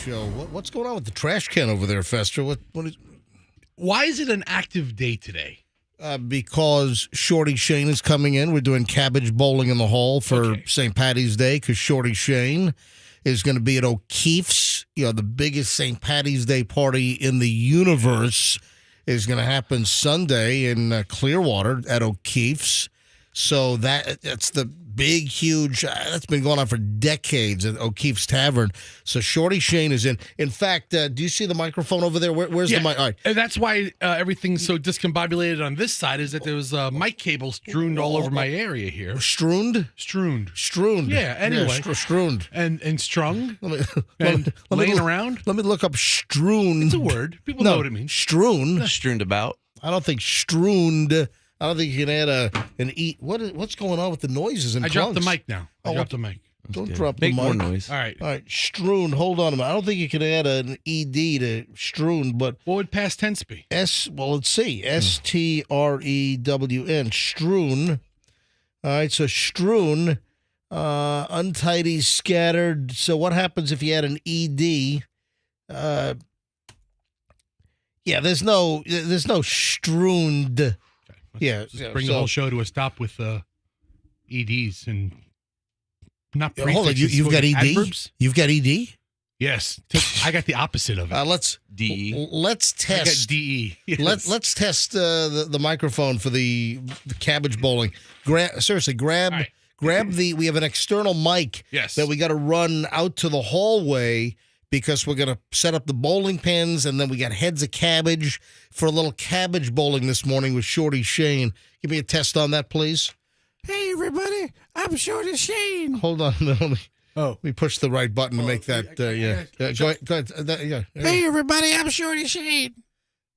show. What's going on with the trash can over there, Fester? Why is it an active day today? Because Shorty Shane is coming in. We're doing cabbage bowling in the hall for St. Patty's Day because Shorty Shane is going to be at O'Keefe's. You know, the biggest St. Patty's Day party in the universe is going to happen Sunday in Clearwater at O'Keefe's. So that's the big, huge, that's been going on for decades at O'Keefe's Tavern. So Shorty Shane is in. In fact, do you see the microphone over there? Where's the mic? All right. And that's why everything's so discombobulated on this side, is that there was mic cables strewn all over my area here. Strewned? Strewned. Yeah, anyway. Yeah, strewned. And strung? Laying around? Let me look up strewned. It's a word. People know what it means. Strewn. Strewned about. I don't think strewned. I don't think you can add an E. What's going on with the noises and I dropped the mic now. I dropped the mic. Don't drop the Make mic. more noise. All right. All right, strewn. Hold on a minute. I don't think you can add an ed to strewn, but What would past tense be? Well, let's see. STREWN. Strewn. All right, so strewn, untidy, scattered. So what happens if you add an ed? Yeah, there's no strewned. Okay, Yeah, bring the whole show to a stop with EDs and not Hold on, prefixes. you've got ed. Adverbs? You've got ed. Yes, I got the opposite of it. Let's DE. Let's I got test. DE. Yes. Let's test the microphone for the cabbage bowling. Seriously, grab All right. we have an external mic Yes. that we got to run out to the hallway because we're going to set up the bowling pins, and then we got heads of cabbage for a little cabbage bowling this morning with Shorty Shane. Give me a test on that, please. Hey, everybody, I'm Shorty Shane. Hold on. Oh. Let me push the right button to make that. Go ahead. Go ahead. Yeah. Hey, everybody, I'm Shorty Shane.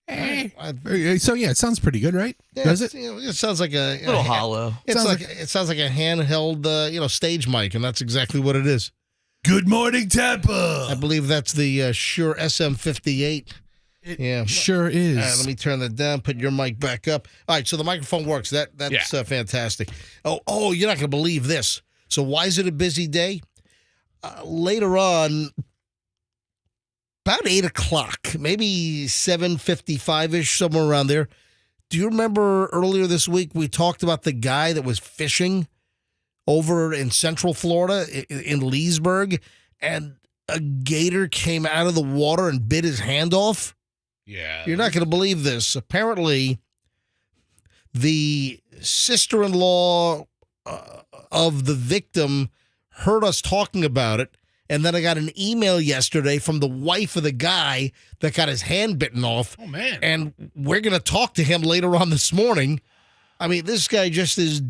Hey. I- So, yeah, it sounds pretty good, right? Yeah, Does it? It sounds like a Little hollow. It Sounds sounds like a handheld, stage mic, and that's exactly what it is. Good morning, Tampa. I believe that's the Shure SM58. Yeah. Sure is. Let me turn that down. Put your mic back up. All right, so the microphone works. That's fantastic. Oh, you're not going to believe this. So why is it a busy day? Later on, about 8 o'clock, maybe 7:55-ish, somewhere around there. Do you remember earlier this week we talked about the guy that was fishing over in Central Florida in Leesburg, and a gator came out of the water and bit his hand off? Yeah. You're not going to believe this. Apparently, the sister-in-law of the victim heard us talking about it, and then I got an email yesterday from the wife of the guy that got his hand bitten off, Oh, man. and we're going to talk to him later on this morning. I mean, this guy just is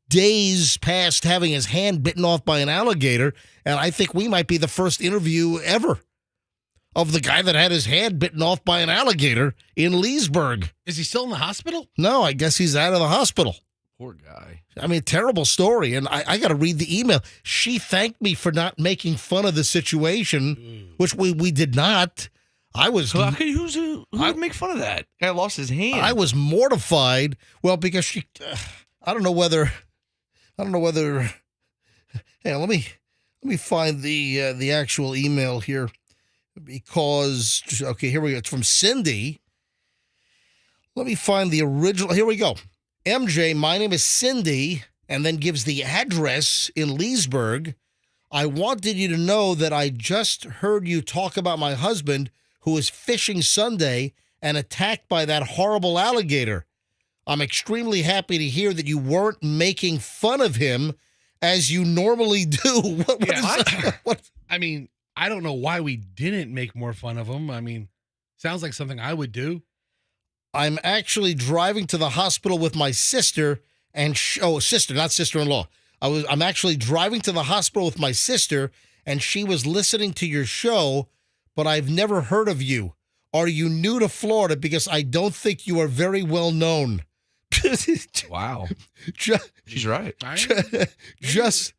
days past having his hand bitten off by an alligator, and I think we might be the first interview ever of the guy that had his hand bitten off by an alligator in Leesburg. Is he still in the hospital? No, I guess he's out of the hospital. Poor guy. I mean, terrible story. And I got to read the email. She thanked me for not making fun of the situation, which we did not. I was So who would make fun of that? Guy lost his hand. I was mortified. Well, because she, I don't know whether. Hey, let me find the actual email here, because okay, here we go. It's from Cindy. Let me find the original. Here we go. MJ, my name is Cindy, and then gives the address in Leesburg. I wanted you to know that I just heard you talk about my husband who was fishing Sunday and attacked by that horrible alligator. I'm extremely happy to hear that you weren't making fun of him as you normally do. What? I mean, I don't know why we didn't make more fun of him. I mean, sounds like something I would do. I'm actually driving to the hospital with my sister and sister, not sister-in-law. I'm actually driving to the hospital with my sister, and she was listening to your show, but I've never heard of you. Are you new to Florida? Because I don't think you are very well known. Wow. She's right. Just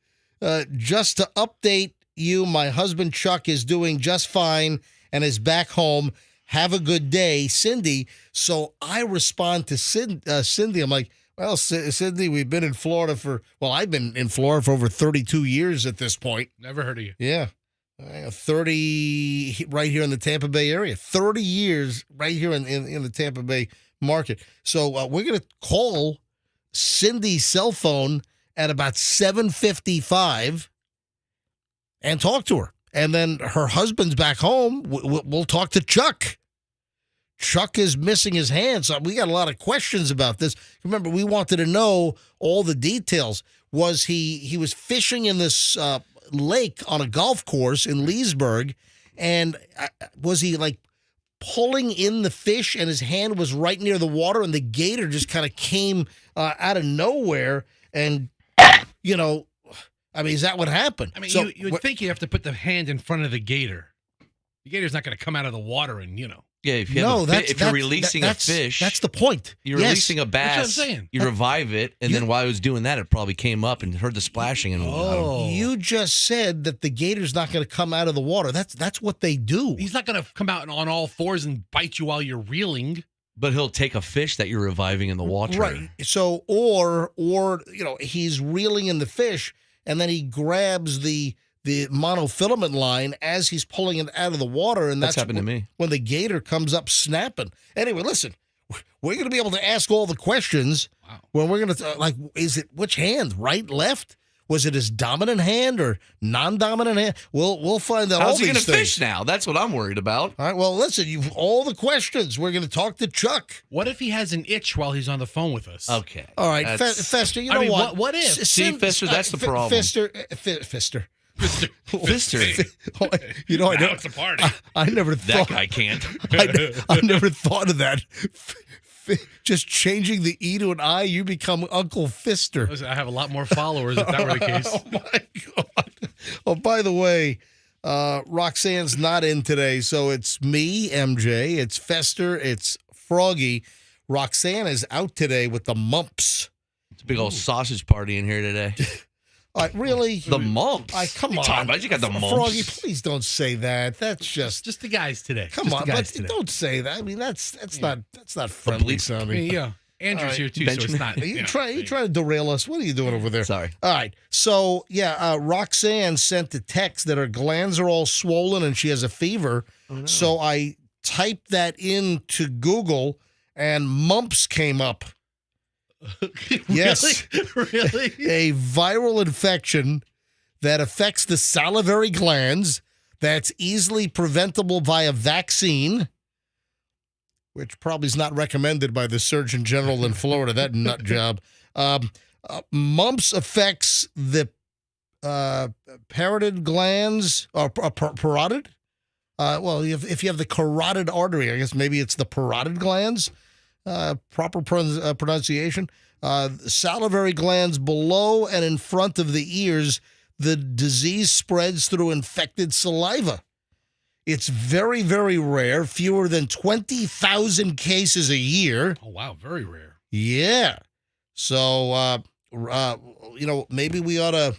to update you, my husband Chuck is doing just fine and is back home. Have a good day, Cindy. So I respond to Cindy. I'm like, well, Cindy, we've been in Florida I've been in Florida for over 32 years at this point. Never heard of you. Yeah. 30 right here in the Tampa Bay area. 30 years right here in the Tampa Bay market. So we're going to call Cindy's cell phone at about 7:55 and talk to her. And then her husband's back home. We'll talk to Chuck. Chuck is missing his hand, so we got a lot of questions about this. Remember, we wanted to know all the details. Was he was fishing in this lake on a golf course in Leesburg, and was he like pulling in the fish, and his hand was right near the water, and the gator just kind of came out of nowhere, and I mean, is that what happened? I mean, you would think you have to put the hand in front of the gator. The gator's not going to come out of the water and, Yeah, if you No, if you're releasing a fish, that's the point. You're Yes. releasing a That's what I'm bass. saying. You revive it, and then while I was doing that, it probably came up and heard the splashing and You just said that the gator's not going to come out of the water. That's what they do. He's not going to come out on all fours and bite you while you're reeling. But he'll take a fish that you're reviving in the water. Right. So, or he's reeling in the fish, and then he grabs the monofilament line as he's pulling it out of the water, and that's happened to me. When the gator comes up snapping. Anyway, listen, we're going to be able to ask all the questions. Wow. When we're going to is it which hand, right, left? Was it his dominant hand or non-dominant hand? We'll find out. How's all he these going to things. fish now? That's what I'm worried about. All right. Well, listen, you've all the questions. We're going to talk to Chuck. What if he has an itch while he's on the phone with us? Okay. All right, Fester. You know I mean, what? what if? See, Fester, that's the problem. Fister. Fister. You know, Now it's a party. I never That thought. guy can't. I never thought of that. Just changing the E to an I, you become Uncle Fister. Listen, I have a lot more followers if that were the case. Oh my God! Oh, by the way, Roxanne's not in today, so it's me, MJ. It's Fester. It's Froggy. Roxanne is out today with the mumps. It's a big old sausage party in here today. Really? The mumps? Come What are you on. talking about? You got the mumps. Froggy, please don't say that. That's just the guys today. come Just on. the guys But today. don't say that. I mean, that's not friendly I sounding. mean, yeah. Andrew's All right. here too, so it's not. You try to derail us. What are you doing over there? Sorry. All right. So yeah, Roxanne sent a text that her glands are all swollen and she has a fever. Oh, no. So I typed that into Google and mumps came up. Yes. Really? A viral infection that affects the salivary glands that's easily preventable via vaccine, which probably is not recommended by the Surgeon General in Florida, that nut job. Mumps affects the parotid glands, or parotid? If you have the carotid artery, I guess maybe it's the parotid glands, proper pronunciation. Salivary glands below and in front of the ears. The disease spreads through infected saliva. It's very, very rare, fewer than 20,000 cases a year. Oh, wow. Very rare. Yeah. So, maybe we ought to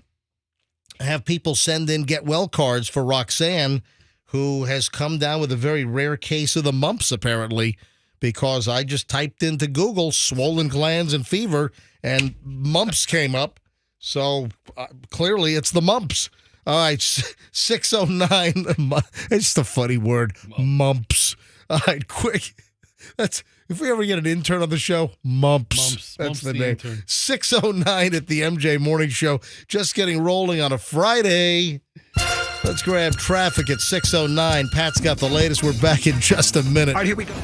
have people send in get well cards for Roxanne, who has come down with a very rare case of the mumps, apparently, because I just typed into Google swollen glands and fever, and mumps came up. So clearly it's the mumps. All right, 609. It's just a funny word, mumps. All right, quick. That's if we ever get an intern on the show, mumps. That's the name. Intern. 609 at the MJ Morning Show. Just getting rolling on a Friday. Let's grab traffic at 609. Pat's got the latest. We're back in just a minute. All right, here we go.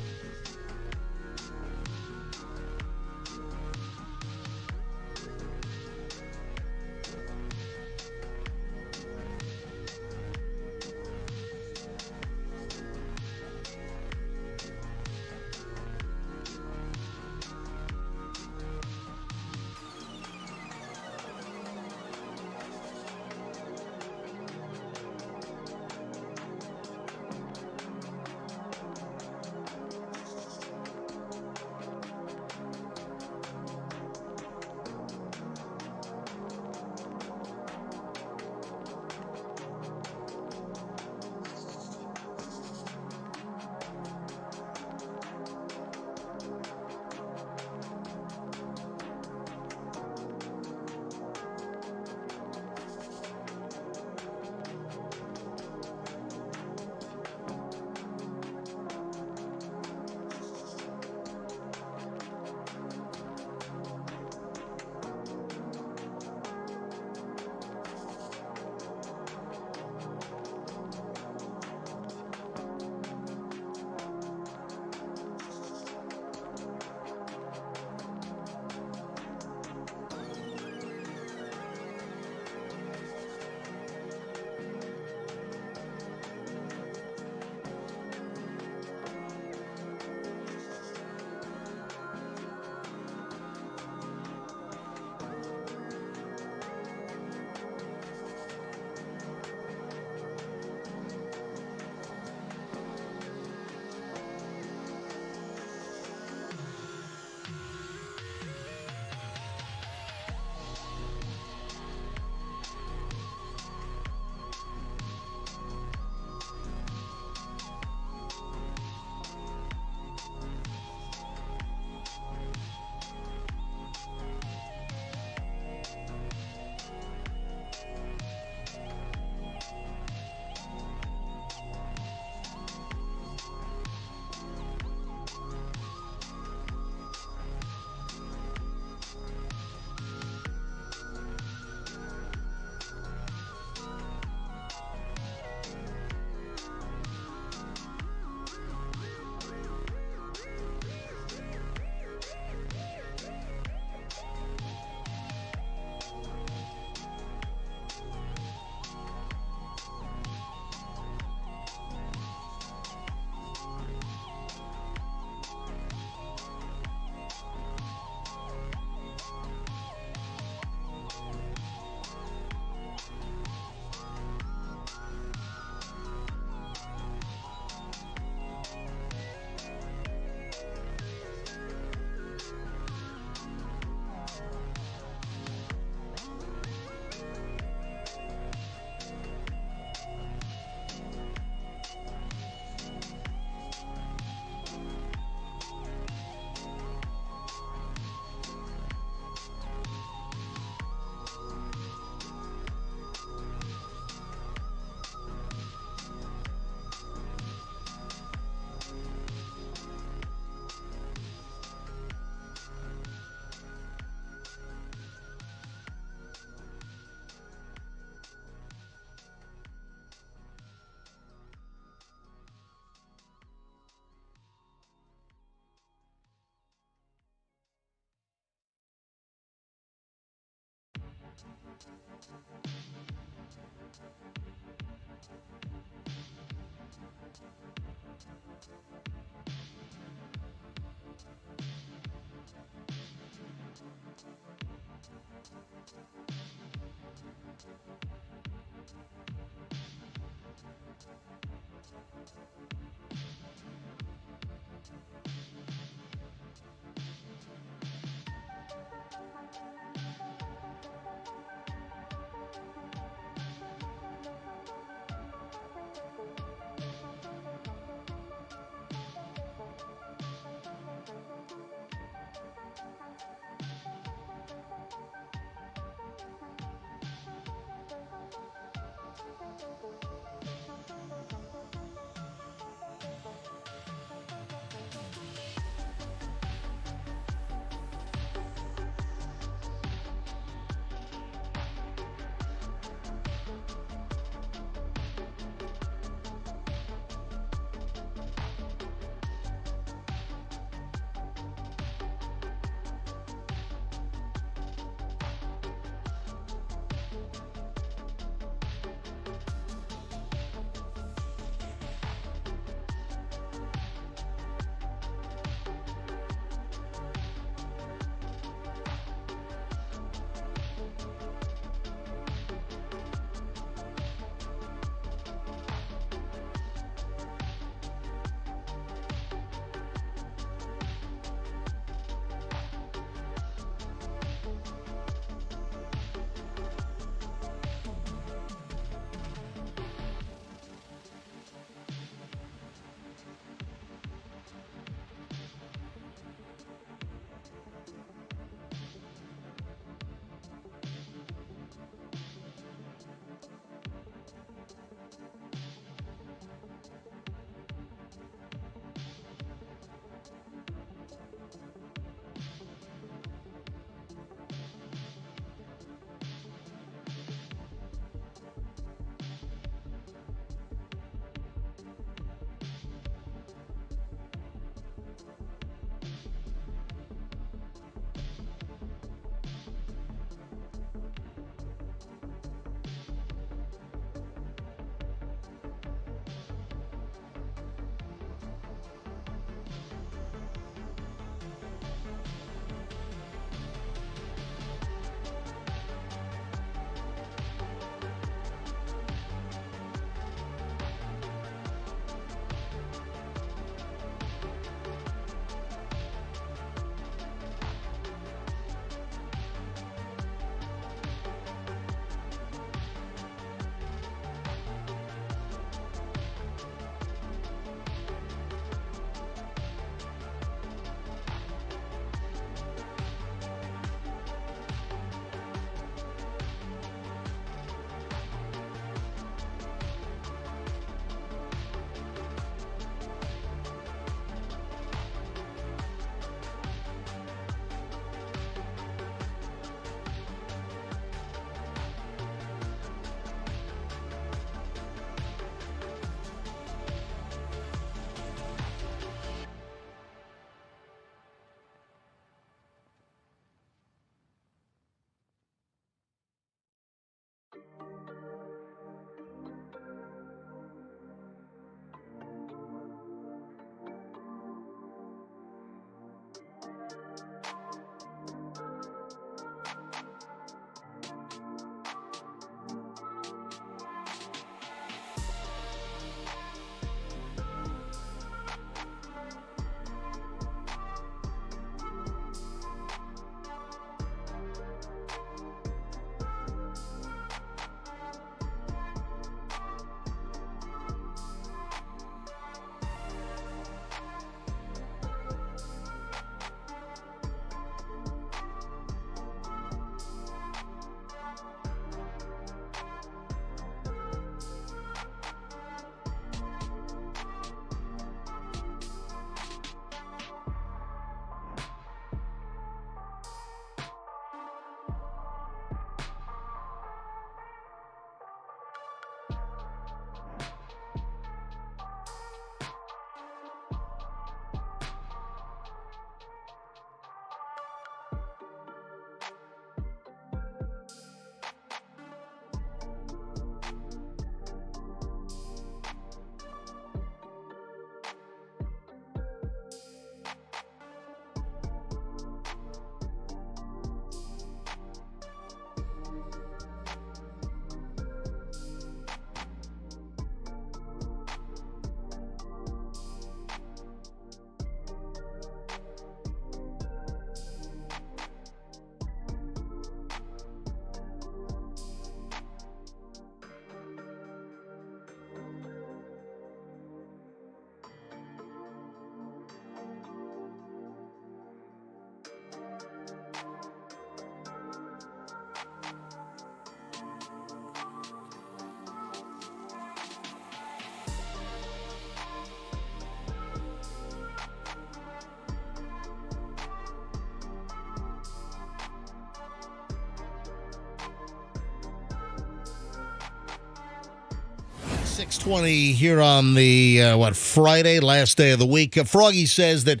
6:20 here on the, Friday, last day of the week. Froggy says that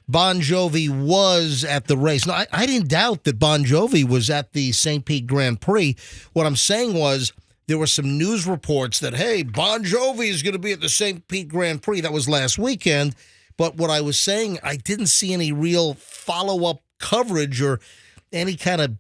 Bon Jovi was at the race. No, I didn't doubt that Bon Jovi was at the St. Pete Grand Prix. What I'm saying was there were some news reports that, hey, Bon Jovi is going to be at the St. Pete Grand Prix. That was last weekend. But what I was saying, I didn't see any real follow-up coverage or any kind of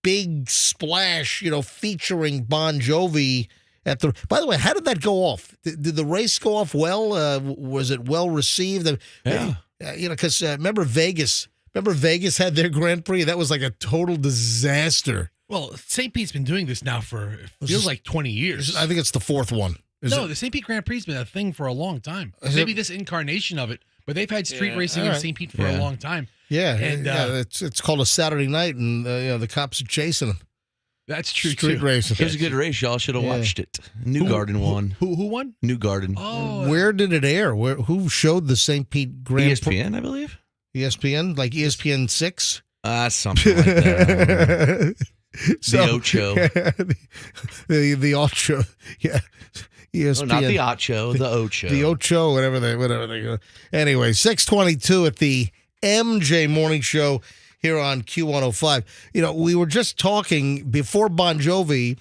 big splash, featuring Bon Jovi at the. By the way, how did that go off? Did the race go off well? Was it well received? Yeah. Because remember Vegas. Remember Vegas had their Grand Prix. That was like a total disaster. Well, St. Pete's been doing this now for it feels like 20 years. I think it's the fourth one. The St. Pete Grand Prix has been a thing for a long time. Maybe this incarnation of it, but they've had street racing in St. Pete for a long time. Yeah, and it's called a Saturday night, and the cops are chasing them. That's true. Street too. racing. It was a good race. Y'all should have watched it. New Garden won. Who won? New Garden. Oh, where did it air? Who showed the St. Pete Grand Prix? ESPN, I believe. ESPN, like ESPN 6? Something like that. The Ocho. the Ocho. Yeah. ESPN. No, not the Ocho, the Ocho. The Ocho, whatever they go. Anyway, 6:22 at the MJ Morning Show here on Q105. We were just talking before Bon Jovi.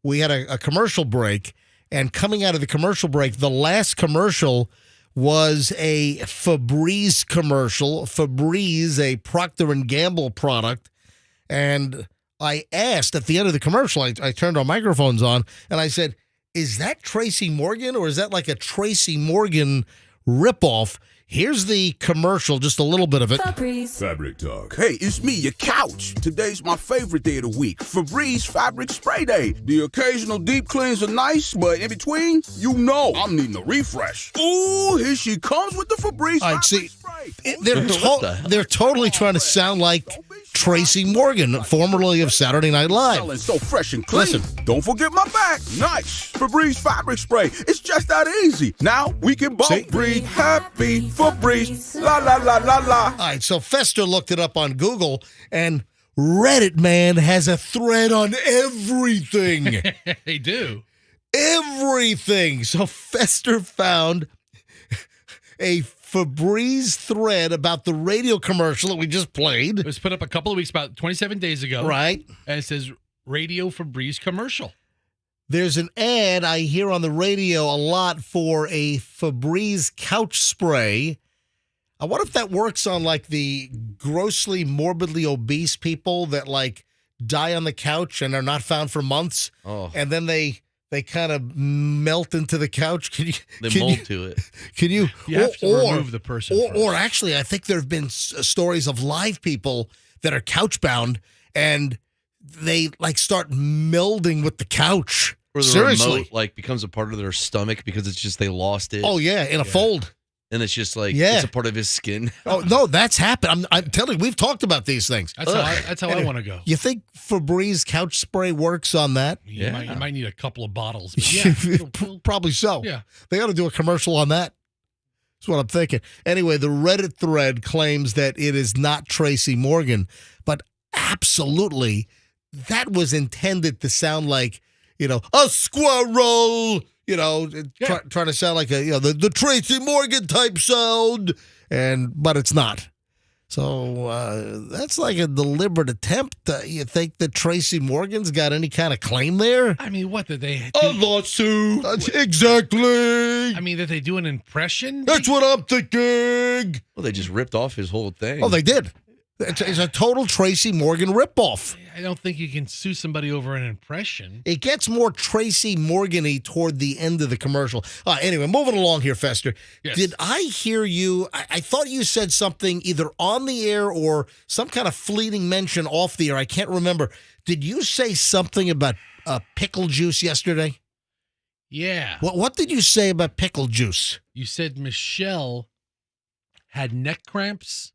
We had a commercial break, and coming out of the commercial break, the last commercial was a Febreze commercial. Febreze, a Procter & Gamble product, and I asked at the end of the commercial, I turned our microphones on, and I said, is that Tracy Morgan, or is that like a Tracy Morgan ripoff? Here's the commercial, just a little bit of it. Febreze. Fabric Talk. Hey, it's me, your couch. Today's my favorite day of the week, Febreze Fabric Spray Day. The occasional deep cleans are nice, but in between, I'm needing a refresh. Ooh, here she comes with the Febreze All right, Fabric Spray. They're totally trying to sound like Tracy Morgan, formerly of Saturday Night Live. Smelling so fresh and clean. Listen. Don't forget my back. Nice. Febreze Fabric Spray. It's just that easy. Now we can both breathe happy. Febreze. La, la, la, la, la. All right, so Fester looked it up on Google, and Reddit, man, has a thread on everything. They do. Everything. So Fester found a Febreze thread about the radio commercial that we just played. It was put up a couple of weeks, about 27 days ago. Right. And it says Radio Febreze commercial. There's an ad I hear on the radio a lot for a Febreze couch spray. I wonder if that works on like the grossly morbidly obese people that like die on the couch and are not found for months. Oh. And then they kind of melt into the couch. They mold to it. Can you? You have to remove the person. Or actually, I think there have been stories of live people that are couch bound and they like start melding with the couch. Or the Seriously, remote becomes a part of their stomach because it's just they lost it. Oh yeah, in a fold. And it's just it's a part of his skin. Oh no, that's happened. I'm telling you, we've talked about these things. That's how I want to go. You think Febreze couch spray works on that? You might need a couple of bottles. But yeah, probably so. Yeah, they ought to do a commercial on that. That's what I'm thinking. Anyway, the Reddit thread claims that it is not Tracy Morgan, but absolutely, that was intended to sound like a squirrel. Trying to sound like the Tracy Morgan type sound, but it's not. So that's like a deliberate attempt. You think that Tracy Morgan's got any kind of claim there? I mean, what did they? A lawsuit. Exactly. I mean, did they do an impression? That's what I'm thinking. Well, they just ripped off his whole thing. Oh, they did. It's a total Tracy Morgan ripoff. I don't think you can sue somebody over an impression. It gets more Tracy Morgan-y toward the end of the commercial. Anyway, moving along here, Fester. Yes. Did I hear you? I thought you said something either on the air or some kind of fleeting mention off the air. I can't remember. Did you say something about pickle juice yesterday? Yeah. What did you say about pickle juice? You said Michelle had neck cramps.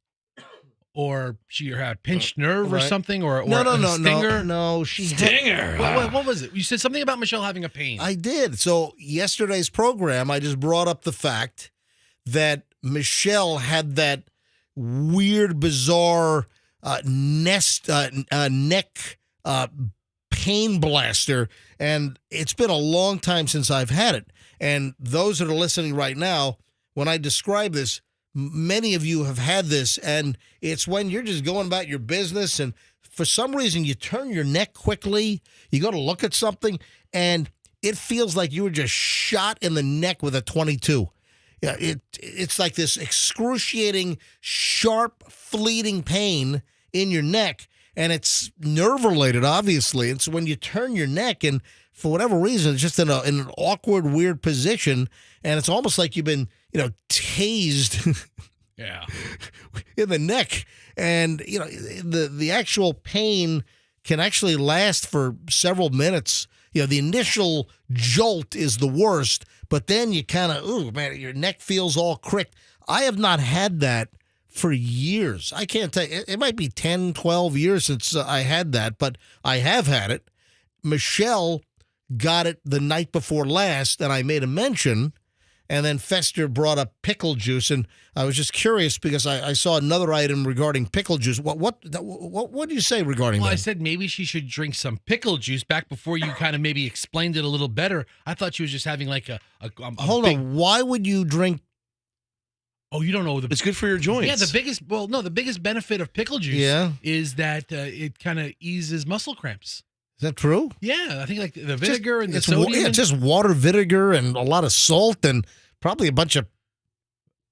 Or she had a pinched nerve or something, or no, a stinger. No, she stinger. What was it? You said something about Michelle having a pain. I did. So yesterday's program, I just brought up the fact that Michelle had that weird, bizarre neck pain blaster, and it's been a long time since I've had it. And those that are listening right now, when I describe this, many of you have had this, and it's when you're just going about your business, and for some reason you turn your neck quickly, you go to look at something, and it feels like you were just shot in the neck with a .22. Yeah, it's like this excruciating, sharp, fleeting pain in your neck, and it's nerve-related, obviously. It's when you turn your neck, and for whatever reason, it's just in an awkward, weird position, and it's almost like you've been, tased in the neck. And, the actual pain can actually last for several minutes. The initial jolt is the worst, but then you kind of, your neck feels all cricked. I have not had that for years. I can't tell you. It might be 10, 12 years since I had that, but I have had it. Michelle got it the night before last, and I made a mention, and then Fester brought up pickle juice, and I was just curious because I saw another item regarding pickle juice. What do you say regarding that? Well, I said maybe she should drink some pickle juice back before you kind of maybe explained it a little better. I thought she was just having like a Hold on. Why would you drink? Oh, you don't know It's good for your joints. Yeah, the biggest benefit of pickle juice is that it kind of eases muscle cramps. Is that true? Yeah, I think like the vinegar and the sodium. It's just water, vinegar, and a lot of salt, and probably a bunch of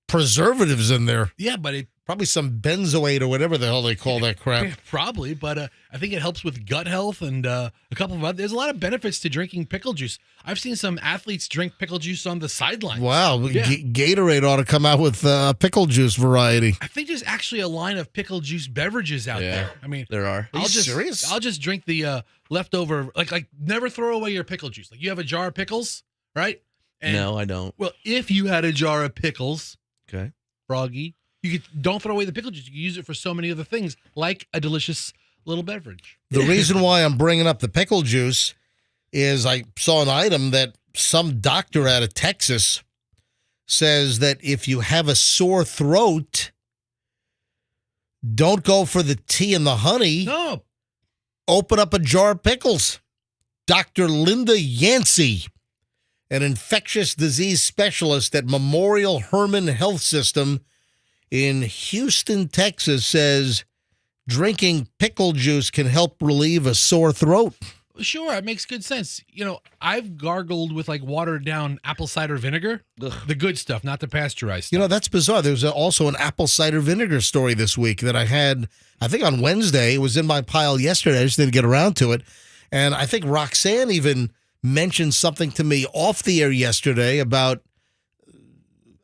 preservatives in there. Yeah, but probably some benzoate or whatever the hell they call that crap. Yeah, probably, but I think it helps with gut health and a couple of other. There's a lot of benefits to drinking pickle juice. I've seen some athletes drink pickle juice on the sidelines. Wow, yeah. Gatorade ought to come out with pickle juice variety. I think there's actually a line of pickle juice beverages out there. I mean, there are. Are you serious? I'll just drink the leftover. Like never throw away your pickle juice. Like you have a jar of pickles, right? And, no, I don't. Well, if you had a jar of pickles, okay, Froggy, don't throw away the pickle juice. You can use it for so many other things, like a delicious little beverage. The reason why I'm bringing up the pickle juice is I saw an item that some doctor out of Texas says that if you have a sore throat, don't go for the tea and the honey. No. Open up a jar of pickles. Dr. Linda Yancey, an infectious disease specialist at Memorial Hermann Health System in Houston, Texas, says drinking pickle juice can help relieve a sore throat. Sure, it makes good sense. I've gargled with like watered down apple cider vinegar, the good stuff, not the pasteurized stuff. That's bizarre. There's also an apple cider vinegar story this week that I had, I think on Wednesday. It was in my pile yesterday. I just didn't get around to it. And I think Roxanne even mentioned something to me off the air yesterday about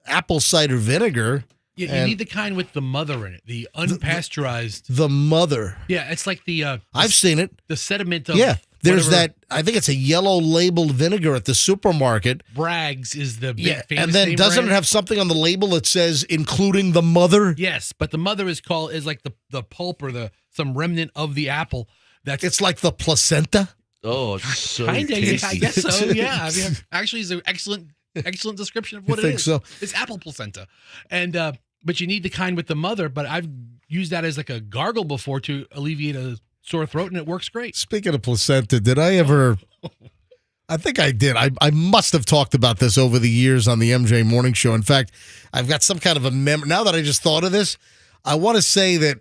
apple cider vinegar. Yeah, you need the kind with the mother in it, the unpasteurized. The mother. Yeah, it's like the I've seen it. The sediment of there's that. I think it's a yellow labeled vinegar at the supermarket. Bragg's is the big famous and then name doesn't brand. it have something on the label that says including the mother? Yes, but the mother is like the pulp or some remnant of the apple. It's like the placenta. Oh, it's so kinda, tasty. I guess so. Yeah, I mean, actually, it's an excellent description of what it is. So? It's apple placenta, and but you need the kind with the mother. But I've used that as like a gargle before to alleviate a sore throat, and it works great. Speaking of placenta, did I ever? I think I did. I must have talked about this over the years on the MJ Morning Show. In fact, I've got some kind of a memory. Now that I just thought of this, I want to say that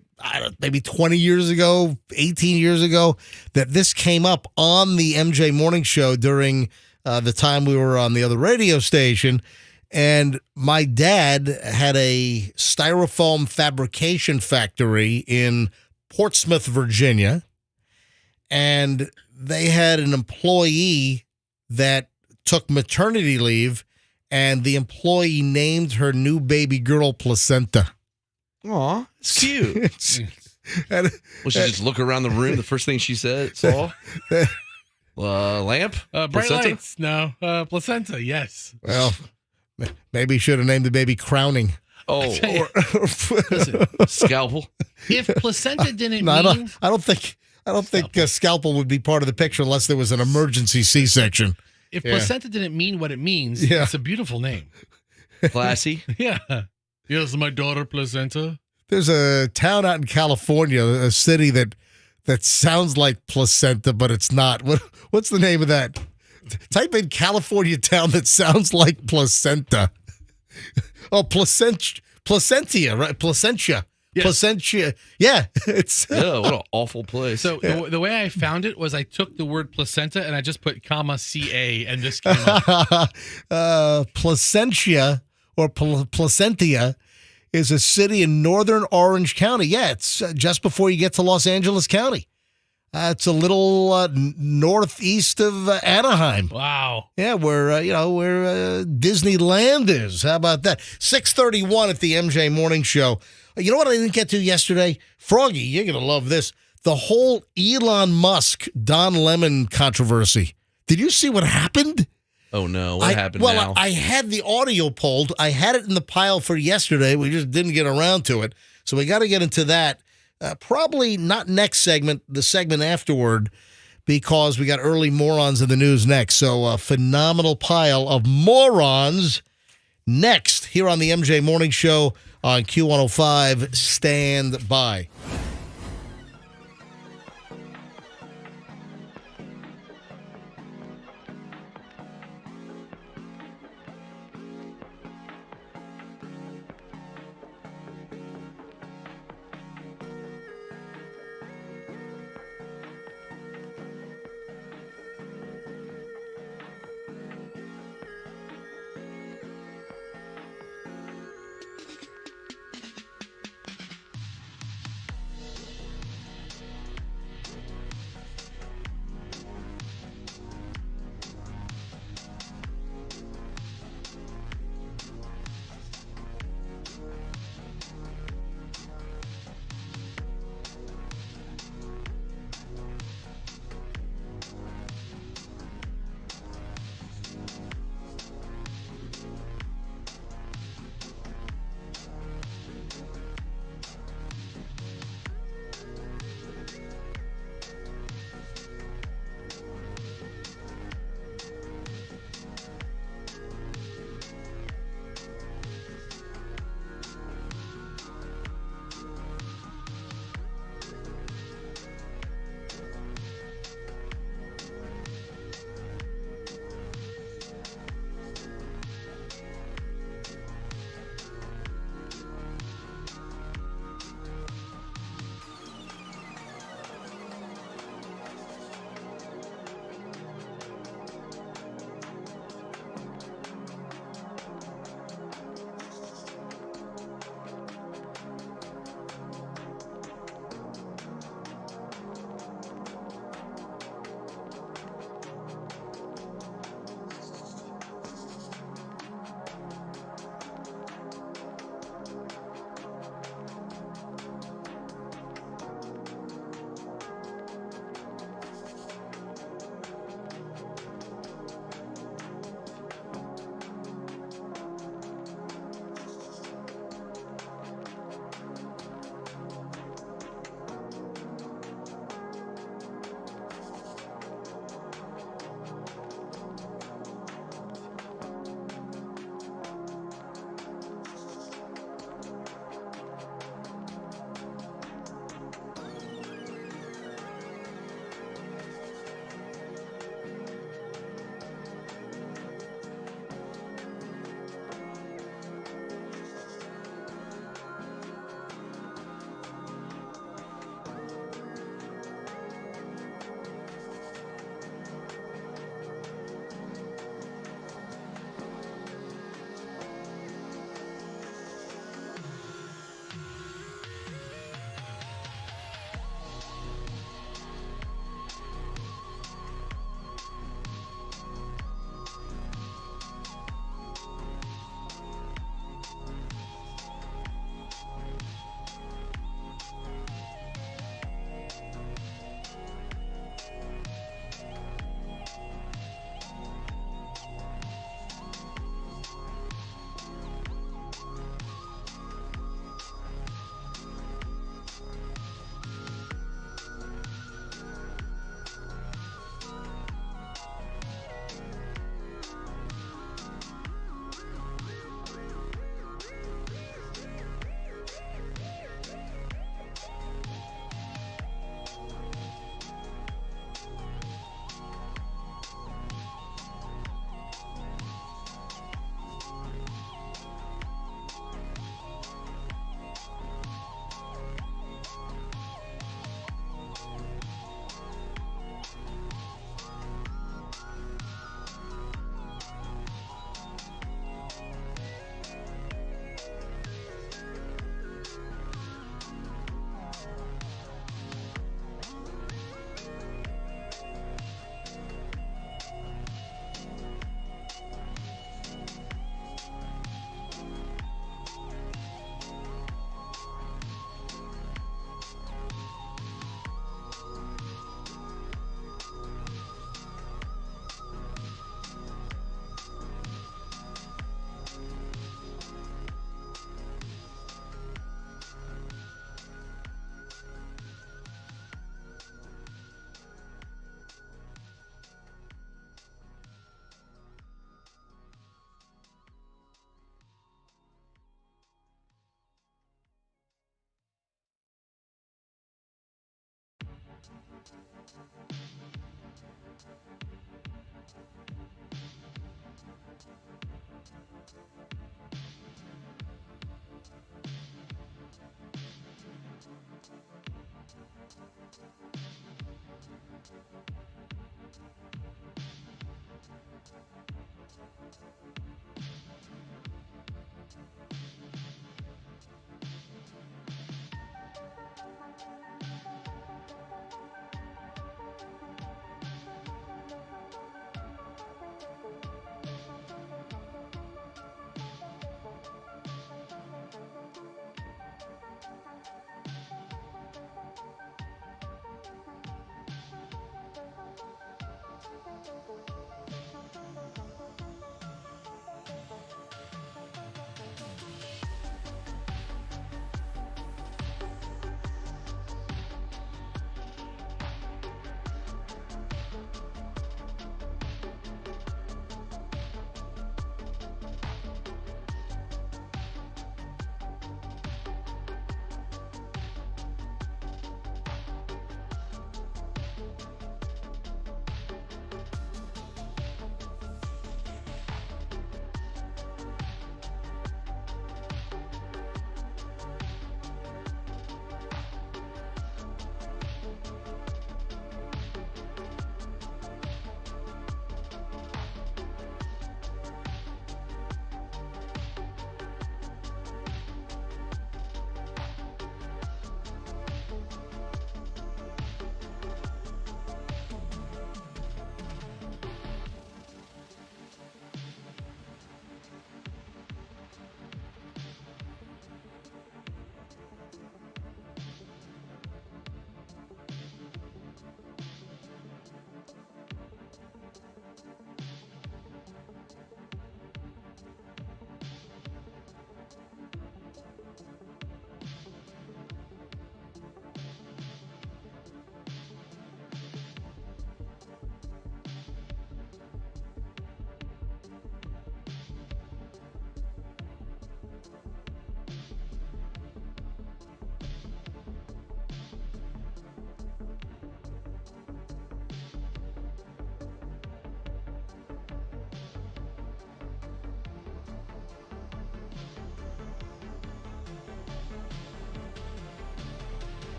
maybe 20 years ago, 18 years ago, that this came up on the MJ Morning Show during the time we were on the other radio station. And my dad had a styrofoam fabrication factory in Portsmouth, Virginia. And they had an employee that took maternity leave, and the employee named her new baby girl Placenta. Aw, it's cute. And, Well, she just look around the room. The first thing she saw, lamp, Bright placenta? lights, no. Placenta, yes. well, maybe should have named the baby Crowning. Oh, Listen, scalpel. if placenta didn't No, mean I don't think scalpel would be part of the picture unless there was an emergency C-section. if placenta didn't mean what it means, Yeah. it's a beautiful name. Classy. Yeah. Yes, my daughter Placenta. There's a town out in California, a city that that sounds like placenta, but it's not. What's the name of that? Type in California town that sounds like placenta. Oh, Placentia, right? Placentia. Yes. Placentia. Yeah, it's Yeah, what an awful place. So the way I found it was I took the word placenta and I just put comma CA and this came up. Placentia or Placentia is a city in northern Orange County. Yeah, it's just before you get to Los Angeles County. It's a little northeast of Anaheim. Wow. Yeah, where Disneyland is. How about that? 6:31 at the MJ Morning Show. You know what I didn't get to yesterday? Froggy, you're going to love this. The whole Elon Musk, Don Lemon controversy. Did you see what happened? Oh, no. What happened now? I had the audio pulled. I had it in the pile for yesterday. We just didn't get around to it. So we got to get into that. Probably not next segment, the segment afterward, because we got early morons in the news next. So a phenomenal pile of morons next here on the MJ Morning Show on Q105. Stand by.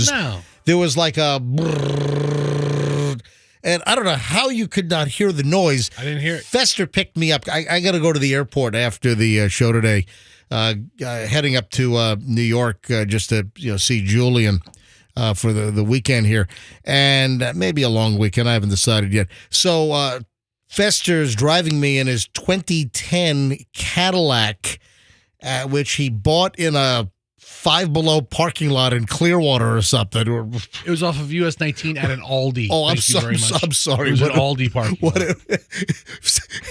No. There was like a brrrr, and I don't know how you could not hear the noise. I didn't hear it. Fester picked me up. I got to go to the airport after the show today, heading up to New York just to see Julian for the weekend here, and maybe a long weekend. I haven't decided yet. So Fester's driving me in his 2010 Cadillac, which he bought in a Five Below parking lot in Clearwater or something. It was off of US 19 at an Aldi. Oh, I'm Thank you very much. sorry. It was an Aldi parking lot.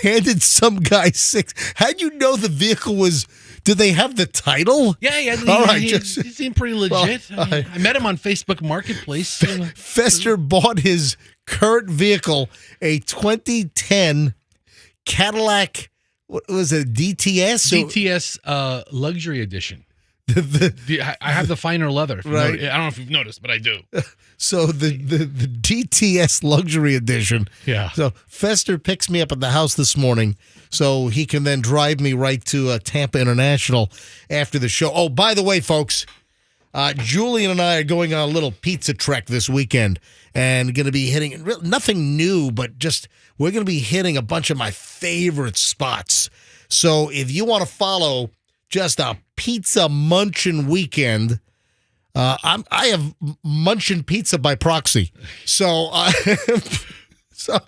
Handed some guy $6. How'd you know the vehicle was? Did they have the title? Yeah. All right, He seemed pretty legit. Well, I met him on Facebook Marketplace. Fester bought his current vehicle, a 2010 Cadillac. What was it? DTS? DTS Luxury Edition. I have the finer leather. Right. I don't know if you've noticed, but I do. So the DTS Luxury Edition. Yeah. So Fester picks me up at the house this morning so he can then drive me right to Tampa International after the show. Oh, by the way, folks, Julian and I are going on a little pizza trek this weekend and going to be hitting nothing new, but just we're going to be hitting a bunch of my favorite spots. So if you want to follow just a pizza munchin' weekend, I have munchin' pizza by proxy. So, So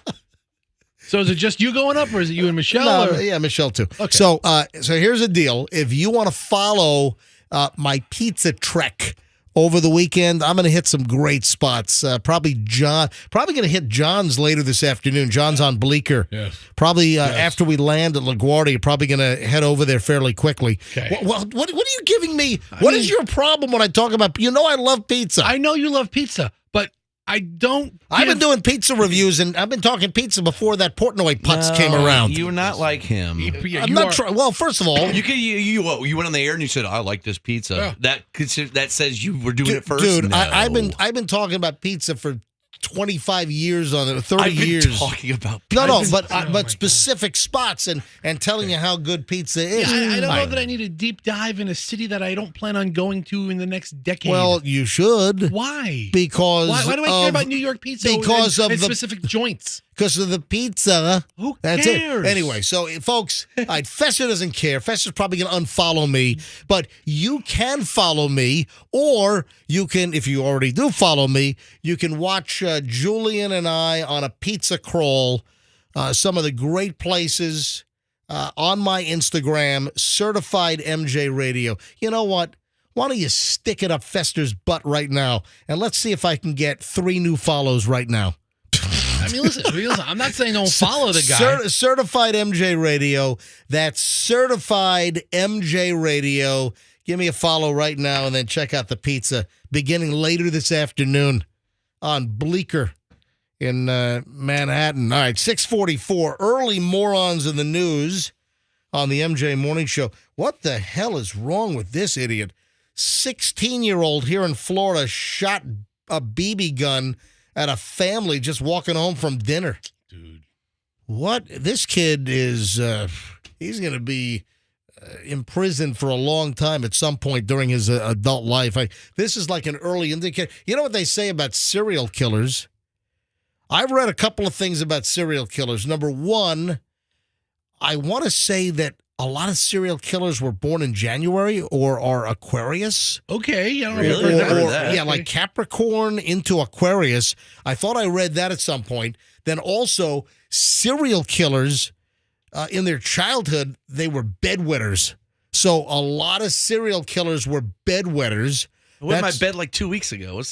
is it just you going up, or is it you and Michelle? No, or? yeah, Michelle too. Okay. So here's the deal. If you want to follow my pizza trek over the weekend. I'm going to hit some great spots. Probably going to hit John's later this afternoon. John's on Bleecker. Yes. Probably after we land at LaGuardia, probably going to head over there fairly quickly. Okay. What are you giving me? What is your problem when I talk about, I love pizza. I know you love pizza, but I don't. I've been doing pizza reviews, and I've been talking pizza before that Portnoy putz came around. You're not like him. I'm not trying. Well, first of all, You went on the air and you said, "I like this pizza." Yeah. That says you were doing it first. dude. No. I've been talking about pizza for 25 years on it, 30 I've been years. talking about pizza. No, but specific spots and telling you how good pizza is. I don't know that I need a deep dive in a city that I don't plan on going to in the next decade. Well, you should. Why? Because why do I care about New York pizza? Because and of the specific joints. Because of the pizza. Who That's cares? it. Anyway, so folks, Fester doesn't care. Fester's probably going to unfollow me, but you can follow me, or you can, if you already do follow me, you can watch Julian and I on a pizza crawl. Some of the great places on my Instagram, Certified MJ Radio. You know what? Why don't you stick it up Fester's butt right now, and let's see if I can get 3 new follows right now. I mean, listen, I'm not saying don't follow the guy. Certified MJ Radio. That's Certified MJ Radio. Give me a follow right now, and then check out the pizza beginning later this afternoon on Bleecker in Manhattan. All right, 6:44. Early morons in the news on the MJ Morning Show. What the hell is wrong with this idiot? 16-year-old here in Florida shot a BB gun at a family just walking home from dinner. Dude. What? This kid is, he's going to be imprisoned for a long time at some point during his adult life. This is like an early indicator. You know what they say about serial killers? I've read a couple of things about serial killers. Number one, I want to say that a lot of serial killers were born in January or are Aquarius. Okay. I don't know. Really? If I've heard Or- that. Yeah, like Capricorn into Aquarius. I thought I read that at some point. Then also, serial killers in their childhood, they were bedwetters. So a lot of serial killers were bedwetters. I went to my bed like 2 weeks ago.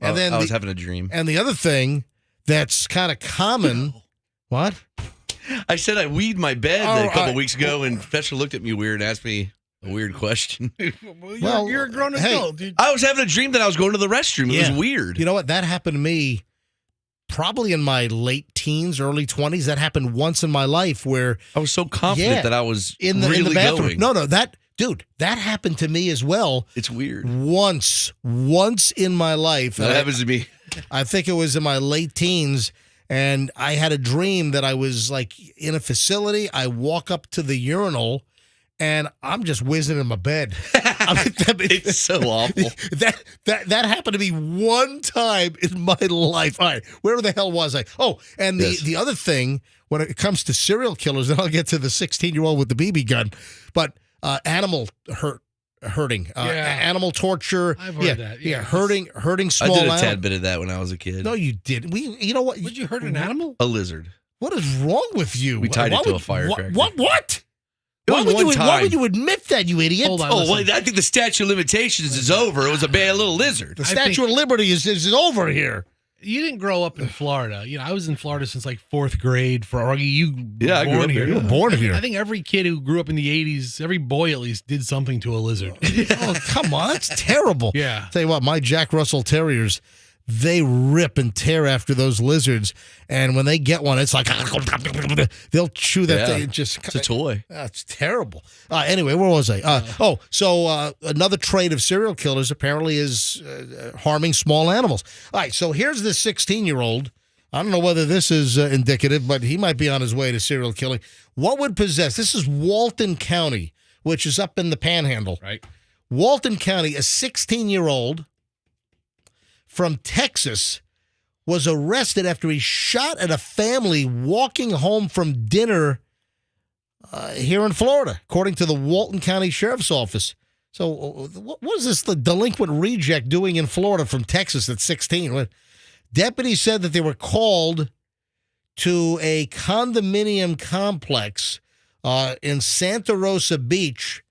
And then I was having a dream. And the other thing that's kind of common. What? I said I weed my bed Oh, a couple weeks ago, and Fetcher looked at me weird and asked me a weird question. Well, you're a grown hey, adult, dude. I was having a dream that I was going to the restroom. It Yeah. was weird. You know what? That happened to me probably in my late teens, early 20s. That happened once in my life where I was so confident that I was in the really bathroom. going. No, that happened to me as well. It's weird. Once in my life. That happens to me. I think it was in my late teens, and I had a dream that I was like in a facility. I walk up to the urinal, and I'm just whizzing in my bed. It's so awful. That happened to me one time in my life. All right, where the hell was I? Oh, and the other thing when it comes to serial killers, and I'll get to the 16-year-old with the BB gun, but animal hurting, animal torture. I've heard that. Yeah, hurting small I did a animals. tad bit of that when I was a kid. No, you didn't. You know what? Would you hurt an animal? A lizard. What is wrong with you? We tied it to a What? firecracker. What? It Why was one why time. would you admit that, you idiot? Hold on. Oh, listen. well, I think the statute of limitations is over. It was a bad little lizard. The Statue of Liberty is over here. You didn't grow up in Florida. I was in Florida since like 4th grade. Froggy, you Yeah, I were grew born up here. here, You were born here. I think every kid who grew up in the 80s, every boy at least, did something to a lizard. Oh, come on. That's terrible. Yeah. Tell you what, my Jack Russell Terriers, they rip and tear after those lizards. And when they get one, it's like, they'll chew that Yeah. thing. Just, It's a toy. That's terrible. Anyway, where was I? So another trait of serial killers apparently is harming small animals. All right, so here's this 16-year-old. I don't know whether this is indicative, but he might be on his way to serial killing. What would possess? This is Walton County, which is up in the Panhandle. Right. Walton County, a 16-year-old from Texas was arrested after he shot at a family walking home from dinner here in Florida, according to the Walton County Sheriff's Office. So what is this the delinquent reject doing in Florida from Texas at 16? Deputies said that they were called to a condominium complex in Santa Rosa Beach.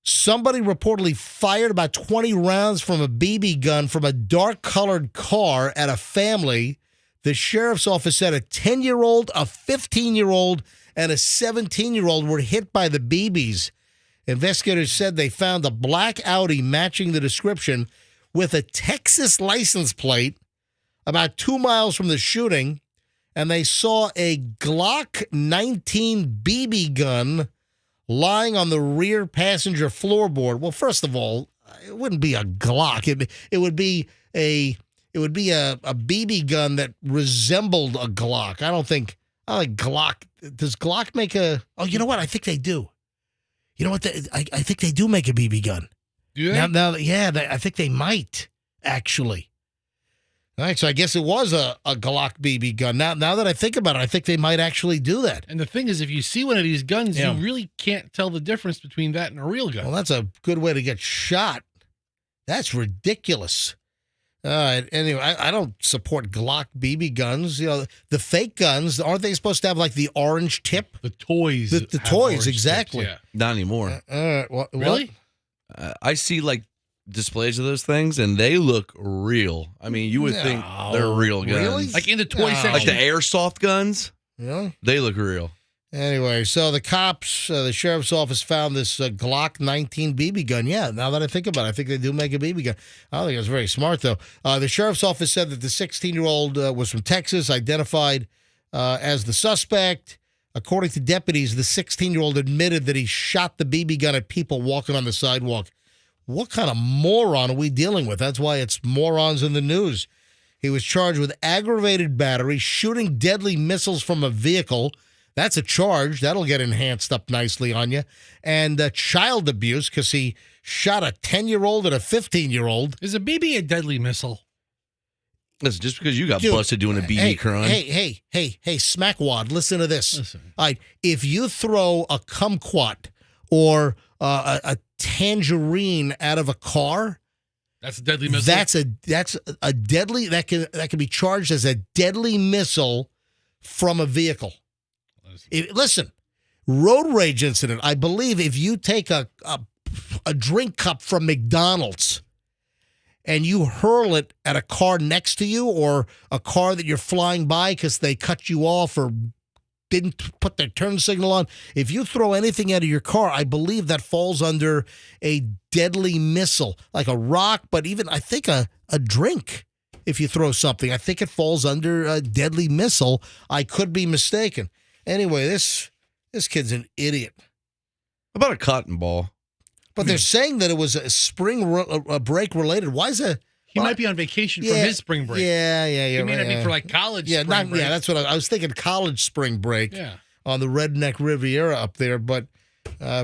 Somebody reportedly fired about 20 rounds from a BB gun from a dark-colored car at a family. The sheriff's office said a 10-year-old, a 15-year-old, and a 17-year-old were hit by the BBs. Investigators said they found a black Audi matching the description with a Texas license plate about 2 miles from the shooting, and they saw a Glock 19 BB gun lying on the rear passenger floorboard. Well, first of all, it wouldn't be a Glock. It would be a BB gun that resembled a Glock. I think Glock. Does Glock make a? Oh, you know what? I think they do. You know what? I think they do make a BB gun. Do they? I think they might actually. All right, so I guess it was a Glock BB gun. Now that I think about it, I think they might actually do that. And the thing is, if you see one of these guns, Yeah. you really can't tell the difference between that and a real gun. Well, that's a good way to get shot. That's ridiculous. All right. Anyway, I don't support Glock BB guns. You know, the fake guns, aren't they supposed to have like the orange tip? The toys. The have toys, orange exactly. tips, Not anymore. Really? I see like displays of those things, and they look real. I mean, you would think they're real guns. Really? Like in the toy No. section. Like the airsoft guns, Really? they look real. Anyway, so the cops, the sheriff's office found this Glock 19 BB gun. Yeah, now that I think about it, I think they do make a BB gun. I don't think it's very smart, though. The sheriff's office said that the 16-year-old was from Texas, identified as the suspect. According to deputies, the 16-year-old admitted that he shot the BB gun at people walking on the sidewalk. What kind of moron are we dealing with? That's why it's morons in the news. He was charged with aggravated battery, shooting deadly missiles from a vehicle. That's a charge. That'll get enhanced up nicely on you. And child abuse because he shot a 10-year-old and a 15-year-old. Is a BB a deadly missile? Listen, just because you got Dude, busted doing a BB crime. Hey, smackwad, listen to this. Listen. All right, if you throw a kumquat or a tangerine out of a car, That's a deadly missile. that's a deadly that can be charged as a deadly missile from a vehicle. Listen, road rage incident. I believe if you take a drink cup from McDonald's and you hurl it at a car next to you or a car that you're flying by because they cut you off or didn't put their turn signal on, if you throw anything out of your car, I believe that falls under a deadly missile, like a rock, but even I think a drink. If you throw something, I think it falls under a deadly missile. I could be mistaken. Anyway, this kid's an idiot. How about a cotton ball? But they're saying that it was a spring break related. Why is that? He might be on vacation from his spring break. Yeah. It may not be for like college spring break. Yeah, that's what I was thinking. College spring break. Yeah. On the Redneck Riviera up there, but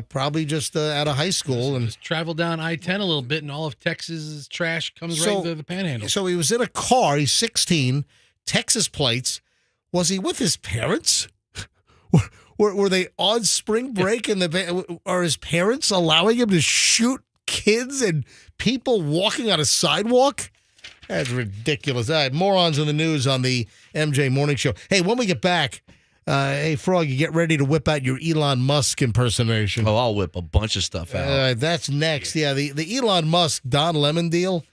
probably just out of high school and Just travel down I-10 a little bit, and all of Texas's trash comes right into the panhandle. So he was in a car. He's 16, Texas plates. Was he with his parents? Were they on spring break and are his parents allowing him to shoot kids and people walking on a sidewalk? That's ridiculous. All right, morons in the news on the MJ Morning Show. Hey, when we get back, hey, Froggy, get ready to whip out your Elon Musk impersonation. Oh, I'll whip a bunch of stuff out. That's next. Yeah, the Elon Musk Don Lemon deal.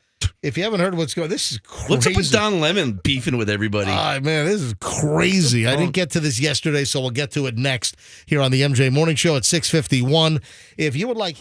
If you haven't heard what's going on, this is crazy. What's up with Don Lemon beefing with everybody? Man, this is crazy. I didn't get to this yesterday, so we'll get to it next here on the MJ Morning Show at 6:51. If you would like...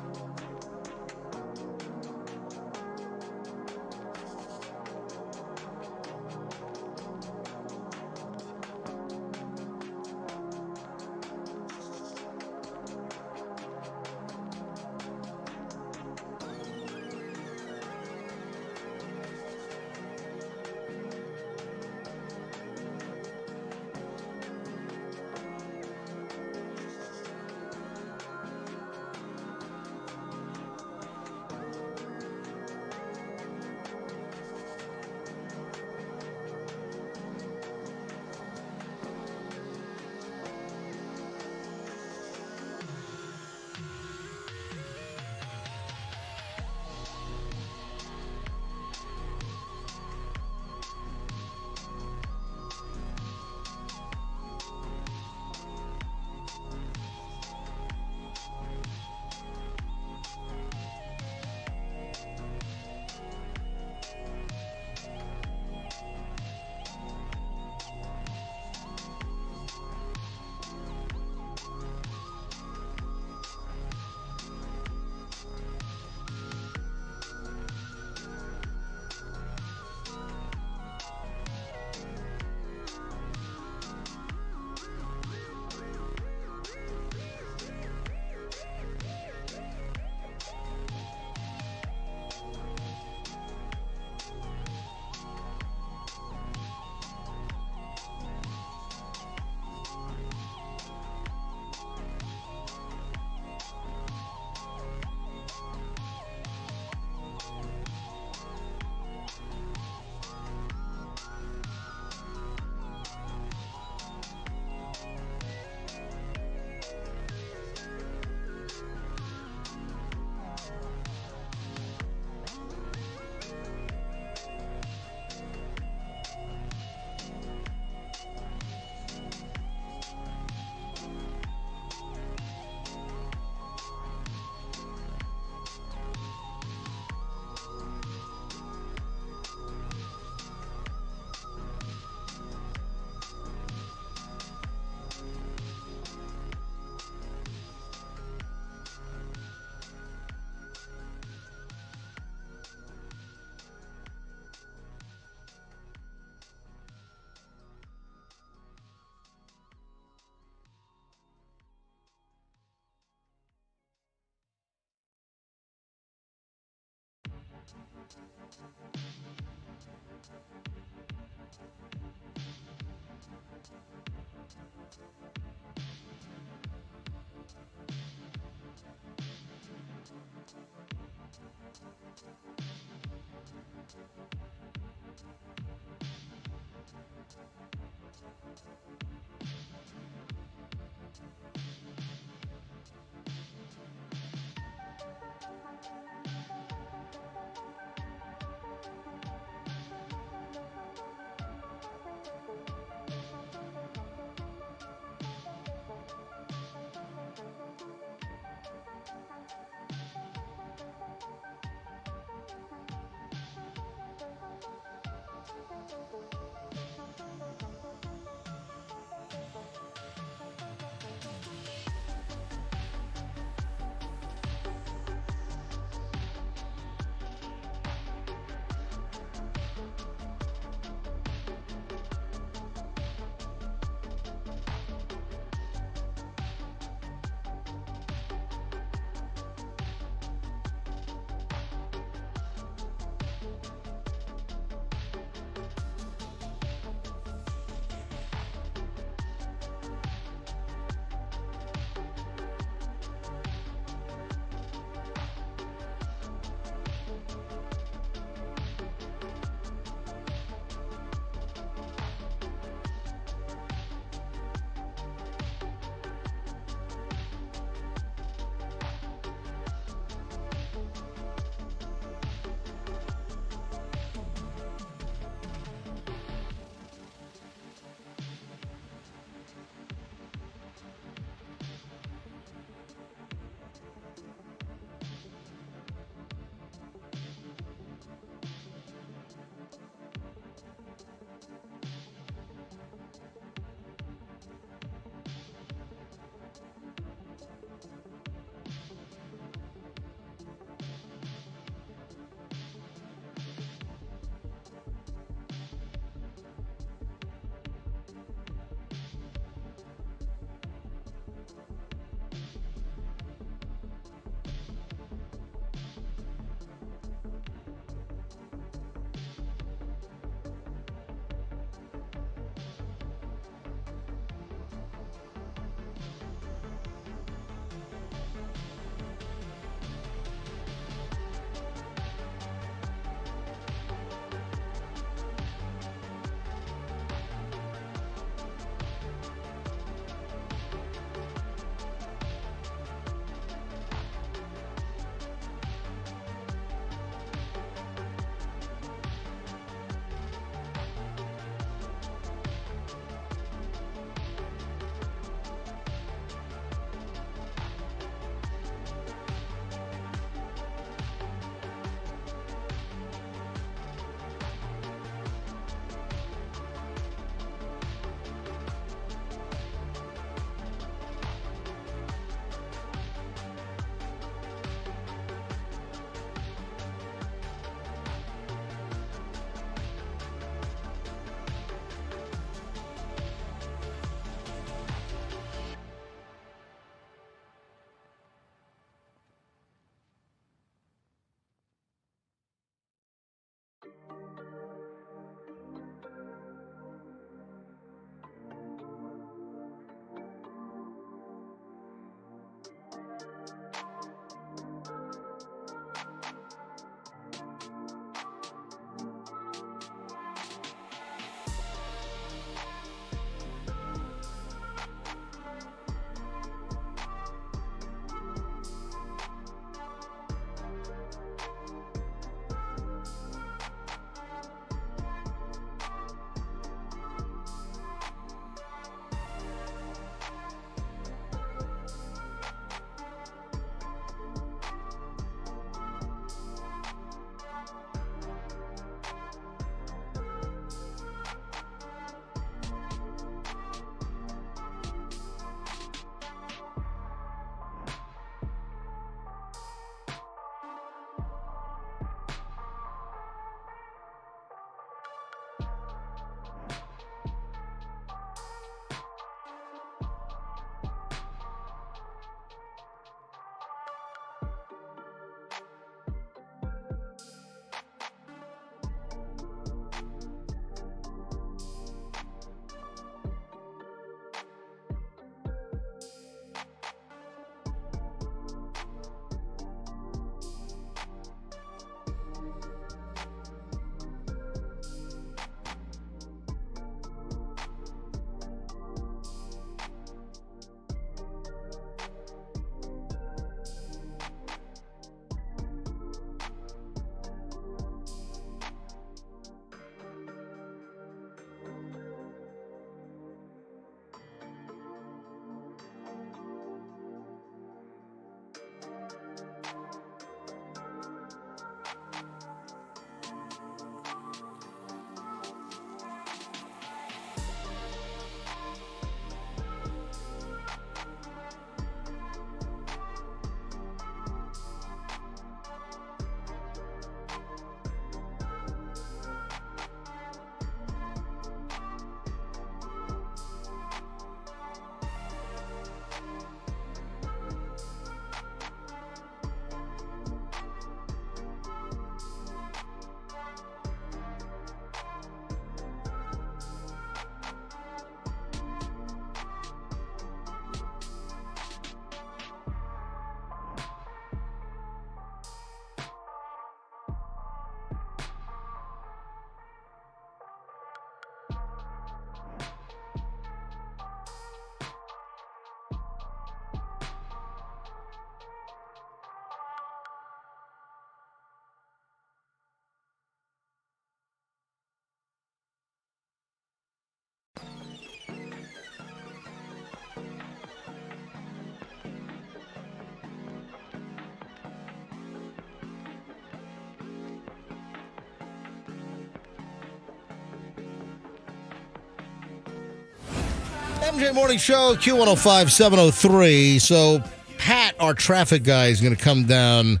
MJ Morning Show, Q105 703. So, Pat, our traffic guy, is going to come down.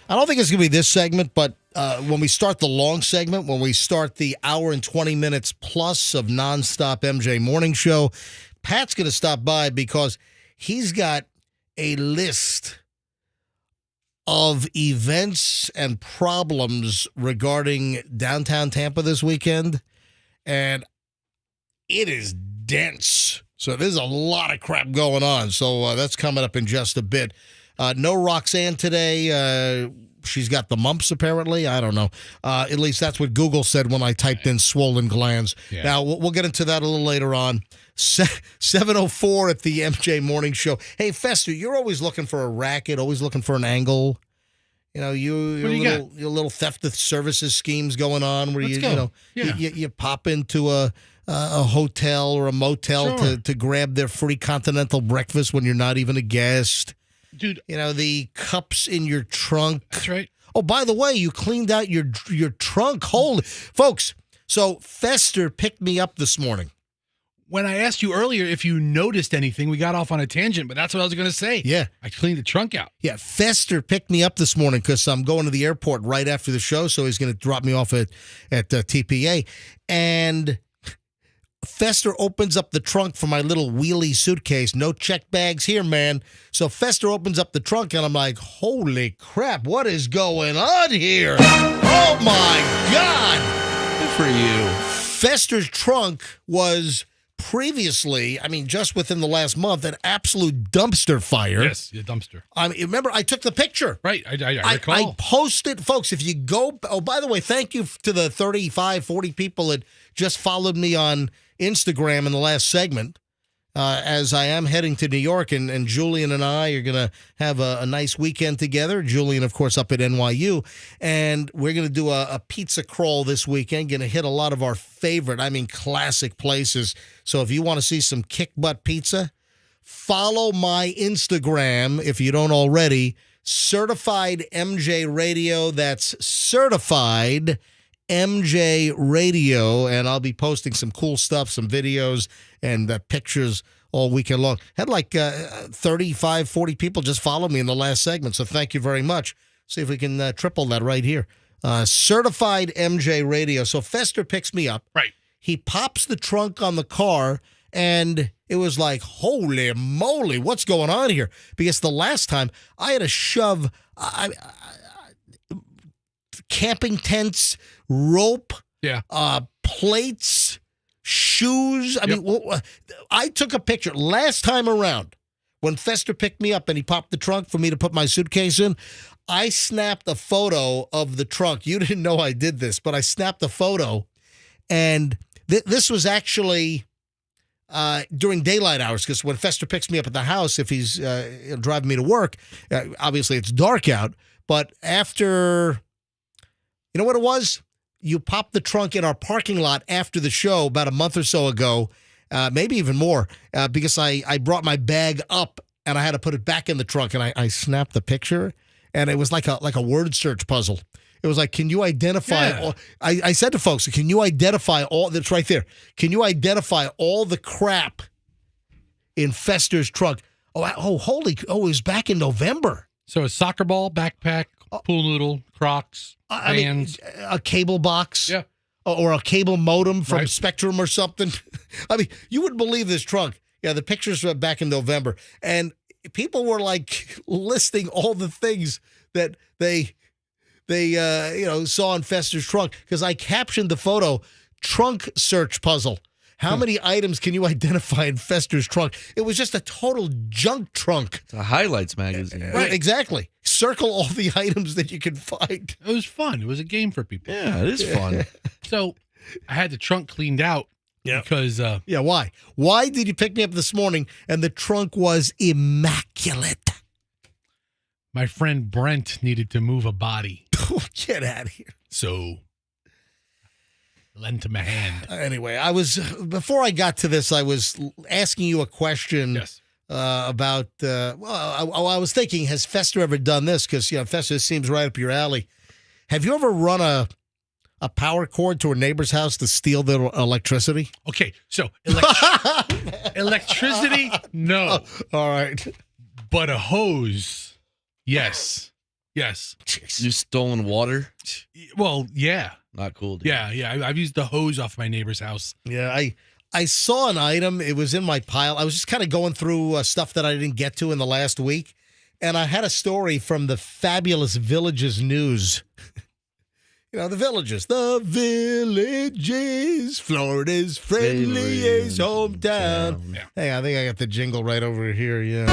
I don't think it's going to be this segment, but when we start the long segment, when we start the hour and 20 minutes plus of nonstop MJ Morning Show, Pat's going to stop by because he's got a list of events and problems regarding downtown Tampa this weekend, and it is dense. So there's a lot of crap going on. So that's coming up in just a bit. No Roxanne today. She's got the mumps, apparently. I don't know. At least that's what Google said when I typed in swollen glands. Yeah. Now, we'll get into that a little later on. 7:04 at the MJ Morning Show. Hey, Fester, you're always looking for a racket, always looking for an angle. You know, your little theft of services schemes going on where you pop into a hotel or a motel to grab their free continental breakfast when you're not even a guest. Dude. You know, the cups in your trunk. That's right. Oh, by the way, you cleaned out your trunk. Holy folks. So Fester picked me up this morning. When I asked you earlier if you noticed anything, we got off on a tangent, but that's what I was going to say. Yeah. I cleaned the trunk out. Yeah, Fester picked me up this morning because I'm going to the airport right after the show, so he's going to drop me off at TPA. And Fester opens up the trunk for my little wheelie suitcase. No check bags here, man. So Fester opens up the trunk, and I'm like, holy crap, what is going on here? Oh, my God. Good for you. Fester's trunk was previously, I mean, just within the last month, an absolute dumpster fire. Yes, the dumpster. I mean, remember, I took the picture. Right, I recall. I posted, folks, if you go, oh, by the way, thank you to the 35, 40 people that just followed me on Instagram in the last segment, as I am heading to New York, and Julian and I are going to have a nice weekend together. Julian, of course, up at NYU, and we're going to do a pizza crawl this weekend, going to hit a lot of our favorite, I mean, classic places. So if you want to see some kick butt pizza, follow my Instagram, if you don't already, Certified MJ Radio. That's Certified MJ Radio, and I'll be posting some cool stuff, some videos and pictures all weekend long. Had like 35, 40 people just follow me in the last segment, so thank you very much. See if we can triple that right here. Certified MJ Radio. So Fester picks me up. Right. He pops the trunk on the car, and it was like, holy moly, what's going on here? Because the last time I had to shove camping tents, rope, plates, shoes. I mean, I took a picture last time around when Fester picked me up and he popped the trunk for me to put my suitcase in. I snapped a photo of the trunk. You didn't know I did this, but I snapped a photo, and this was actually during daylight hours, because when Fester picks me up at the house, if he's driving me to work, obviously it's dark out, but after... You know what it was? You popped the trunk in our parking lot after the show about a month or so ago, maybe even more, because I brought my bag up and I had to put it back in the trunk, and I snapped the picture, and it was like a word search puzzle. It was like, can you identify? Yeah. I said to folks, can you identify all that's right there? Can you identify all the crap in Fester's trunk? It was back in November. So a soccer ball, backpack, pool noodle, Crocs, fans. I mean, a cable box. Yeah. Or a cable modem from Spectrum or something. I mean, you wouldn't believe this trunk. Yeah, the pictures were back in November. And people were like listing all the things that they saw in Fester's trunk, because I captioned the photo, trunk search puzzle. How many items can you identify in Fester's trunk? It was just a total junk trunk. It's a highlights magazine. Right, exactly. Circle all the items that you can find. It was fun. It was a game for people. Yeah, it is fun. So I had the trunk cleaned out because... why? Why did you pick me up this morning and the trunk was immaculate? My friend Brent needed to move a body. Get out of here. So... lent him a hand. Anyway, before I got to this, I was asking you a question about, I was thinking, has Fester ever done this? Because, Fester seems right up your alley. Have you ever run a power cord to a neighbor's house to steal their electricity? Okay, so electricity, no. All right. But a hose, yes. Yes. You stolen water? Well, yeah. Not cool, dude. Yeah. I've used the hose off my neighbor's house. Yeah, I saw an item. It was in my pile. I was just kind of going through stuff that I didn't get to in the last week, and I had a story from the Fabulous Villages News. You know, the Villages. The Villages, Florida's friendliest hometown. Yeah. Hey, I think I got the jingle right over here, yeah.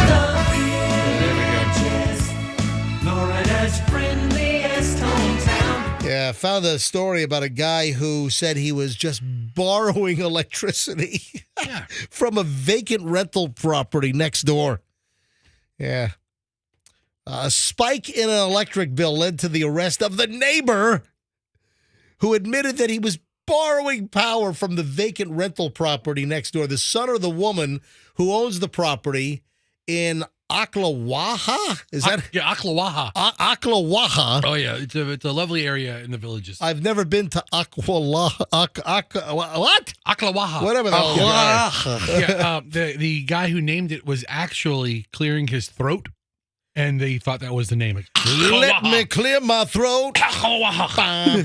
Florida's friendliest hometown. Yeah, I found a story about a guy who said he was just borrowing electricity from a vacant rental property next door. Yeah. A spike in an electric bill led to the arrest of the neighbor who admitted that he was borrowing power from the vacant rental property next door. The son or the woman who owns the property in Ocklawaha? Is that? Yeah, Ocklawaha. Ocklawaha. Oh, yeah. It's a lovely area in the Villages. I've never been to what? Ocklawaha. Whatever the hell. Yeah, the guy who named it was actually clearing his throat, and they thought that was the name. Let me clear my throat. All right.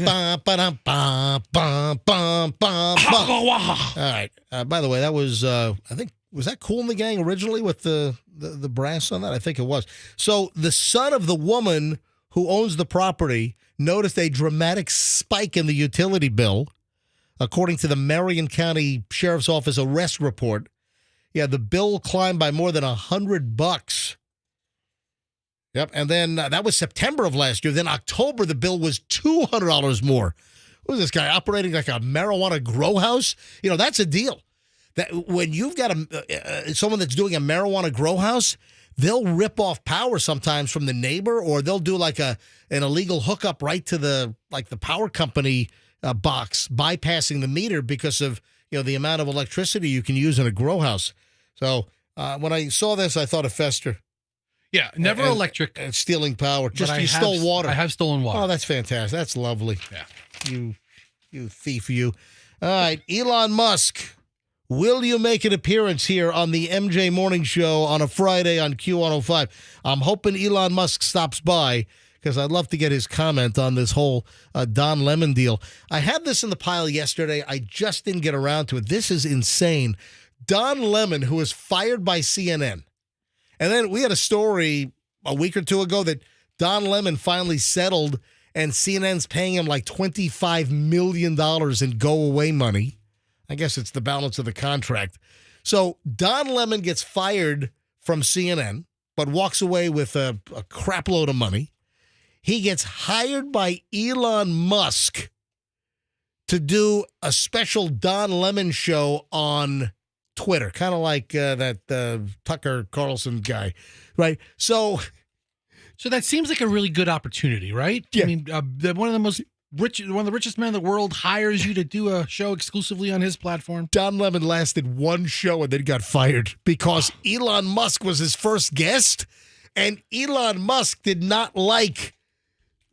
By the way, that was, I think, was that Cool in the Gang originally with the brass on that? I think it was. So the son of the woman who owns the property noticed a dramatic spike in the utility bill, according to the Marion County Sheriff's Office arrest report. Yeah, the bill climbed by more than $100. Yep, and then that was September of last year. Then October, the bill was $200 more. What was this guy operating like a marijuana grow house? You know, that's a deal. That when you've got someone that's doing a marijuana grow house, they'll rip off power sometimes from the neighbor, or they'll do like an illegal hookup right to the power company box, bypassing the meter because of the amount of electricity you can use in a grow house. So when I saw this, I thought of Fester. Yeah, never electric. And stealing power. Just you stole water. I have stolen water. Oh, that's fantastic. That's lovely. Yeah. You thief, you. All right, Elon Musk. Will you make an appearance here on the MJ Morning Show on a Friday on Q105? I'm hoping Elon Musk stops by because I'd love to get his comment on this whole Don Lemon deal. I had this in the pile yesterday. I just didn't get around to it. This is insane. Don Lemon, who was fired by CNN. And then we had a story a week or two ago that Don Lemon finally settled and CNN's paying him like $25 million in go-away money. I guess it's the balance of the contract. So Don Lemon gets fired from CNN, but walks away with a crap load of money. He gets hired by Elon Musk to do a special Don Lemon show on Twitter, kind of like that Tucker Carlson guy, right? So that seems like a really good opportunity, right? Yeah. I mean, one of the richest men in the world hires you to do a show exclusively on his platform. Don Lemon lasted one show and then got fired because Elon Musk was his first guest, and Elon Musk did not like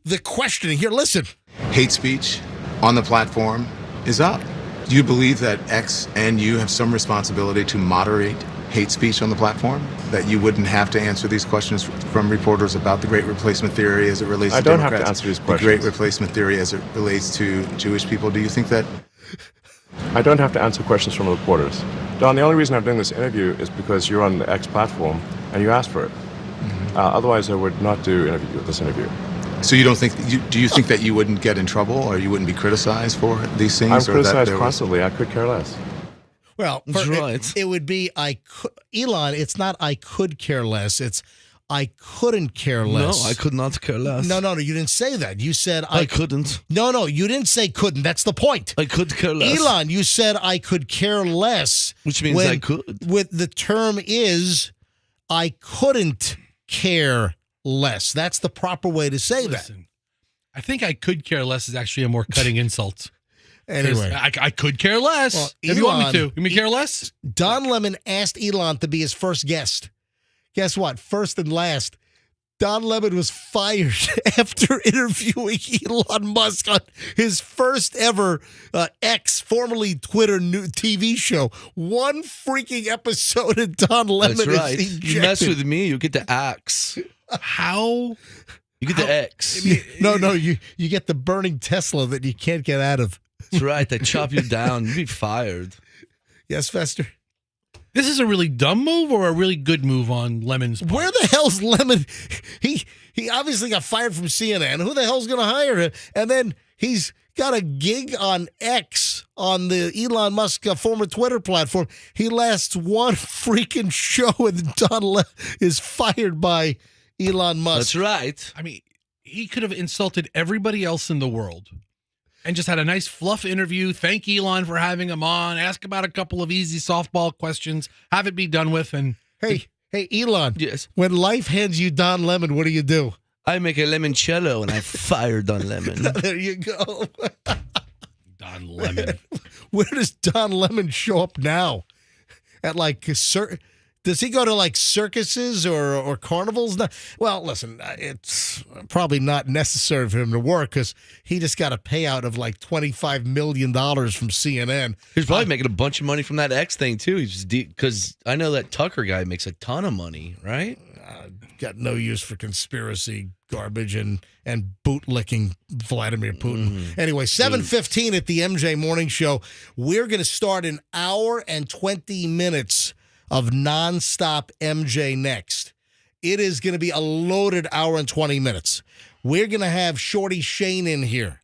the questioning. Here, listen. Hate speech on the platform is up. Do you believe that X and you have some responsibility to moderate hate speech on the platform? That you wouldn't have to answer these questions from reporters about the Great Replacement Theory as it relates to Democrats? I don't have to answer these questions. The Great Replacement Theory as it relates to Jewish people. Do you think that? I don't have to answer questions from reporters. Don, the only reason I'm doing this interview is because you're on the X platform and you asked for it. Mm-hmm. Otherwise, I would not do this interview. So you don't think? Do you think that you wouldn't get in trouble or you wouldn't be criticized for these things? I'm criticized constantly. I could care less. Well, it would be Elon. It's not I could care less. It's I couldn't care less. No, I could not care less. No, you didn't say that. You said I couldn't. No, you didn't say couldn't. That's the point. I could care less. Elon, you said I could care less. Which means I could. With the term is I couldn't care less. That's the proper way to say that. I think I could care less is actually a more cutting insult. Anyway. I could care less. Well, if you want me to. You mean care less? Don Lemon asked Elon to be his first guest. Guess what? First and last, Don Lemon was fired after interviewing Elon Musk on his first ever X, formerly Twitter, new TV show. One freaking episode, and Don Lemon That's right. is ejected. You mess with me, you get the axe. How? You get the X. No, you get the burning Tesla that you can't get out of. That's right. They chop you down. You'd be fired. Yes, Fester? This is a really dumb move or a really good move on Lemon's part? Where the hell's Lemon? He obviously got fired from CNN. Who the hell's going to hire him? And then he's got a gig on X on the Elon Musk former Twitter platform. He lasts one freaking show and Don Lemon is fired by Elon Musk. That's right. I mean, he could have insulted everybody else in the world and just had a nice fluff interview. Thank Elon for having him on. Ask about a couple of easy softball questions. Have it be done with. And Hey, Elon. Yes. When life hands you Don Lemon, what do? I make a limoncello and I fire Don Lemon. There you go. Don Lemon. Where does Don Lemon show up now? At does he go to like circuses or carnivals? No. Well, listen, it's probably not necessary for him to work because he just got a payout of like $25 million from CNN. He's probably making a bunch of money from that X thing too. He's because I know that Tucker guy makes a ton of money, right? Got no use for conspiracy garbage and bootlicking Vladimir Putin. Anyway, 7:15 at the MJ Morning Show. We're going to start an hour and 20 minutes of nonstop MJ next. It is going to be a loaded hour and 20 minutes. We're going to have Shorty Shane in here.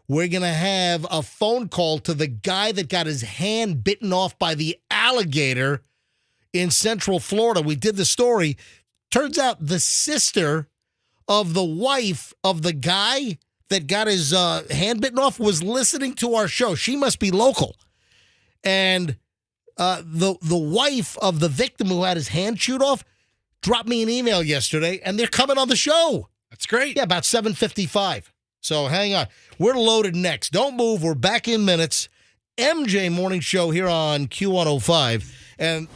We're going to have a phone call to the guy that got his hand bitten off by the alligator in Central Florida. We did the story. Turns out the sister of the wife of the guy that got his hand bitten off was listening to our show. She must be local. And the wife of the victim who had his hand chewed off dropped me an email yesterday, and they're coming on the show. That's great. Yeah, about 7:55. So hang on. We're loaded next. Don't move. We're back in minutes. MJ Morning Show here on Q105. And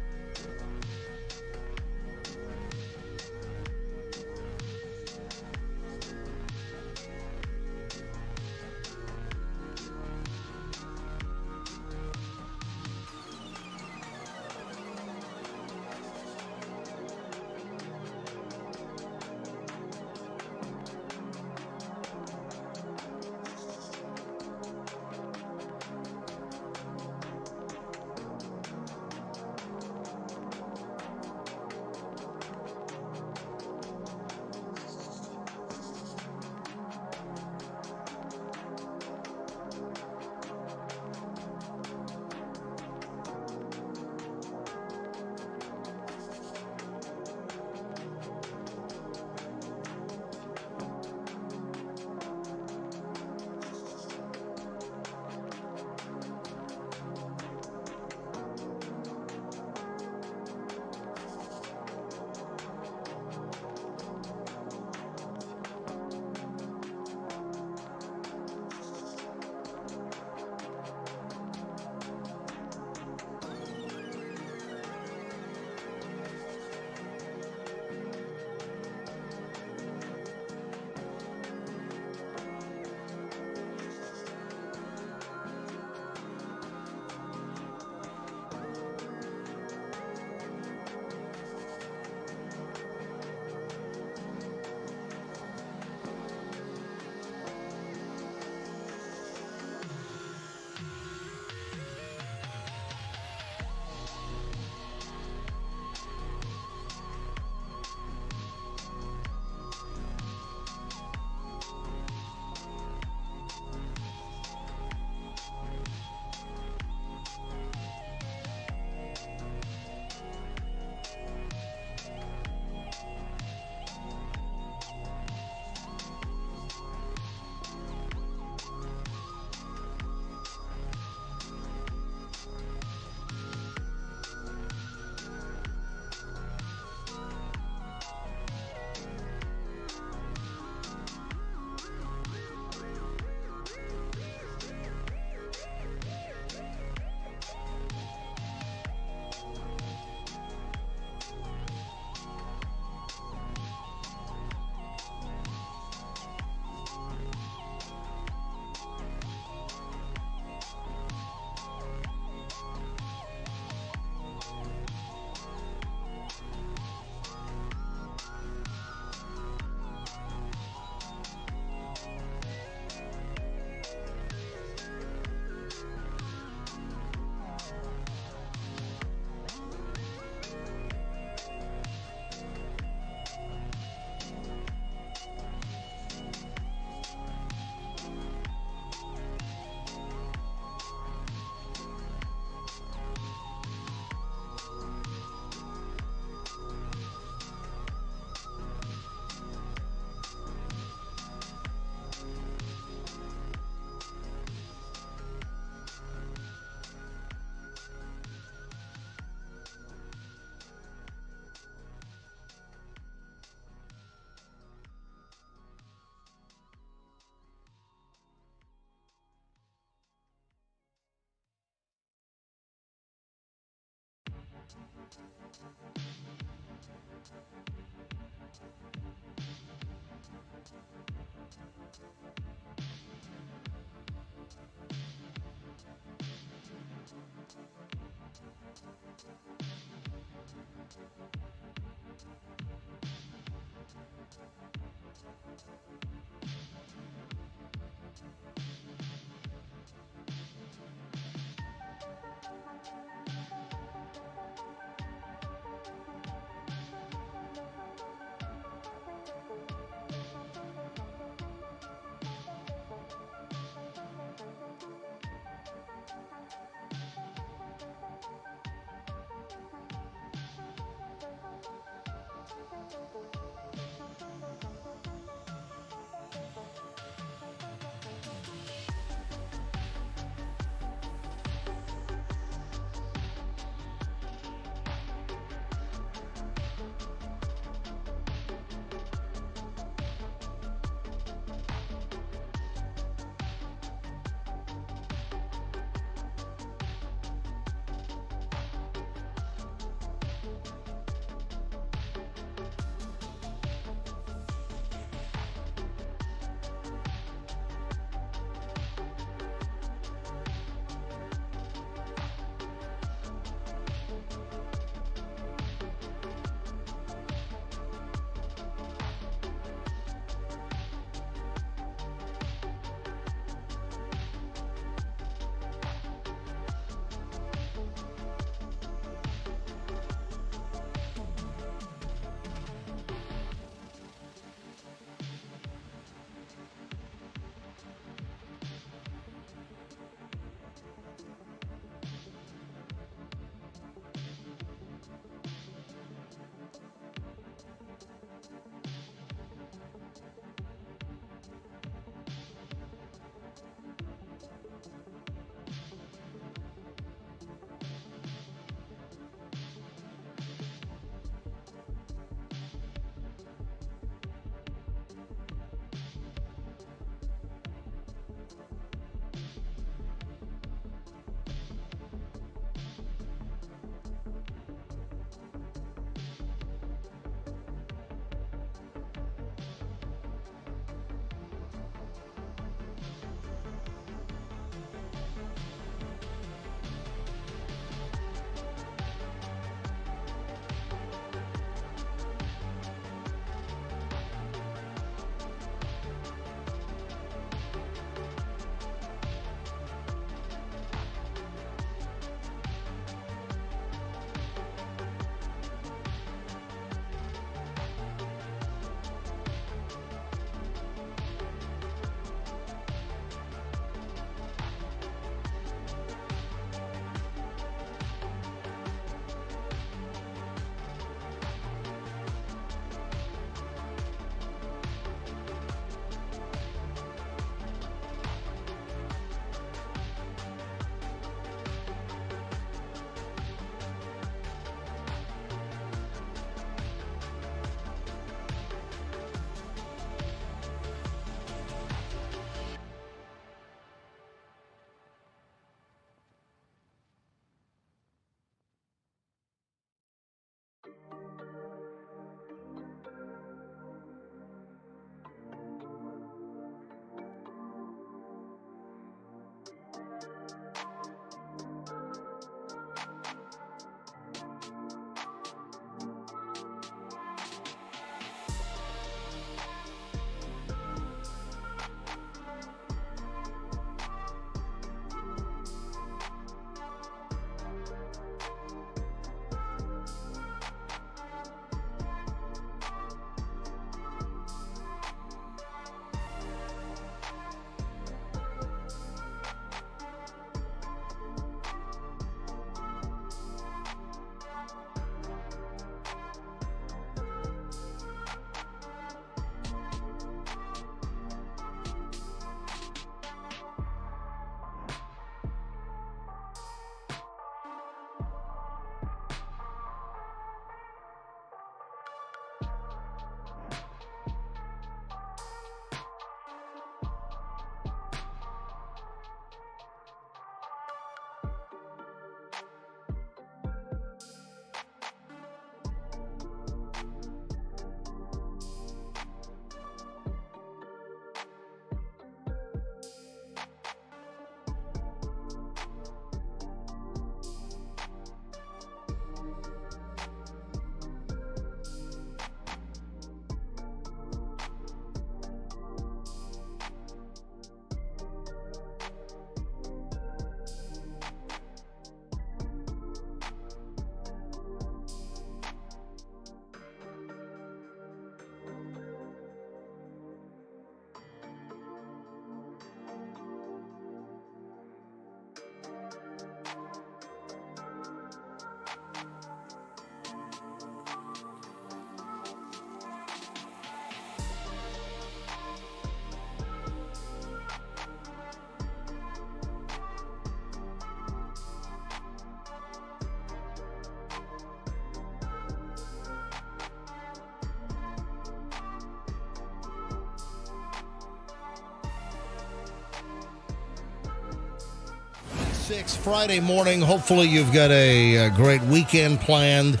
6 Friday morning. Hopefully you've got a great weekend planned.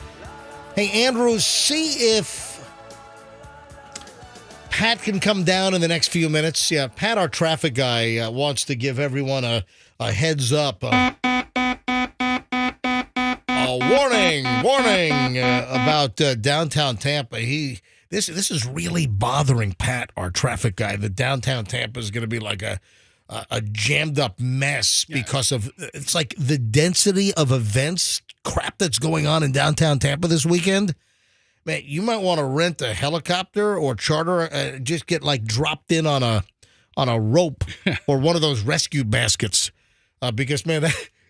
Hey, Andrew, see if Pat can come down in the next few minutes. Yeah, Pat, our traffic guy, wants to give everyone a heads up. Warning about downtown Tampa. This is really bothering Pat, our traffic guy. The downtown Tampa is going to be like a jammed up mess because of it's like the density of events crap that's going on in downtown Tampa this weekend. Man, you might want to rent a helicopter or charter, just get like dropped in on a rope or one of those rescue baskets, because man,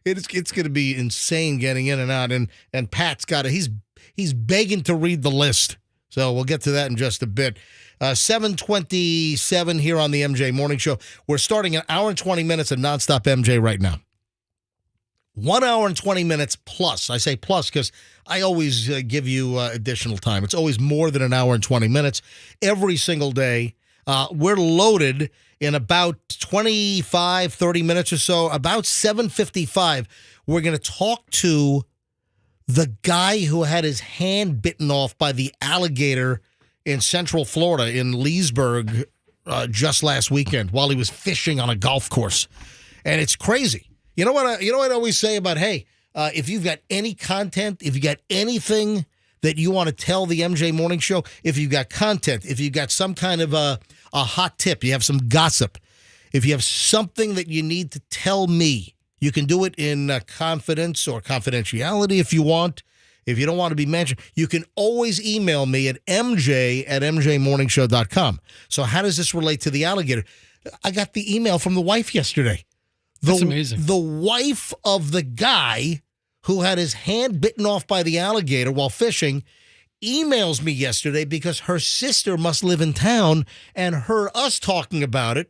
it's going to be insane getting in and out. And Pat's got it. He's begging to read the list, so we'll get to that in just a bit. 7:27 here on the MJ Morning Show. We're starting an hour and 20 minutes of nonstop MJ right now. 1 hour and 20 minutes plus. I say plus because I always give you additional time. It's always more than an hour and 20 minutes every single day. We're loaded in about 25, 30 minutes or so. About 7:55, we're going to talk to the guy who had his hand bitten off by the alligator in Central Florida, in Leesburg, just last weekend while he was fishing on a golf course. And it's crazy. You know what I always say about, hey, if you've got any content, if you got anything that you want to tell the MJ Morning Show, if you've got content, if you've got some kind of a hot tip, you have some gossip, if you have something that you need to tell me, you can do it in confidence or confidentiality if you want. If you don't want to be mentioned, you can always email me at mj@mjmorningshow.com. So how does this relate to the alligator? I got the email from the wife yesterday. That's amazing. The wife of the guy who had his hand bitten off by the alligator while fishing emails me yesterday because her sister must live in town and heard us talking about it.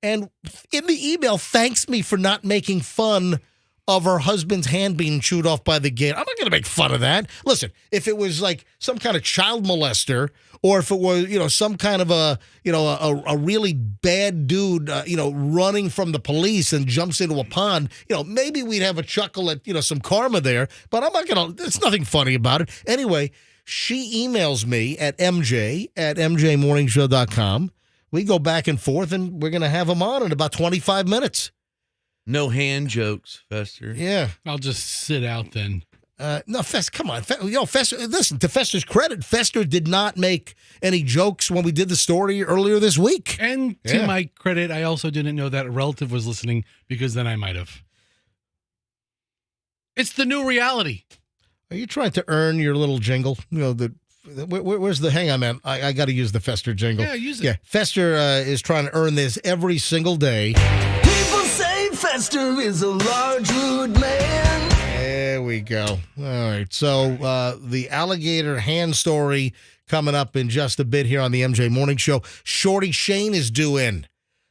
And in the email, thanks me for not making fun of her husband's hand being chewed off by the gator. I'm not going to make fun of that. Listen, if it was like some kind of child molester, or if it was, some kind of a really bad dude, running from the police and jumps into a pond, maybe we'd have a chuckle at, some karma there. But I'm not going to, there's nothing funny about it. Anyway, she emails me at mj@mjmorningshow.com. We go back and forth, and we're going to have him on in about 25 minutes. No hand jokes, Fester. Yeah. I'll just sit out then. No, Fester, come on. Fester, listen, to Fester's credit, Fester did not make any jokes when we did the story earlier this week. And to my credit, I also didn't know that a relative was listening, because then I might have. It's the new reality. Are you trying to earn your little jingle? Where's the, hang on, man. I got to use the Fester jingle. Yeah, use it. Yeah, Fester is trying to earn this every single day. People say Fester is a large rude man. There we go. All right. So the alligator hand story coming up in just a bit here on the MJ Morning Show. Shorty Shane is due in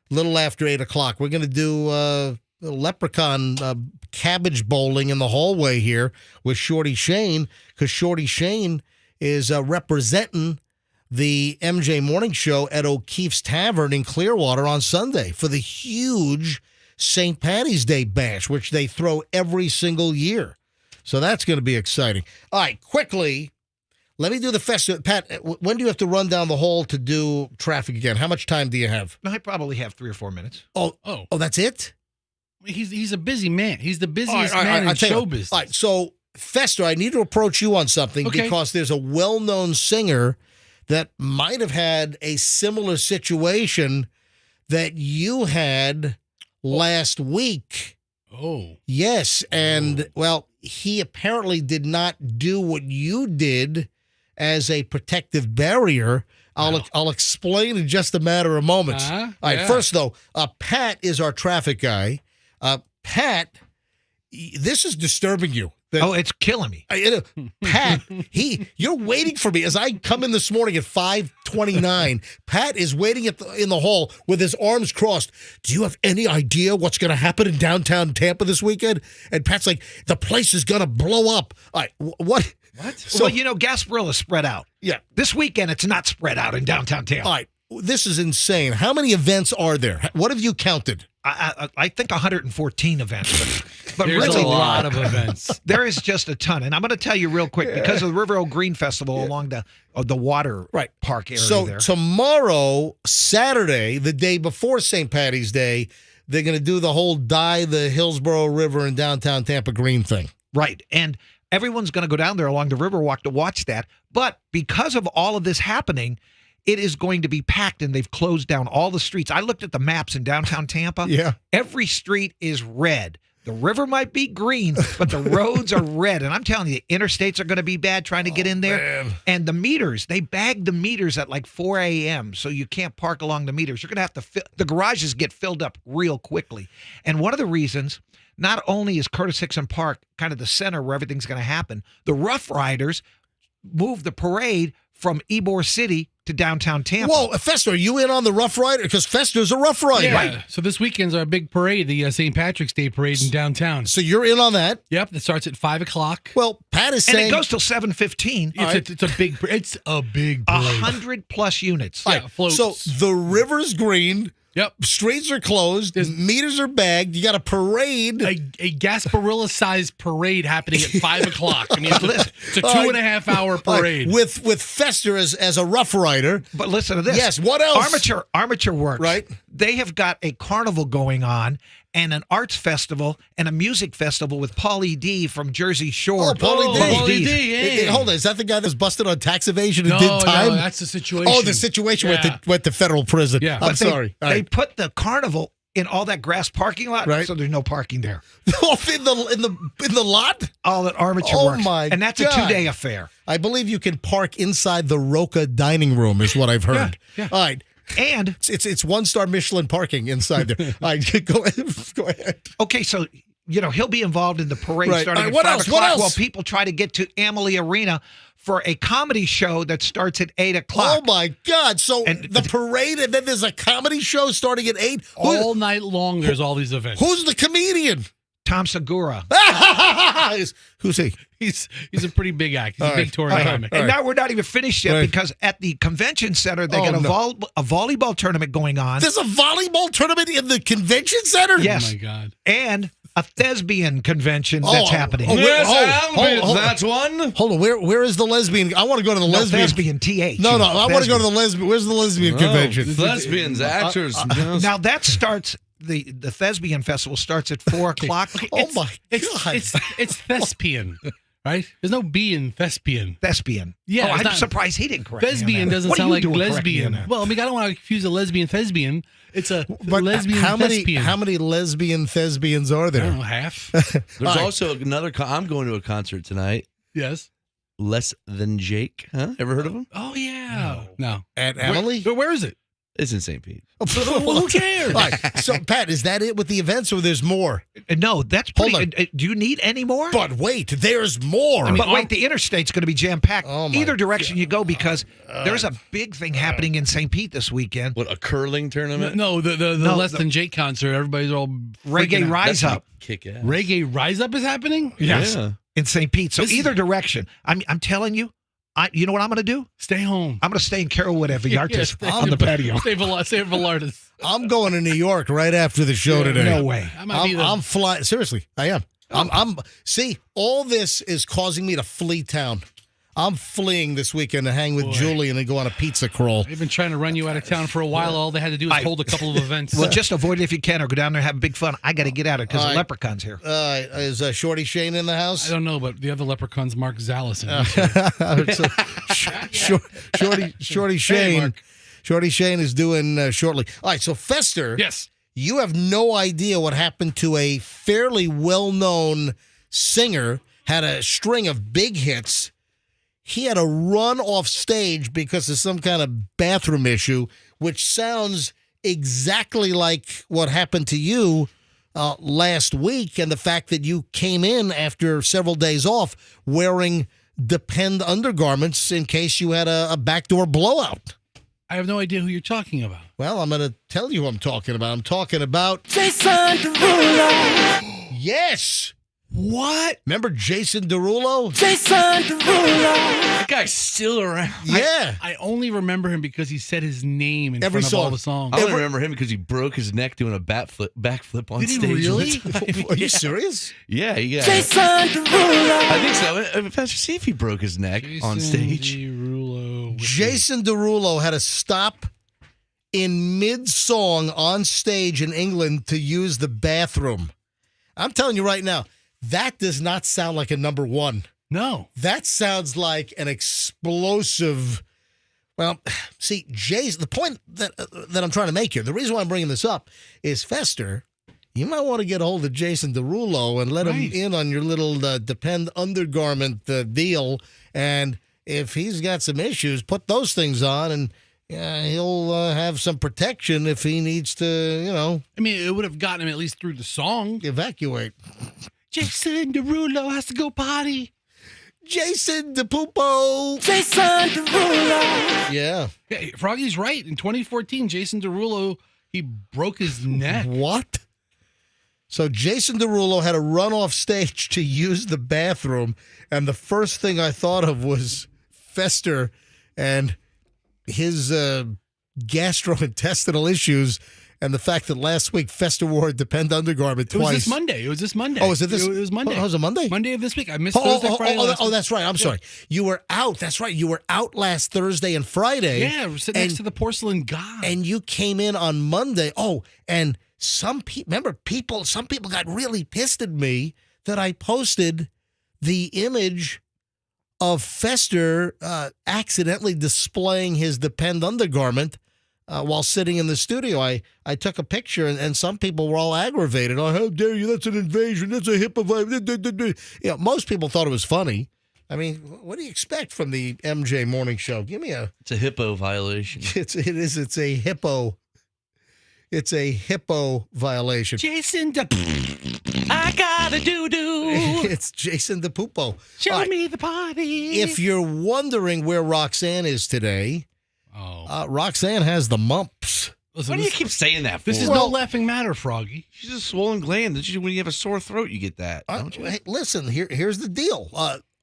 a little after 8 o'clock. We're going to do leprechaun cabbage bowling in the hallway here with Shorty Shane, because Shorty Shane is representing the MJ Morning Show at O'Keefe's Tavern in Clearwater on Sunday for the huge St. Paddy's Day bash, which they throw every single year. So that's going to be exciting. All right, quickly, let me do the festival. Pat, when do you have to run down the hall to do traffic again? How much time do you have? I probably have 3 or 4 minutes. Oh, that's it? He's a busy man. He's the busiest man in show business. All right, so Fester, I need to approach you on something because there's a well-known singer that might have had a similar situation that you had last week. Oh. Yes, and, well, he apparently did not do what you did as a protective barrier. I'll explain in just a matter of moments. All right, first, though, Pat is our traffic guy. Pat, this is disturbing you. It's killing me. Pat, you're waiting for me as I come in this morning at 5:29. Pat is waiting in the hall with his arms crossed. Do you have any idea what's going to happen in downtown Tampa this weekend? And Pat's like, the place is going to blow up. All right, what? So, Gasparilla's spread out. Yeah. This weekend, it's not spread out in downtown Tampa. All right. this is insane. How many events are there? What have you counted? I think 114 events, but There's really a lot of events. there is just a ton. And I'm going to tell you real quick, because of the River Oak Green Festival along the water park area So there. tomorrow, Saturday, the day before St. Patty's Day, they're going to do the whole Dye the Hillsborough River in downtown Tampa Green thing. Right. And everyone's going to go down there along the Riverwalk to watch that. But because of all of this happening, it is going to be packed, and they've closed down all the streets. I looked at the maps in downtown Tampa. Yeah. Every street is red. The river might be green, but the roads are red. And I'm telling you, the interstates are going to be bad trying to get in there. Man. And the meters, they bag the meters at like 4 a.m., so you can't park along the meters. You're going to have to the garages get filled up real quickly. And one of the reasons, not only is Curtis Hickson Park kind of the center where everything's going to happen, the Rough Riders moved the parade from Ybor City to downtown Tampa. Whoa, Fester, are you in on the Rough Rider? Because Fester's a Rough Rider. Yeah. Right. So this weekend's our big parade, the St. Patrick's Day parade in downtown. So you're in on that? Yep, it starts at 5 o'clock. Well, Pat is and saying... it goes till 7:15. It's a big parade. 100 plus units. All right, Yeah, floats. so the river's green. Yep. Streets are closed. Meters are bagged. You got a parade. A Gasparilla-sized parade happening at 5 o'clock. I mean, it's a 2.5 hour parade. With Fester as a Rough Rider. But listen to this. Yes, what else? Armature Works. Right. They have got a carnival going on and an arts festival and a music festival with Pauly D from Jersey Shore. Oh, Pauly D. Pauly D, yeah. Hold on, is that the guy that's busted on tax evasion and No, did time? no, that's the situation. Oh, the situation went to federal prison. Yeah. I'm But sorry. All They right. put the carnival in all that grass parking lot, Right. so there's no parking there. in the lot? All at Armature Oh, Works. my And that's God. a 2-day affair. I believe you can park inside the Roca dining room, is what I've heard. Yeah. All right. And It's 1-star Michelin parking inside there. All right, go ahead. okay, so he'll be involved in the parade Right. starting All at right, what 5 else? o'clock What else? while people try to get to Amalie Arena for a comedy show that starts at 8 o'clock. Oh, my God. So And the parade, and then there's a comedy show starting at 8? all night long, there's all these events. Who's the comedian? Tom Segura. Who's he? He's a pretty big act. He's All a big right. touring All right. comic. All And right. now we're not even finished yet Right. because at the convention center, they got no. a volleyball tournament going on There's a volleyball tournament in the convention center? Yes. Oh, my God. and a thespian convention that's happening. wait, hold on. That's one. Hold on, where is the lesbian? I want to go to the No, lesbian. thespian, TH. No, I want to go to Thespian. the lesbian. Where's the lesbian convention? Lesbians, actors. Now that starts, the thespian festival starts at 4 o'clock. Oh, my God. It's thespian, right? There's no B in thespian. Thespian. Yeah, Oh, it's I'm not- surprised he didn't correct me on Thespian that. doesn't What are sound you like doing correcting me on lesbian. that? Well, I mean, I don't want to confuse a lesbian thespian. It's a But lesbian how many thespian. lesbian thespians are I don't there? know, half. There's also another. I'm going to a concert tonight. Yes. Less Than Jake. Huh? Ever heard of him? Oh, yeah. No. At Emily? Where is it? It's in St. Pete. Well, who cares? All right, so, Pat, is that it with the events, or there's more? No, that's Hold pretty. Do you need any more? But wait, there's more. But wait, the interstate's going to be jam-packed. Oh, my Either direction you go, because there's a big thing happening in St. Pete this weekend. What, a curling tournament? No, the No, Less the- Than Jake concert. Everybody's all Reggae freaking out. Rise Up Kick ass. Reggae Rise Up is happening? Yes. Yeah. in St. Pete. So This is- either direction. I'm telling you, you know what I'm going to do? Stay home. I'm going to stay in Carrollwood at Villartas stay on the patio. Stay Villartas. I'm going to New York right after the show today. No way. I might be the- I'm flying. Seriously, I am. See, all this is causing me to flee town. I'm fleeing this weekend to hang with Julian and go on a pizza crawl. They've been trying to run you out of town for a while. All they had to do was hold a couple of events. Well, just avoid it if you can, or go down there and have big fun. I got to get out of it because the leprechaun's here. Is Shorty Shane in the house? I don't know, but the other leprechaun's Mark Zallison. Shorty Shane. Mark. Shorty Shane is doing shortly. All right, so Fester. Yes. You have no idea what happened to a fairly well-known singer, had a string of big hits. He had to run off stage because of some kind of bathroom issue, which sounds exactly like what happened to you last week, and the fact that you came in after several days off wearing Depend undergarments in case you had a backdoor blowout. I have no idea who you're talking about. Well, I'm going to tell you who I'm talking about. I'm talking about Jason Derulo. Yes. What? Remember Jason Derulo? That guy's still around. Yeah. I only remember him because he said his name in Every front of all song. the songs. I only remember him because he broke his neck doing a backflip on Did he stage. really? Are you serious? Yeah. I think so. Pastor, see if he broke his neck on stage. Jason Derulo had to stop in mid-song on stage in England to use the bathroom. I'm telling you right now, that does not sound like a number one. No. That sounds like an explosive. Well, see, the point that I'm trying to make here, the reason why I'm bringing this up is Fester. You might want to get a hold of Jason Derulo and let him in on your little Depend undergarment deal. And if he's got some issues, put those things on, and he'll have some protection if he needs to, I mean, it would have gotten him at least through the song. evacuate. Jason Derulo has to go potty. Jason DePupo. Yeah. Yeah, Froggy's right. In 2014, Jason Derulo, he broke his neck. What? So Jason Derulo had to run off stage to use the bathroom, and the first thing I thought of was Fester and his gastrointestinal issues, and the fact that last week Fester wore a Depend undergarment twice. It was this Monday. Oh, is it this? It was Monday. Oh, was it Monday? Monday of this week. I missed Thursday, Friday. That's right. I'm sorry. You were out. That's right. You were out last Thursday and Friday. Yeah, we're sitting next to the porcelain god. And you came in on Monday. Oh, and some people got really pissed at me that I posted the image of Fester accidentally displaying his Depend undergarment while sitting in the studio. I took a picture, and some people were all aggravated. Oh, how dare you? That's an invasion. That's a HIPAA violation. Most people thought it was funny. I mean, what do you expect from the MJ Morning Show? Give me a... It's a hippo violation. It's a hippo. It's a hippo violation. Jason I gotta doo-doo. It's Jason DePupo. Show me the party. If you're wondering where Roxanne is today, Roxanne has the mumps. Listen, Why do you keep saying that for? This is no laughing matter, Froggy. She's a swollen gland. When you have a sore throat, you get that, don't you? Hey, listen, here's the deal.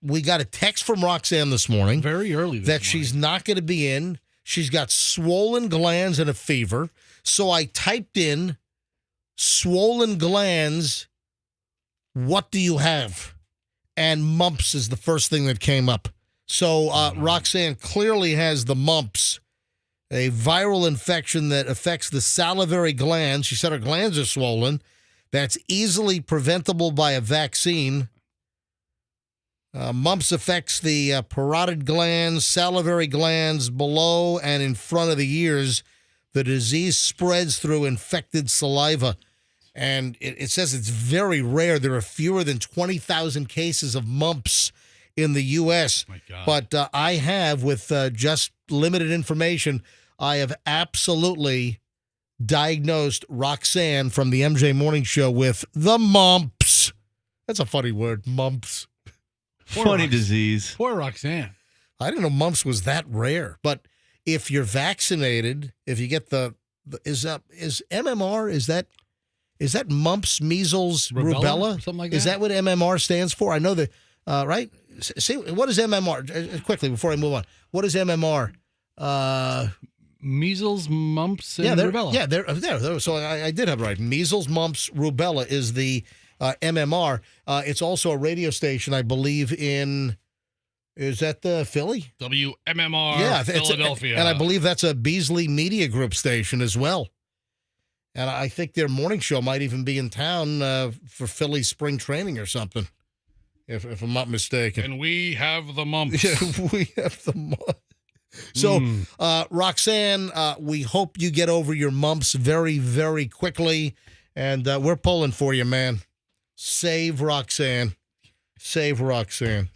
We got a text from Roxanne this morning. Very early this morning. She's not going to be in. She's got swollen glands and a fever. So I typed in swollen glands, what do you have? And mumps is the first thing that came up. So Roxanne clearly has the mumps, a viral infection that affects the salivary glands. She said her glands are swollen. That's easily preventable by a vaccine. Mumps affects the parotid glands, salivary glands below and in front of the ears. The disease spreads through infected saliva. And it says it's very rare. There are fewer than 20,000 cases of mumps in the U.S. My God. But I have, with just limited information, I have absolutely diagnosed Roxanne from the MJ Morning Show with the mumps. That's a funny word, mumps. Funny disease. Poor Roxanne. I didn't know mumps was that rare. But if you're vaccinated, if you get is MMR, is that mumps, measles, rubella? Something like that? Is that what MMR stands for? I know that, right? See, what is MMR? Quickly, before I move on. What is MMR? Measles, mumps, and rubella. Yeah, there. So I did have it right. Measles, mumps, rubella is the MMR. It's also a radio station, I believe, is that the Philly? WMMR, Philadelphia. And I believe that's a Beasley Media Group station as well. And I think their morning show might even be in town for Philly spring training or something, if I'm not mistaken. And we have the mumps. Yeah, we have the mumps. So, Roxanne, we hope you get over your mumps very, very quickly. And we're pulling for you, man. Save Roxanne. Save Roxanne.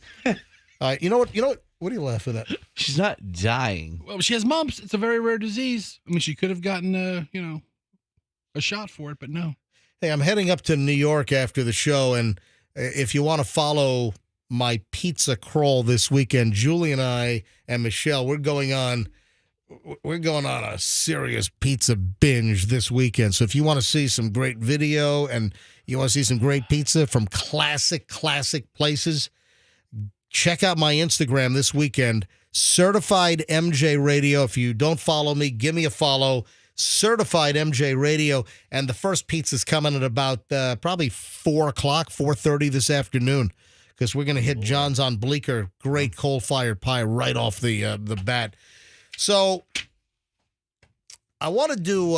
You know what? What are you laughing at? She's not dying. Well, she has mumps. It's a very rare disease. I mean, she could have gotten a shot for it, but no. Hey, I'm heading up to New York after the show, and if you want to follow my pizza crawl this weekend, Julie and I and Michelle, we're going on we're going on a serious pizza binge this weekend. So if you want to see some great video and you want to see some great pizza from classic places, check out my Instagram this weekend, Certified MJ Radio. If you don't follow me, give me a follow. Certified MJ Radio. And the first pizza's coming at about probably 4 o'clock, 4:30 this afternoon, because we're going to hit John's on Bleecker. Great coal-fired pie right off the bat. So I want to do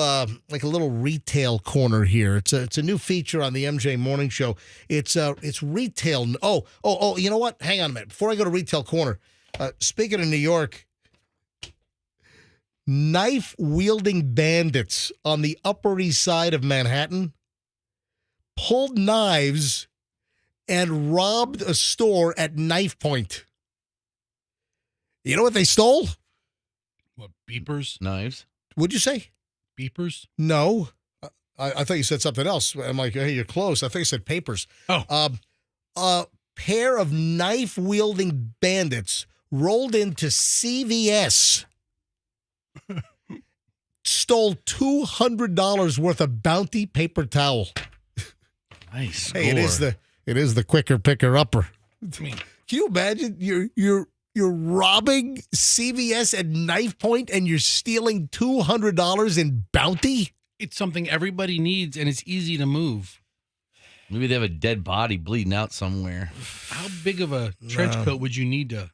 like a little retail corner here. It's a new feature on the MJ Morning Show. It's retail. Oh, you know what? Hang on a minute. Before I go to retail corner, speaking of New York, knife-wielding bandits on the Upper East Side of Manhattan pulled knives and robbed a store at knife point. You know what they stole? What, beepers? Knives? What'd you say? Beepers? No. I thought you said something else. I'm like, hey, you're close. I think you said papers. Oh. A pair of knife-wielding bandits rolled into CVS, stole $200 worth of Bounty paper towel. Nice. Hey, it is the quicker picker upper. I mean, can you imagine you're robbing CVS at knife point and you're stealing $200 in Bounty? It's something everybody needs, and it's easy to move. Maybe they have a dead body bleeding out somewhere. How big of a trench coat would you need to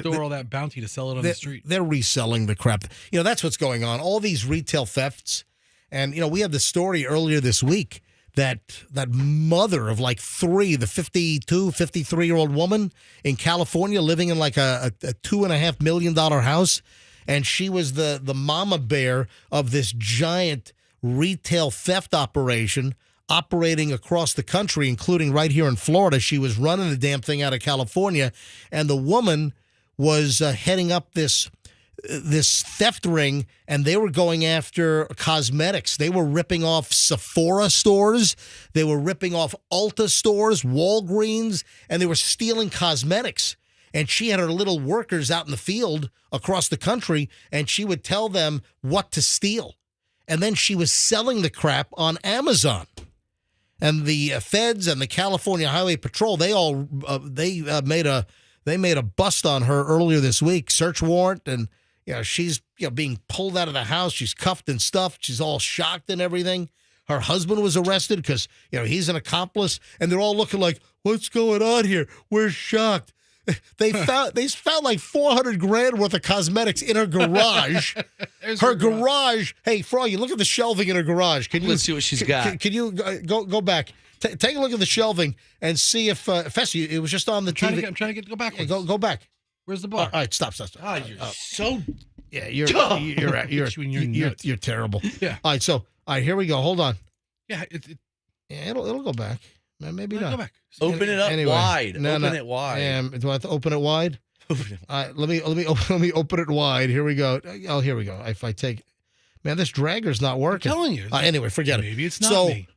store all that Bounty to sell it on the street? They're reselling the crap. You know, that's what's going on. All these retail thefts. And, you know, we had the story earlier this week that mother of like 3, the 52, 53-year-old woman in California living in like a $2.5 million house. And she was the mama bear of this giant retail theft operation operating across the country, including right here in Florida. She was running the damn thing out of California. And the woman was heading up this theft ring, and they were going after cosmetics. They were ripping off Sephora stores. They were ripping off Ulta stores, Walgreens, and they were stealing cosmetics. And she had her little workers out in the field across the country, and she would tell them what to steal. And then she was selling the crap on Amazon. And the feds and the California Highway Patrol, they made a bust on her earlier this week, search warrant, and she's being pulled out of the house. She's cuffed and stuffed. She's all shocked and everything. Her husband was arrested because he's an accomplice, and they're all looking like, "What's going on here? We're shocked." They found like $400,000 worth of cosmetics in her garage. Her garage. Hey, Froggy, look at the shelving in her garage. Let's see what she's got. Can you go back? Take a look at the shelving and see if Fessy. It was just on the TV. I'm trying to go back. Yeah, go back. Where's the bar? All right, stop. You're so. Yeah, you're terrible. Yeah. All right, here we go. Hold on. Yeah, it'll go back. Maybe not. Go back. Open it up wide. Open it wide. Do I have to open it wide? Let me open it wide. Here we go. Oh, here we go. If I take, man, this dragger's not working. I'm telling you. Anyway, forget it. Maybe it's not me.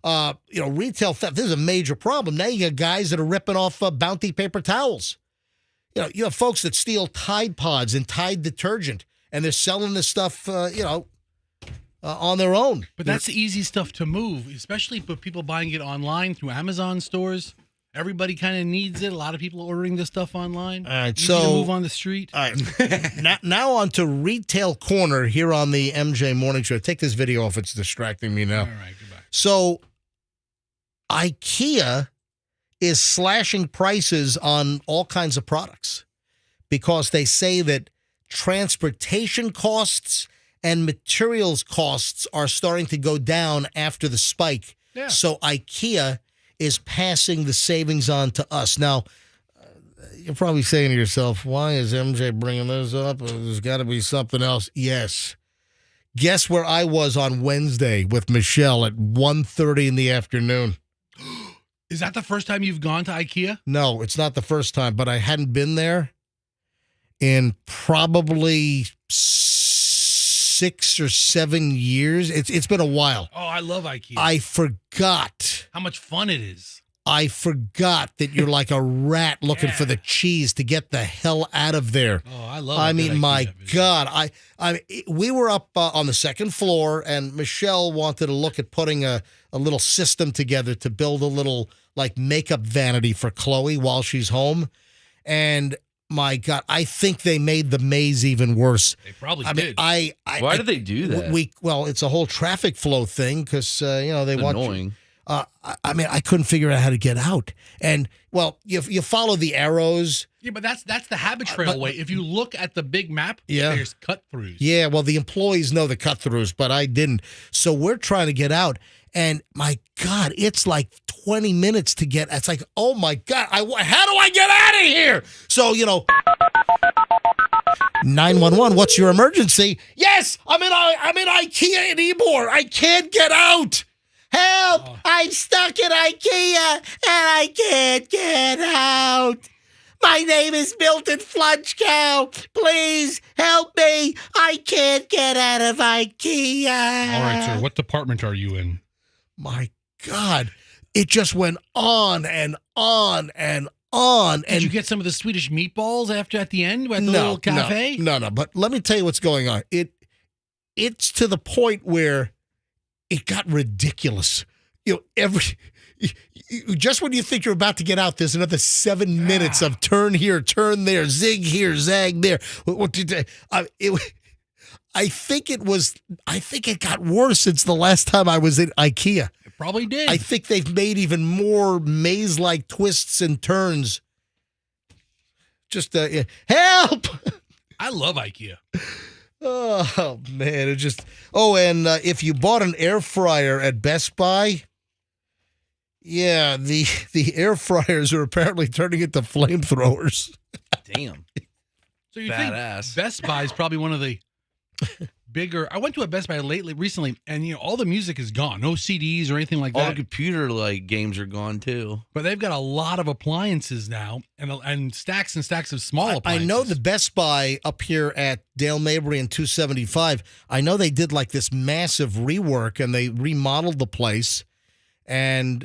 Retail theft. This is a major problem. Now you got guys that are ripping off Bounty paper towels. You have folks that steal Tide Pods and Tide detergent, and they're selling this stuff, on their own. But that's the easy stuff to move, especially for people buying it online through Amazon stores. Everybody kind of needs it. A lot of people ordering this stuff online. All right, easy so to move on the street. All right, now on to Retail Corner here on the MJ Morning Show. Take this video off; it's distracting me now. All right, goodbye. So, IKEA is slashing prices on all kinds of products because they say that transportation costs and materials costs are starting to go down after the spike. Yeah. So IKEA is passing the savings on to us. Now, you're probably saying to yourself, why is MJ bringing this up? There's got to be something else. Yes. Guess where I was on Wednesday with Michelle at 1:30 in the afternoon? Is that the first time you've gone to IKEA? No, it's not the first time, but I hadn't been there in probably 6 or 7 years. It's been a while. Oh, I love IKEA. I forgot. How much fun it is. I forgot that you're like a rat looking for the cheese to get the hell out of there. Oh, I love. I a good mean, IKEA my visit. God, we were up on the second floor, and Michelle wanted to look at putting a little system together to build a little like makeup vanity for Chloe while she's home, and my God, I think they made the maze even worse. They probably I mean, did. Why did they do that? Well, it's a whole traffic flow thing because they It's want. annoying. I mean, I couldn't figure out how to get out, and well, you follow the arrows. Yeah, but that's the habit trail way. If you look at the big map, Yeah. there's cut throughs. Yeah, well, the employees know the cut-throughs, but I didn't. So we're trying to get out, and my God, it's like 20 minutes to get. It's like, oh my God, how do I get out of here? So 911. What's your emergency? Yes, I'm in IKEA in Ybor. I can't get out. Help! I'm stuck in IKEA and I can't get out. My name is Milton Flunchcow. Please help me. I can't get out of IKEA. All right, sir. What department are you in? My God. It just went on and on and on. Did you get some of the Swedish meatballs at the end at the little cafe? No. But let me tell you what's going on. It's to the point where it got ridiculous. Just when you think you're about to get out, there's another 7 minutes of turn here, turn there, zig here, zag there. I think it got worse since the last time I was in IKEA. It probably did. I think they've made even more maze-like twists and turns. Just help! I love IKEA. Oh man, it just. Oh, and if you bought an air fryer at Best Buy, yeah, the air fryers are apparently turning into flamethrowers. Damn. So you Badass. think Best Buy is probably one of the bigger. I went to a Best Buy recently, and all the music is gone, no CDs or anything like All that. the computer games are gone too. But they've got a lot of appliances now, and stacks and stacks of small I appliances. know the Best Buy up here at Dale Mabry and 275. I know they did like this massive rework and they remodeled the place, and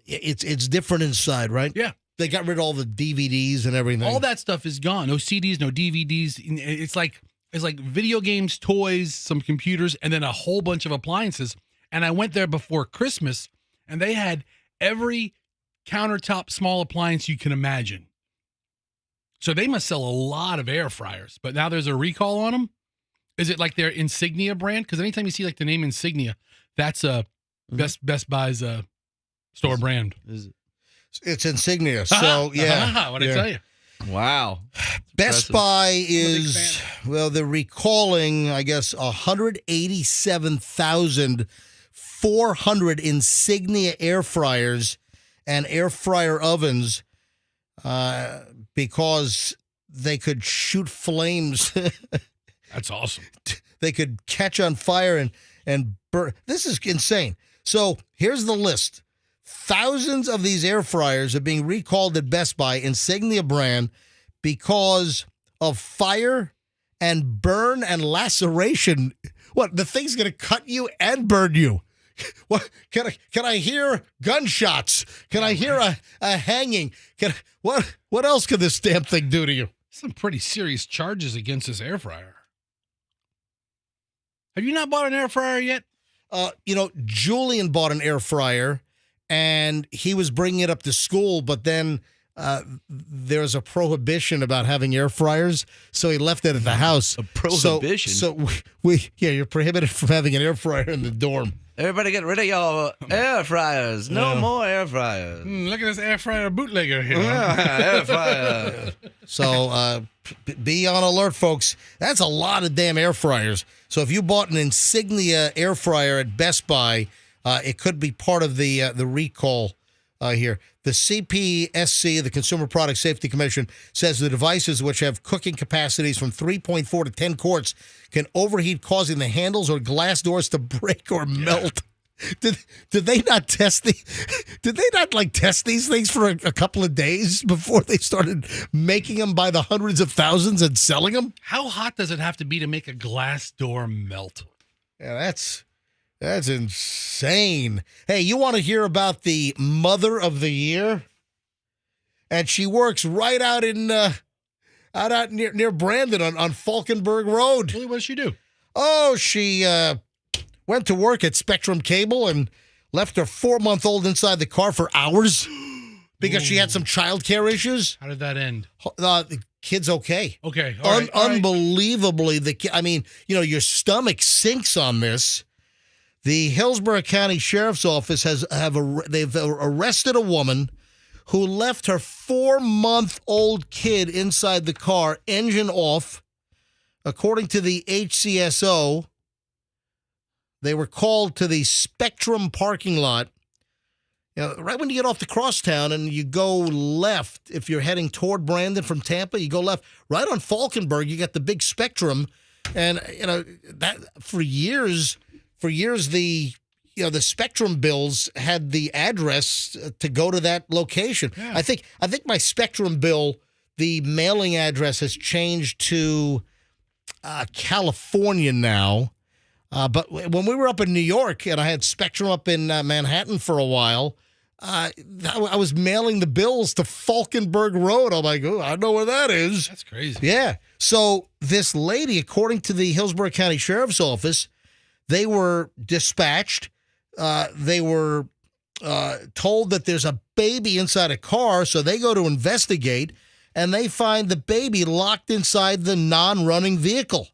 it's different inside, right? Yeah. They got rid of all the DVDs and everything. All that stuff is gone. No CDs, no DVDs. It's like video games, toys, some computers, and then a whole bunch of appliances. And I went there before Christmas, and they had every countertop small appliance you can imagine. So they must sell a lot of air fryers. But now there's a recall on them. Is it like their Insignia brand? Because anytime you see like the name Insignia, that's Best Buy's store brand. Is it? It's Insignia. So yeah, What'd I tell you? Wow. Best Impressive. Buy is, well, they're recalling, I guess, 187,400 Insignia air fryers and air fryer ovens because they could shoot flames. That's awesome. They could catch on fire and burn. This is insane. So here's the list. Thousands of these air fryers are being recalled at Best Buy, Insignia brand, because of fire and burn and laceration. What, the thing's going to cut you and burn you? What can I hear gunshots? Can I hear a hanging? What else could this damn thing do to you? Some pretty serious charges against this air fryer. Have you not bought an air fryer yet? Julian bought an air fryer, and he was bringing it up to school, but then there's a prohibition about having air fryers, so he left it at the house. A prohibition? So you're prohibited from having an air fryer in the dorm. Everybody get rid of your air fryers. No more air fryers. Look at this air fryer bootlegger here. Air fryer. So be on alert, folks. That's a lot of damn air fryers. So if you bought an Insignia air fryer at Best Buy, it could be part of the recall here. The CPSC, the Consumer Product Safety Commission, says the devices, which have cooking capacities from 3.4 to 10 quarts, can overheat, causing the handles or glass doors to break or melt. Did they not test Did they not test these things for a couple of days before they started making them by the hundreds of thousands and selling them? How hot does it have to be to make a glass door melt? Yeah, That's insane. Hey, you want to hear about the mother of the year? And she works right out in out near Brandon on Falkenberg Road. Really, what does she do? Oh, she went to work at Spectrum Cable and left her 4-month-old inside the car for hours because she had some childcare issues. How did that end? The kid's okay. Okay. All right. Unbelievably, your stomach sinks on this. The Hillsborough County Sheriff's Office they've arrested a woman who left her 4-month-old kid inside the car, engine off. According to the HCSO, they were called to the Spectrum parking lot. Right when you get off the crosstown and you go left, if you're heading toward Brandon from Tampa, you go left. Right on Falkenberg, you got the big Spectrum. And, that for years, the Spectrum bills had the address to go to that location. Yeah. I think my Spectrum bill, the mailing address has changed to California now. But when we were up in New York and I had Spectrum up in Manhattan for a while, I was mailing the bills to Falkenberg Road. I'm like, I know where that is. That's crazy. Yeah. So this lady, according to the Hillsborough County Sheriff's Office, they were dispatched. They were told that there's a baby inside a car, so they go to investigate, and they find the baby locked inside the non-running vehicle.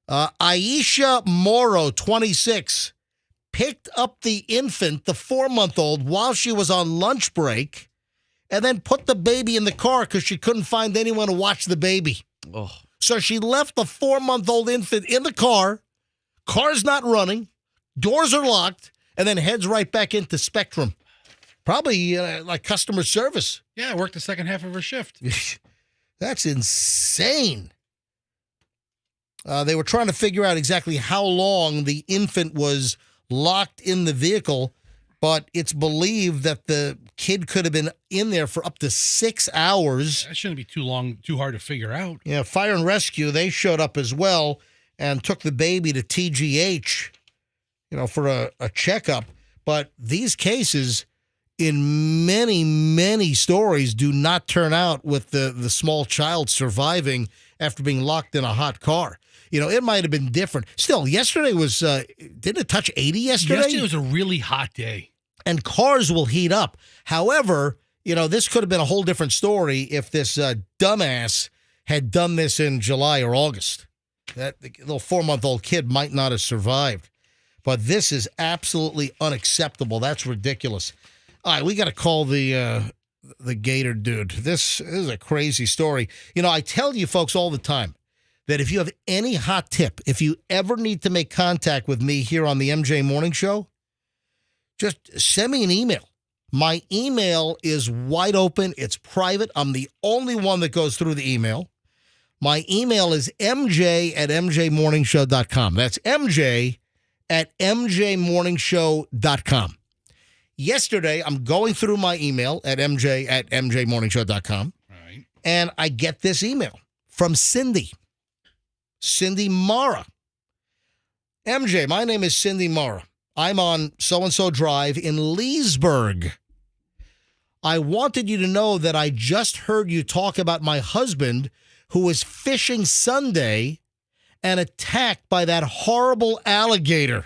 Aisha Morrow, 26, picked up the infant, the 4-month-old, while she was on lunch break, and then put the baby in the car because she couldn't find anyone to watch the baby. Oh. So she left the 4-month-old infant in the car. Car's not running. Doors are locked. And then heads right back into Spectrum. Probably like customer service. Yeah, I worked the second half of her shift. That's insane. They were trying to figure out exactly how long the infant was locked in the vehicle, but it's believed that the kid could have been in there for up to 6 hours. That shouldn't be too hard to figure out. Yeah, Fire and Rescue, they showed up as well and took the baby to TGH, for a checkup. But these cases, in many, many stories, do not turn out with the small child surviving after being locked in a hot car. It might have been different. Still, yesterday was, didn't it touch 80 yesterday? Yesterday was a really hot day. And cars will heat up. However, this could have been a whole different story if this dumbass had done this in July or August. That little 4-month-old kid might not have survived. But this is absolutely unacceptable. That's ridiculous. All right, we got to call the Gator dude. This is a crazy story. I tell you folks all the time that if you have any hot tip, if you ever need to make contact with me here on the MJ Morning Show, just send me an email. My email is wide open. It's private. I'm the only one that goes through the email. My email is mj@mjmorningshow.com. That's mj@mjmorningshow.com. Yesterday, I'm going through my email at mj@mjmorningshow.com. Right. And I get this email from Cindy Mara. MJ, my name is Cindy Mara. I'm on so-and-so drive in Leesburg. I wanted you to know that I just heard you talk about my husband who was fishing Sunday and attacked by that horrible alligator.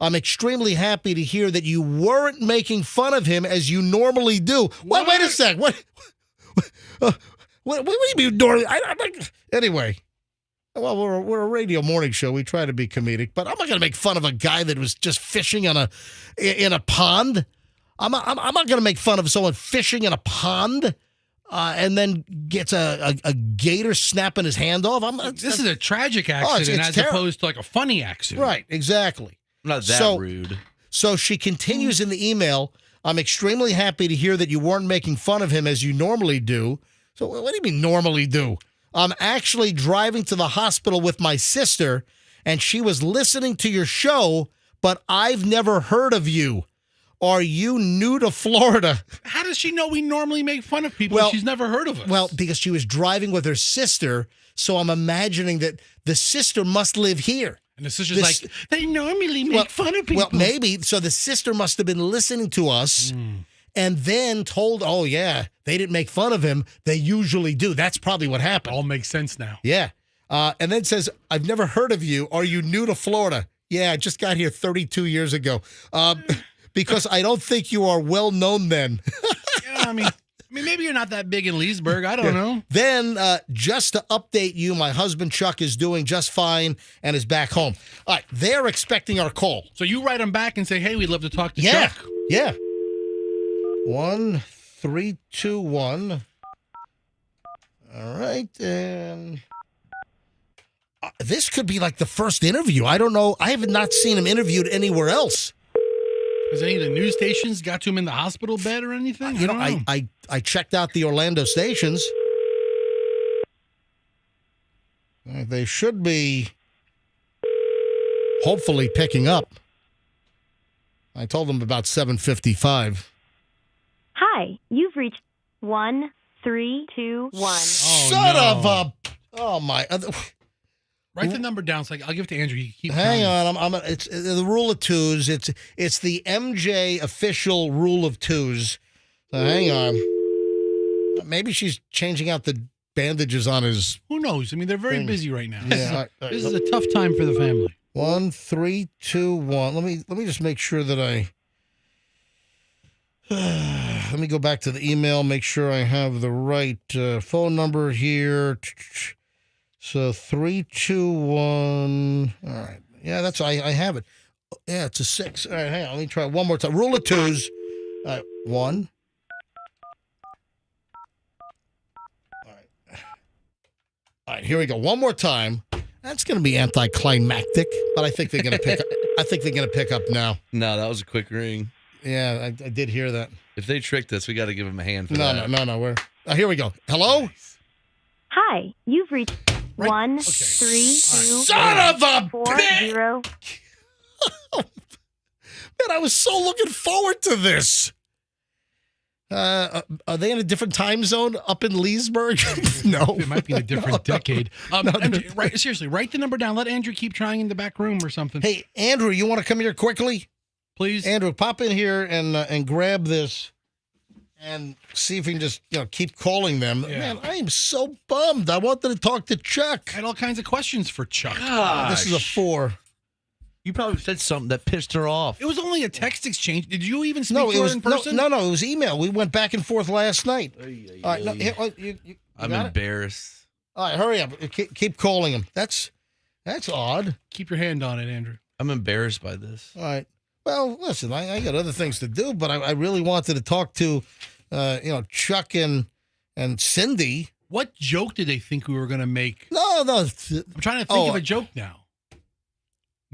I'm extremely happy to hear that you weren't making fun of him as you normally do. Wait a sec. What do you mean normally? Anyway. Well, we're a radio morning show. We try to be comedic, but I'm not going to make fun of a guy that was just fishing in a pond. I'm not going to make fun of someone fishing in a pond and then gets a gator snapping his hand off. This is a tragic accident as opposed to like a funny accident. Right, exactly. Not that rude. So she continues in the email, I'm extremely happy to hear that you weren't making fun of him as you normally do. So what do you mean normally do? I'm actually driving to the hospital with my sister, and she was listening to your show, but I've never heard of you. Are you new to Florida? How does she know we normally make fun of people if she's never heard of us? Well, because she was driving with her sister, so I'm imagining that the sister must live here. And the sister's like, they normally make fun of people. Well, maybe. So the sister must have been listening to us and then told, oh, yeah, they didn't make fun of him. They usually do. That's probably what happened. All makes sense now. Yeah. And then says, I've never heard of you. Are you new to Florida? Yeah, I just got here 32 years ago. Because I don't think you are well known then. Yeah, I mean, maybe you're not that big in Leesburg. I don't know. Then, just to update you, my husband Chuck is doing just fine and is back home. All right, they're expecting our call. So you write them back and say, hey, we'd love to talk to Yeah, Chuck. yeah. 1, 3, 2, 1. All right, and this could be like the first interview. I don't know. I have not seen him interviewed anywhere else. Has any of the news stations got to him in the hospital bed or anything? You know, I checked out the Orlando stations. They should be hopefully picking up. I told them about 7:55. Hi, you've reached 1321. Son of a! Oh my! Write the number down. So I'll give it to Andrew. Keep Hang trying. on, it's the rule of twos. It's the MJ official rule of twos. So hang on. Maybe she's changing out the bandages on his. Who knows? I mean, they're very busy right now. Yeah, This is a tough time for the family. 1, 3, 2, 1. Let me just make sure that I. Let me go back to the email. Make sure I have the right phone number here. So 3, 2, 1. All right. Yeah, that's I have it. Yeah, it's a 6. All right, hang on. Let me try it one more time. Rule of twos. All right, 1. All right, here we go. One more time. That's going to be anticlimactic, but I think they're going to pick up. I think they're going to pick up now. No, that was a quick ring. Yeah, I did hear that. If they tricked us, we got to give them a hand for that. No. We're here we go. Hello? Hi, you've reached 1321. Son of a 40. Man, I was so looking forward to this. Are they in a different time zone up in Leesburg? No. It might be in a different decade. MJ, seriously, write the number down. Let Andrew keep trying in the back room or something. Hey, Andrew, you want to come here quickly? Please. Andrew, pop in here and grab this and see if we can just keep calling them. Yeah. Man, I am so bummed. I wanted to talk to Chuck. I had all kinds of questions for Chuck. This is a 4. You probably said something that pissed her off. It was only a text exchange. Did you even speak to her in person? No, it was email. We went back and forth last night. All right, you I'm got it? embarrassed. All right, hurry up. Keep calling him. That's odd. Keep your hand on it, Andrew. I'm embarrassed by this. All right. Well, listen, I got other things to do, but I really wanted to talk to, Chuck and Cindy. What joke did they think we were going to make? No. I'm trying to think of a joke now.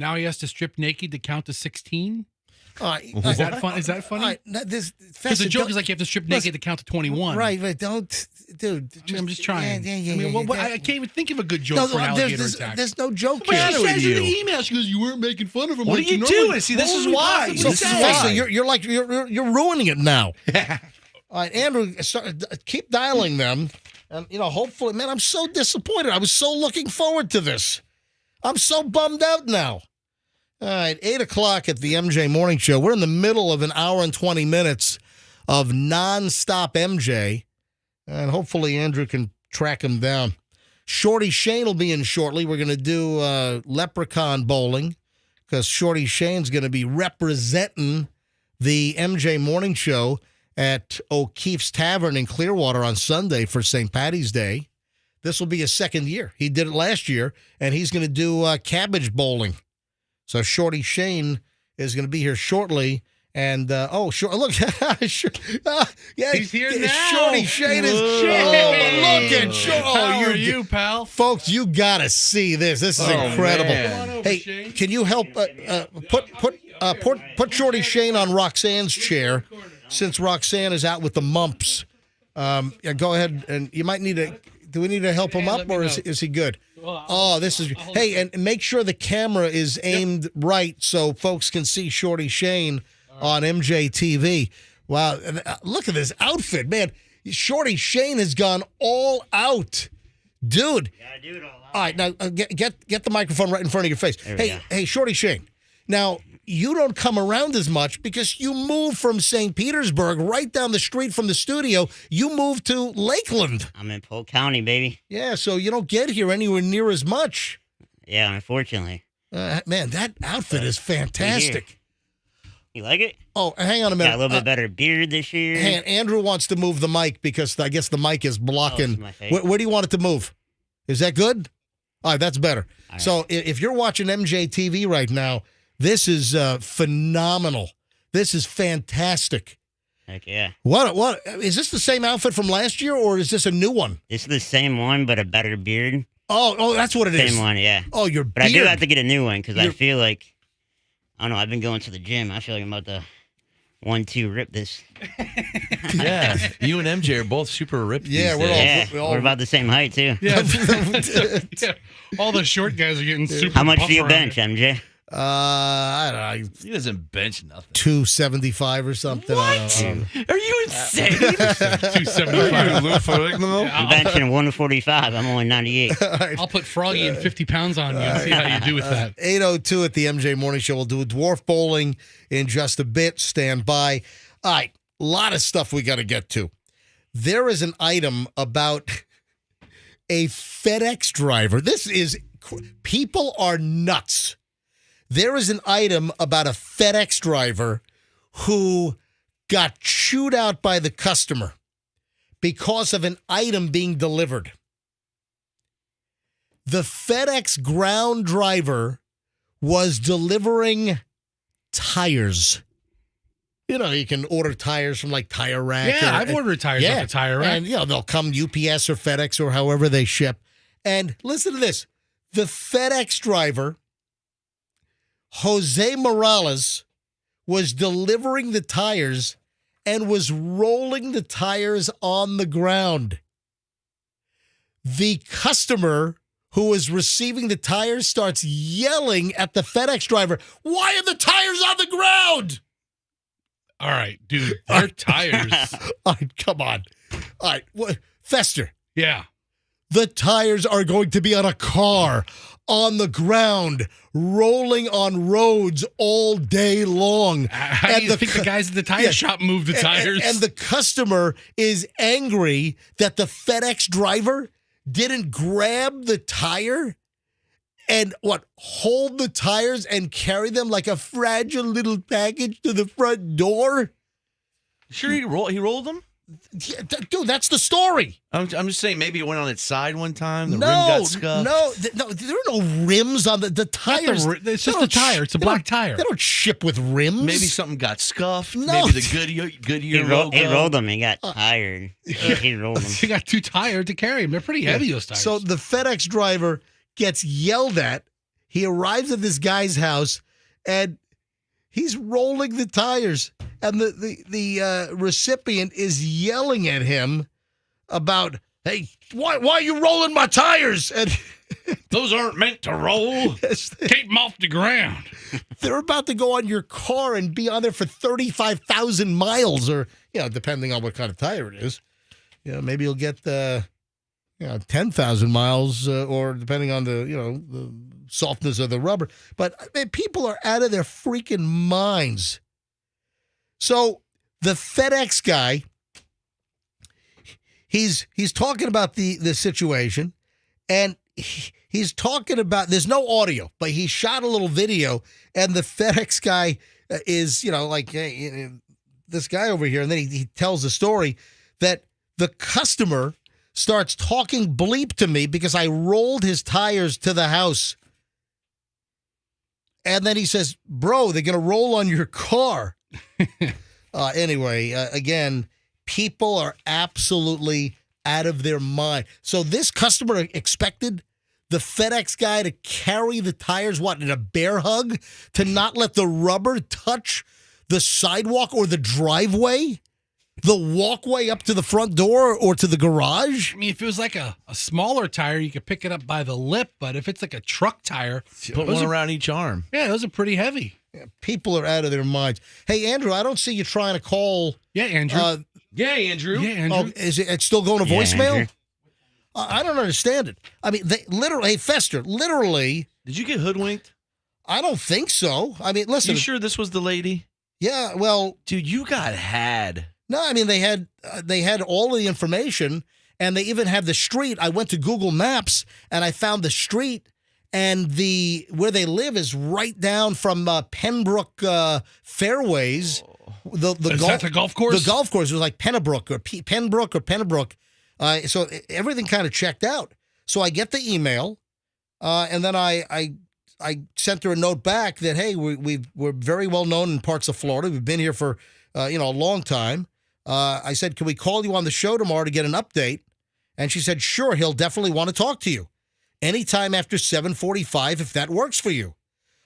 Now he has to strip naked to count to 16? Is that fun? Is that funny? Because the joke is like you have to strip naked to count to 21. Right. Don't, dude. I'm just trying. Yeah. I mean, I can't even think of a good joke for an alligator attack. There's no joke But here. she says in the email, she goes, "You weren't making fun of him." What like are you normally doing? See, this is why. possibly This is say." why. So you're ruining it now. All right, Andrew, keep dialing them, and hopefully, man, I'm so disappointed. I was so looking forward to this. I'm so bummed out now. All right, 8 o'clock at the MJ Morning Show. We're in the middle of an hour and 20 minutes of nonstop MJ, and hopefully Andrew can track him down. Shorty Shane will be in shortly. We're going to do leprechaun bowling because Shorty Shane's going to be representing the MJ Morning Show at O'Keefe's Tavern in Clearwater on Sunday for St. Patty's Day. This will be his second year. He did it last year, and he's going to do cabbage bowling. So Shorty Shane is going to be here shortly. And, look. Yeah, He's here now. Shorty Shane is. Look at Shorty. How are you, pal? Folks, you got to see this. This is incredible. Man. Come on over, Hey, Shane. can you help put Shorty Shane on Roxanne's chair since Roxanne is out with the mumps? Go ahead, and you might need to. Do we need to help him up, or is he good? This is. Hey, and make sure the camera is aimed right so folks can see Shorty Shane on MJ TV. Wow, look at this outfit, man. Shorty Shane has gone all out. Dude. Gotta do it all. All right, now get the microphone right in front of your face. There we go. Hey, Shorty Shane. Now, you don't come around as much because you moved from St. Petersburg right down the street from the studio. You moved to Lakeland. I'm in Polk County, baby. Yeah, so you don't get here anywhere near as much. Yeah, unfortunately. Man, that outfit is fantastic. You like it? Oh, hang on a minute. Got a little bit better beard this year. Hey, Andrew wants to move the mic because I guess the mic is blocking. it's my face. Where do you want it to move? Is that good? All right, that's better. All So if you're watching MJTV right now, this is phenomenal. This is fantastic. Heck yeah. What is this the same outfit from last year or is this a new one? This is the same one, but a better beard. Oh, that's what it is. Same one, yeah. Oh, your But beard. I do have to get a new one because I feel like, I don't know, I've been going to the gym. I feel like I'm about to 1-2 rip this. Yeah, you and MJ are both super ripped. Yeah, these we're days. We're about the same height, too. Yeah. Yeah. All the short guys are getting super. How much buff do you around bench, here. MJ? I don't know, He doesn't bench nothing. 275 or something. What? Are you insane? 275. I'm benching 145. I'm only 98. I'll put Froggy in 50 pounds on you and see how you do with that. 8:02 at the MJ Morning Show. We'll do a dwarf bowling in just a bit. Stand by. All right, a lot of stuff we got to get to. There is an item about a FedEx driver. People are nuts. There is an item about a FedEx driver who got chewed out by the customer because of an item being delivered. The FedEx ground driver was delivering tires. You know, you can order tires from like Tire Rack. Yeah, I've ordered tires off the Tire Rack. And, they'll come UPS or FedEx or however they ship. And listen to this. The FedEx driver, Jose Morales, was delivering the tires and was rolling the tires on the ground. The customer who is receiving the tires starts yelling at the FedEx driver, "Why are the tires on the ground?" All right, dude, they're tires. All right, come on. All right, Fester. Yeah. The tires are going to be on a car, on the ground, rolling on roads all day long. How do you think the guys at the tire shop move the tires? And the customer is angry that the FedEx driver didn't grab the tire and hold the tires and carry them like a fragile little package to the front door? Sure, he rolled them? Yeah, dude, that's the story. I'm just saying, maybe it went on its side one time. The rim got scuffed. No, there are no rims on the tires. It's just a tire. It's a black tire. They don't ship with rims. Maybe something got scuffed. No. Maybe the Goodyear logo. He rolled them. He got tired. He rolled them. He got too tired to carry them. They're pretty heavy, those tires. So the FedEx driver gets yelled at. He arrives at this guy's house, and he's rolling the tires. And the recipient is yelling at him about, "Hey, why are you rolling my tires?" And those aren't meant to roll. Keep them off the ground. They're about to go on your car and be on there for 35,000 miles, or depending on what kind of tire it is. Maybe you'll get 10,000 miles, or depending on the softness of the rubber. But people are out of their freaking minds. So the FedEx guy, he's talking about the situation, and he's talking about, there's no audio, but he shot a little video, and the FedEx guy is, like, hey, this guy over here, and then he tells the story that the customer starts talking bleep to me because I rolled his tires to the house. And then he says, "Bro, they're going to roll on your car." Anyway, again, people are absolutely out of their mind. So this customer expected the FedEx guy to carry the tires, in a bear hug, to not let the rubber touch the sidewalk or the driveway, the walkway up to the front door or to the garage. I mean, if it was like a smaller tire, you could pick it up by the lip. But if it's like a truck tire, put one around each arm. Yeah, those are pretty heavy. Yeah, people are out of their minds. Hey, Andrew, I don't see you trying to call. Yeah, Andrew. Yeah, Andrew. Yeah, Andrew. Oh, is it's still going to voicemail? Andrew. I don't understand it. I mean, they literally, hey, Fester, literally. Did you get hoodwinked? I don't think so. I mean, listen. You sure this was the lady? Yeah, well. Dude, you got had. No, I mean, they had all of the information, and they even had the street. I went to Google Maps, and I found the street, and where they live is right down from Pembroke Fairways. Is that the golf course? The golf course was like Pembroke or Pembroke. So everything kind of checked out. So I get the email, and then I sent her a note back that, hey, we're very well known in parts of Florida. We've been here for a long time. I said, can we call you on the show tomorrow to get an update? And she said, sure, he'll definitely want to talk to you anytime after 7:45 if that works for you.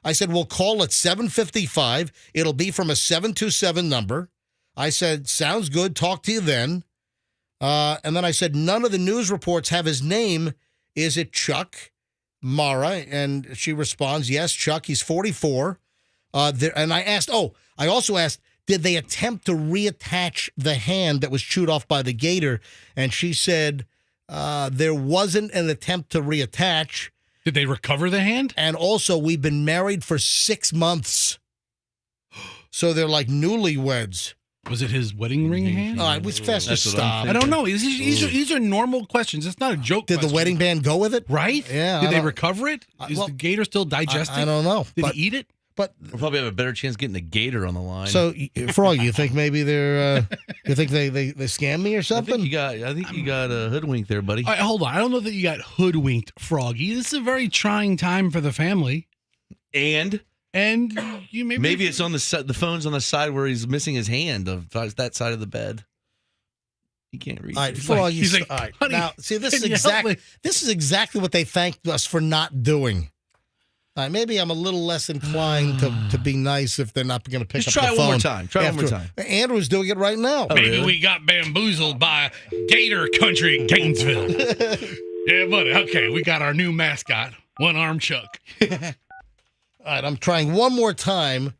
I said, we'll call at 7:55. It'll be from a 727 number. I said, sounds good. Talk to you then. And then I said, none of the news reports have his name. Is it Chuck Mara? And she responds, yes, Chuck. He's 44. And I also asked, did they attempt to reattach the hand that was chewed off by the gator? And she said there wasn't an attempt to reattach. Did they recover the hand? And also, we've been married for 6 months. So they're like newlyweds. Was it his wedding ring hand? All right, Fester, stop. I don't know. These are normal questions. It's not a joke. Did the wedding band go with it? Right? Yeah. Did they recover it? Is the gator still digesting? I don't know. Did he eat it? But we'll probably have a better chance getting the gator on the line. So, Froggy, you think maybe they're? You think they scammed me or something? I think you got a hoodwink there, buddy. All right, hold on. I don't know that you got hoodwinked, Froggy. This is a very trying time for the family. And you maybe it's on the phone's on the side where he's missing his hand of that side of the bed. He can't read. All right, Froggy. He's like, all right. honey, now, see, this is exactly what they thanked us for not doing. Maybe I'm a little less inclined to be nice if they're not going to pick Just up the phone. try one more time. Try one more time. Andrew's doing it right now. Maybe we got bamboozled by Gator Country in Gainesville. Yeah, buddy. Okay, we got our new mascot, One Arm Chuck. All right, I'm trying one more time.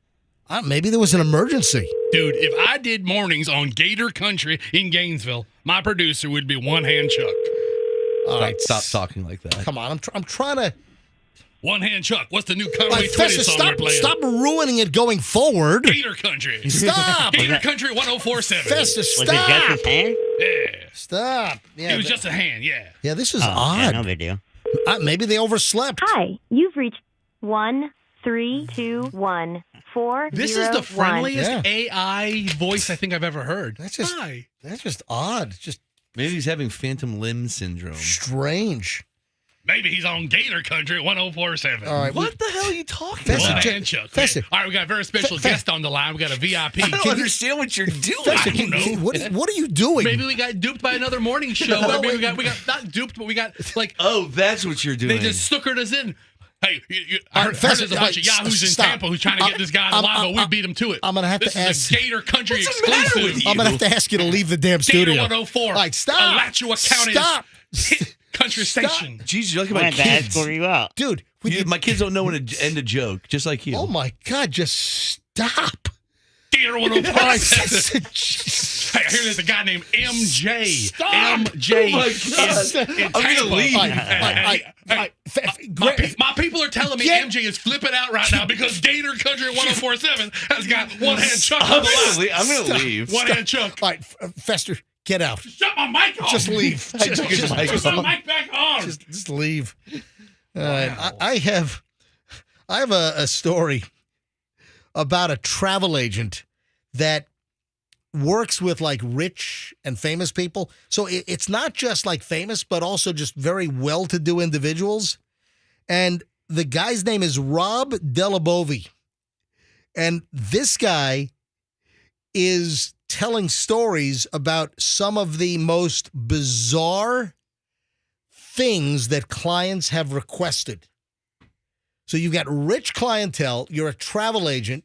Maybe there was an emergency. Dude, if I did mornings on Gator Country in Gainesville, my producer would be One Hand Chuck. All right, stop talking like that. Come on, I'm trying to. One Hand Chuck. What's the new Conway Twitty song they're playing? Stop ruining it going forward. Gator Country. Stop. Gator Country 104.7. Fester, stop. Was it just his hand? Yeah. Stop. Yeah, it was just a hand, yeah. Yeah, this is odd. Yeah, no big deal. Maybe they overslept. Hi, you've reached 13214. This is the friendliest AI voice I think I've ever heard. That's just odd. It's just maybe he's having phantom limb syndrome. Strange. Maybe he's on Gator Country 104.7. All right, what the hell are you talking about? One Hand Chuck. All right, we got a very special guest on the line. We got a VIP. I don't understand what you're doing. Fester, I don't know. What are you doing? Maybe we got duped by another morning show. Maybe we got not duped, but we got like. Oh, that's what you're doing. They just suckered us in. Hey, I heard there's a bunch of yahoos in Tampa who's trying to get this guy on the line, but we beat him to it. I'm going to have this to ask. This is a Gator Country What's exclusive. the matter with you? I'm going to have to ask you to leave the damn studio. Gator 104. All right, stop. Alachua County. Stop. Country station. Jesus, you're like I my had to kids. escort you out. Dude. My kids don't know when to end a joke, just like you. Oh, my God. Just stop. Gator 104. All right. Hey, I hear there's a guy named MJ. Stop. MJ. Oh my God. I'm going to leave. My people are telling me MJ is flipping out right now because Gator Country 104.7 has got One Hand Chuck on the line. I'm going to leave. One Hand Chuck. All right, Fester, get out. Shut my mic off. Just leave. I took his mic Put off. my mic back on. Just leave. All right. I have a story about a travel agent that works with like rich and famous people. So it's not just like famous, but also just very well-to-do individuals. And the guy's name is Rob Delabovi. And this guy is telling stories about some of the most bizarre things that clients have requested. So you've got rich clientele, you're a travel agent,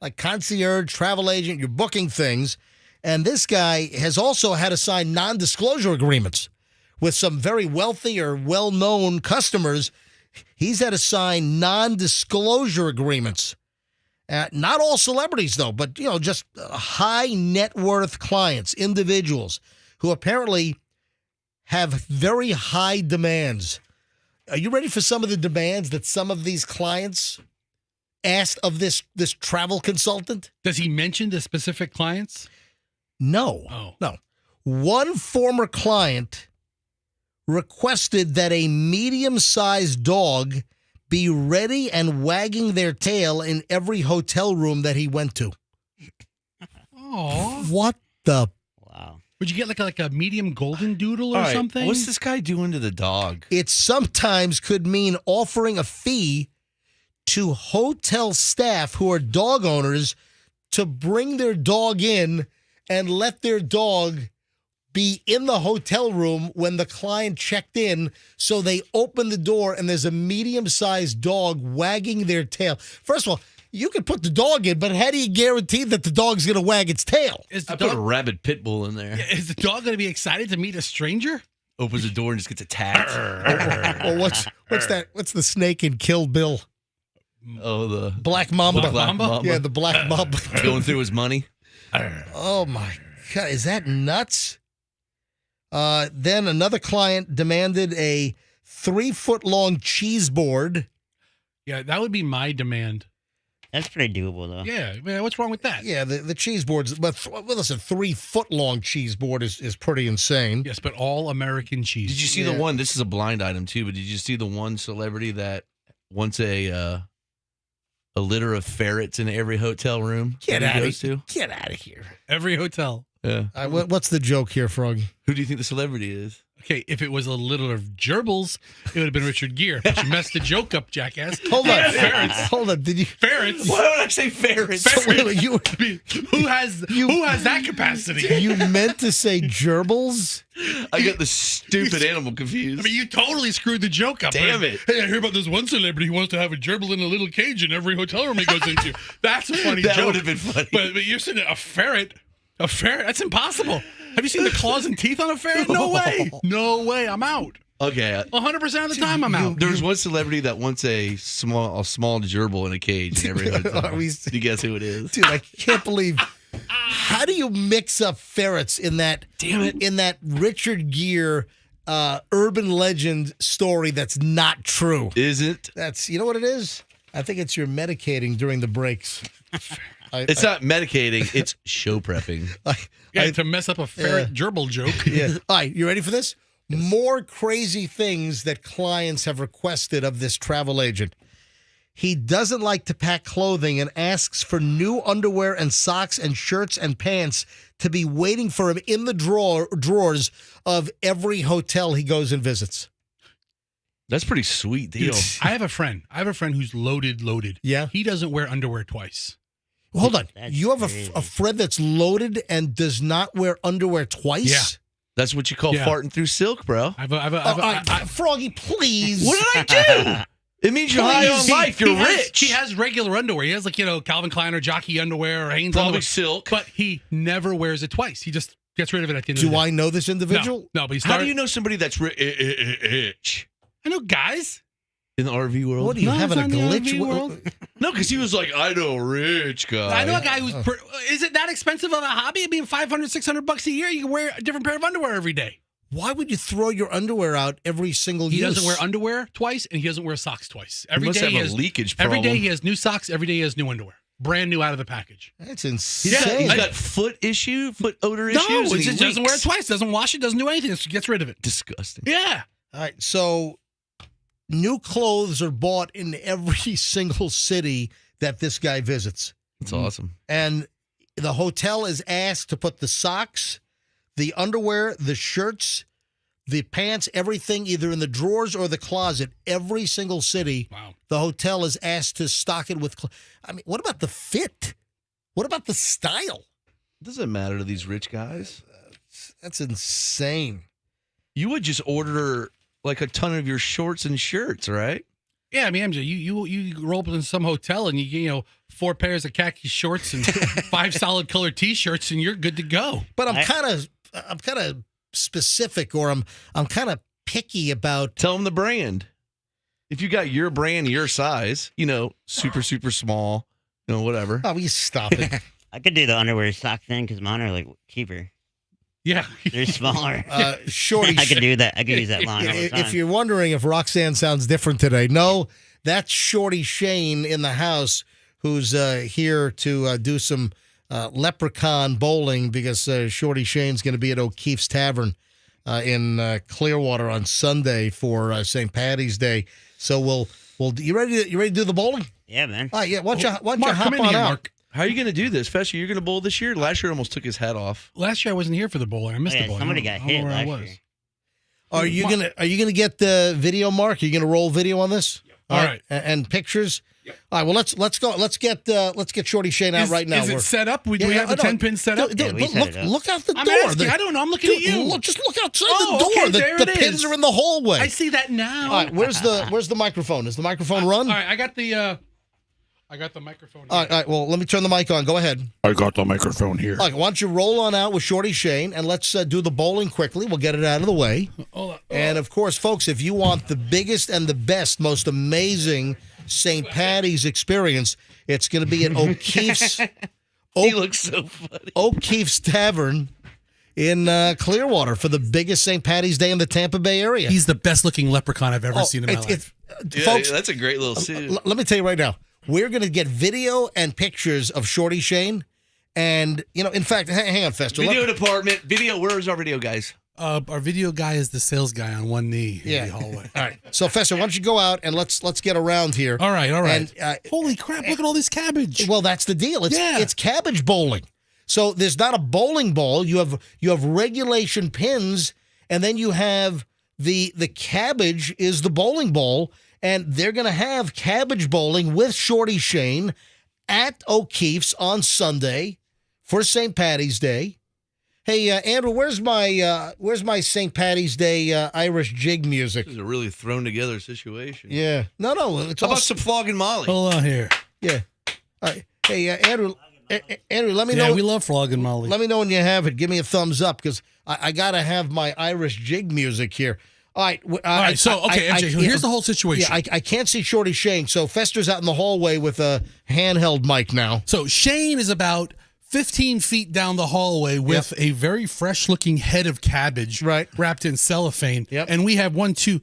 like concierge travel agent, you're booking things, and this guy has also had to sign non-disclosure agreements with some very wealthy or well-known customers. He's had to sign non-disclosure agreements. Not all celebrities, though, but, just high net worth clients, individuals who apparently have very high demands. Are you ready for some of the demands that some of these clients asked of this travel consultant? Does he mention the specific clients? No. Oh. No. One former client requested that a medium-sized dog be ready and wagging their tail in every hotel room that he went to. Oh. What the? Wow. Would you get like a medium golden doodle or All right, something? what's this guy doing to the dog? It sometimes could mean offering a fee to hotel staff who are dog owners to bring their dog in and let their dog be in the hotel room when the client checked in, so they open the door and there's a medium-sized dog wagging their tail. First of all, you can put the dog in, but how do you guarantee that the dog's going to wag its tail? I put a rabid pit bull in there. Is the dog going to be excited to meet a stranger? Opens the door and just gets attacked. Well, what's that? What's the snake in Kill Bill? Oh, the Black Mamba. Black Mamba? Yeah, the Black Mamba. Going through his money. Oh, my God. Is that nuts? Then another client demanded a 3-foot-long cheese board. Yeah, that would be my demand. That's pretty doable, though. Yeah, man, what's wrong with that? Yeah, the cheese boards, but listen, 3-foot-long cheese board is pretty insane. Yes, but all American cheese. Did you see the one? This is a blind item too, but did you see the one celebrity that wants a litter of ferrets in every hotel room? Get that he out goes of to? Get out of here. Every hotel. Yeah. What's the joke here, Froggy? Who do you think the celebrity is? Okay, if it was a litter of gerbils, it would have been Richard Gere. But you messed the joke up, jackass. Hold on, Ferrets. Hold on. Did you? Ferrets. Why would I say ferrets? Ferrets. You Who has that capacity? you meant to say gerbils? I got the stupid animal confused. I mean, you totally screwed the joke up. Damn it. Hey, I hear about this one celebrity who wants to have a gerbil in a little cage in every hotel room he goes into. That's a funny joke. That would have been funny. But you're saying a ferret. A ferret? That's impossible. Have you seen the claws and teeth on a ferret? No way. No way. I'm out. Okay. 100% of the time, I'm out. There's one celebrity that wants a small gerbil in a cage in every hotel. Do you guess who it is? Dude, I can't believe. How do you mix up ferrets in that? Damn it! In that Richard Gere urban legend story that's not true. Isn't? That's, you know what it is? I think it's your medicating during the breaks. It's not medicating. It's show prepping. To mess up a ferret gerbil joke. Yeah. All right, you ready for this? More crazy things that clients have requested of this travel agent. He doesn't like to pack clothing and asks for new underwear and socks and shirts and pants to be waiting for him in the drawers of every hotel he goes and visits. That's a pretty sweet deal. I have a friend who's loaded. Yeah. He doesn't wear underwear twice. Well, hold on. That's You have crazy. a friend that's loaded and does not wear underwear twice? Yeah. That's what you call Yeah. farting through silk, bro. Froggy, please. What did I do? It means you're high on life. You're rich. He has regular underwear. He has Calvin Klein or jockey underwear or Hanes Probably underwear. silk. But he never wears it twice. He just gets rid of it at the end of the Do day. I know this individual? No, but he How started. do you know somebody that's rich I know guys. in the RV world? What are you No, having a it's not the glitch? RV world. No, because he was like, I know a rich guy. I know a guy who's. Is it that expensive of a hobby? I mean, $500, $600 a year. You can wear a different pair of underwear every day. Why would you throw your underwear out every single He use? doesn't wear underwear twice, and he doesn't wear socks twice. Every must day have he a has leakage Every day problem. he has new socks. Every day he has new underwear, brand new out of the package. That's insane. Yeah, he's got foot odor issues. No, and he he just doesn't wear it leaks. twice. Doesn't wash it. Doesn't do anything. Just gets rid of it. Disgusting. Yeah. All right, so new clothes are bought in every single city that this guy visits. That's awesome. And the hotel is asked to put the socks, the underwear, the shirts, the pants, everything either in the drawers or the closet. Every single city, Wow. the hotel is asked to stock it with. I mean, what about the fit? What about the style? It doesn't matter to these rich guys. That's insane. You would just order like a ton of your shorts and shirts, right? Yeah, I mean, MJ, you roll up in some hotel and you get 4 pairs of khaki shorts and 5 solid colored T-shirts and you're good to go. But I'm kind of specific, or I'm kind of picky about. Tell them the brand. If you got your brand, your size, super, super small, whatever. Oh, you stop it. I could do the underwear sock thing because mine are like cheaper. Yeah. They're smaller. Shorty I could do that. I could use that line all the time. If you're wondering if Roxanne sounds different today, no, that's Shorty Shane in the house who's here to do some leprechaun bowling because Shorty Shane's going to be at O'Keefe's Tavern in Clearwater on Sunday for St. Patty's Day. So we'll you ready to do the bowling? Yeah, man. All right, yeah. Why don't you Mark, hop come in on here, out? Mark. How are you going to do this? Fester, you're going to bowl this year? Last year almost took his hat off. Last year I wasn't here for the bowling. I missed the bowling. Somebody got I don't know hit where I last was. year. Are you gonna get the video, Mark? Are you gonna roll video on this? Yep. All right. And pictures. Yep. All right. Well, let's go. Let's get Shorty Shane out right now. Is it set up? Do we have the 10 pins set up? Look out the door. I don't know. I'm looking at you. Just look outside the door. Okay, there the it pins is. are in the hallway. I see that now. All right. Where's the microphone? Is the microphone run? All right. I got the microphone. All right. Well, let me turn the mic on. Go ahead. I got the microphone here. All right. Why don't you roll on out with Shorty Shane and let's do the bowling quickly. We'll get it out of the way. And of course, folks, if you want the biggest and the best, most amazing St. Patty's experience, it's going to be at O'Keefe's. He looks so funny. O'Keefe's Tavern in Clearwater for the biggest St. Patty's Day in the Tampa Bay area. He's the best looking leprechaun I've ever seen in my life. Folks, that's a great little suit. Let me tell you right now, we're going to get video and pictures of Shorty Shane. And, in fact, hang on, Fester. Video department. Where's our video guys? Our video guy is the sales guy on one knee in the hallway. All right. So, Fester, why don't you go out and let's get around here. All right. And, holy crap, look at all this cabbage. Well, that's the deal. It's cabbage bowling. So there's not a bowling ball. You have regulation pins, and then you have the cabbage is the bowling ball, and they're going to have cabbage bowling with Shorty Shane at O'Keefe's on Sunday for St. Patty's Day. Hey, Andrew, where's my St. Patty's Day Irish jig music? This is a really thrown together situation. Yeah. No. It's How about some flogging Molly? Hold on here. Yeah. All right. Hey, Andrew, let me know. Yeah, we love flogging Molly. Let me know when you have it. Give me a thumbs up because I got to have my Irish jig music here. All right. All right. MJ, here's the whole situation. Yeah, I can't see Shorty Shane, so Fester's out in the hallway with a handheld mic now. So Shane is about 15 feet down the hallway with a very fresh-looking head of cabbage wrapped in cellophane. Yep. And we have 1, 2.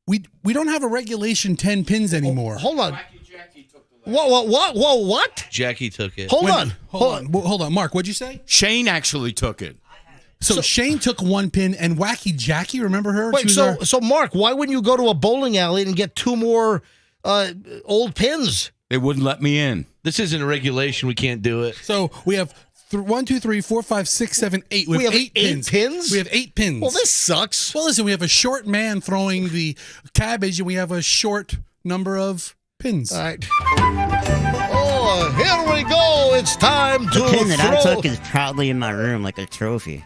We don't have a regulation 10 pins anymore. Hold on. What? Jackie took it. Hold on. Mark, what'd you say? Shane actually took it. So Shane took 1 pin, and Wacky Jackie, remember her? Wait, so Mark, why wouldn't you go to a bowling alley and get 2 more old pins? They wouldn't let me in. This isn't a regulation. We can't do it. So we have 1, 2, 3, 4, 5, 6, 7, 8. We have 8 pins. We have 8 pins. Well, this sucks. Well, listen, we have a short man throwing the cabbage, and we have a short number of pins. All right. Oh, here we go. It's time to The pin that I throw. took is proudly in my room like a trophy.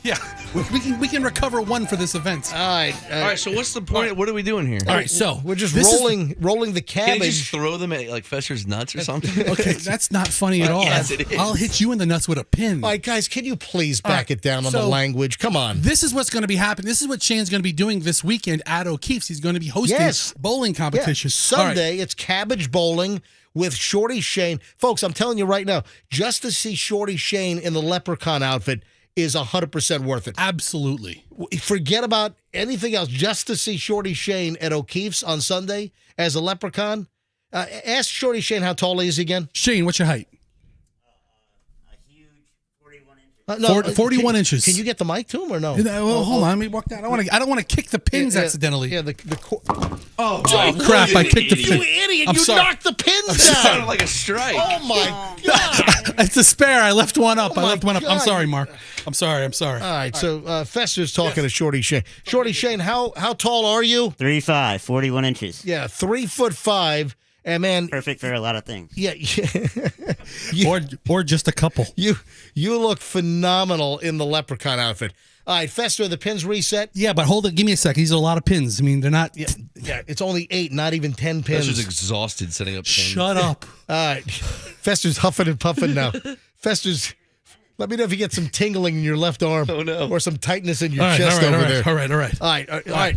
Yeah, we can recover 1 for this event. All right. All right, so what's the point? What are we doing here? All right, so we're just this rolling the Can cabbage. you just throw them at like Fester's nuts or something? Okay, that's not funny at all. Yes, it is. I'll hit you in the nuts with a pin. All right, guys, can you please back it down on the so language? Come on. This is what's going to be happening. This is what Shane's going to be doing this weekend at O'Keefe's. He's going to be hosting bowling competitions. Sunday, it's cabbage bowling with Shorty Shane. Folks, I'm telling you right now, just to see Shorty Shane in the leprechaun outfit is 100% worth it. Absolutely. Forget about anything else. Just to see Shorty Shane at O'Keefe's on Sunday as a leprechaun. Ask Shorty Shane how tall he is again. Shane, what's your height? A huge 41 inches. 41 inches. Can you get the mic to him or no? Well, hold on. Let me walk down. I don't want to kick the pins accidentally. Yeah, Oh, crap. I kicked the pin. You idiot. I'm you sorry. knocked the pins It down. sounded like a strike. Oh, my God. It's a spare. I left one up. I'm God. sorry, Mark. I'm sorry. All right, so Fester's talking to Shorty Shane. Shorty Shane, how tall are you? 3'5", 41 inches. Yeah, 3'5", and man, Perfect for a lot of things. yeah, Or just a couple. you look phenomenal in the leprechaun outfit. All right, Fester, the pins reset. Yeah, but hold it. Give me a second. These are a lot of pins. I mean, they're not. Yeah, it's only 8, not even 10 pins. Fester's exhausted setting up pins. Shut up. All right, Fester's huffing and puffing now. Fester's. Let me know if you get some tingling in your left arm. Oh, no. Or some tightness in your chest over there. All right. All right.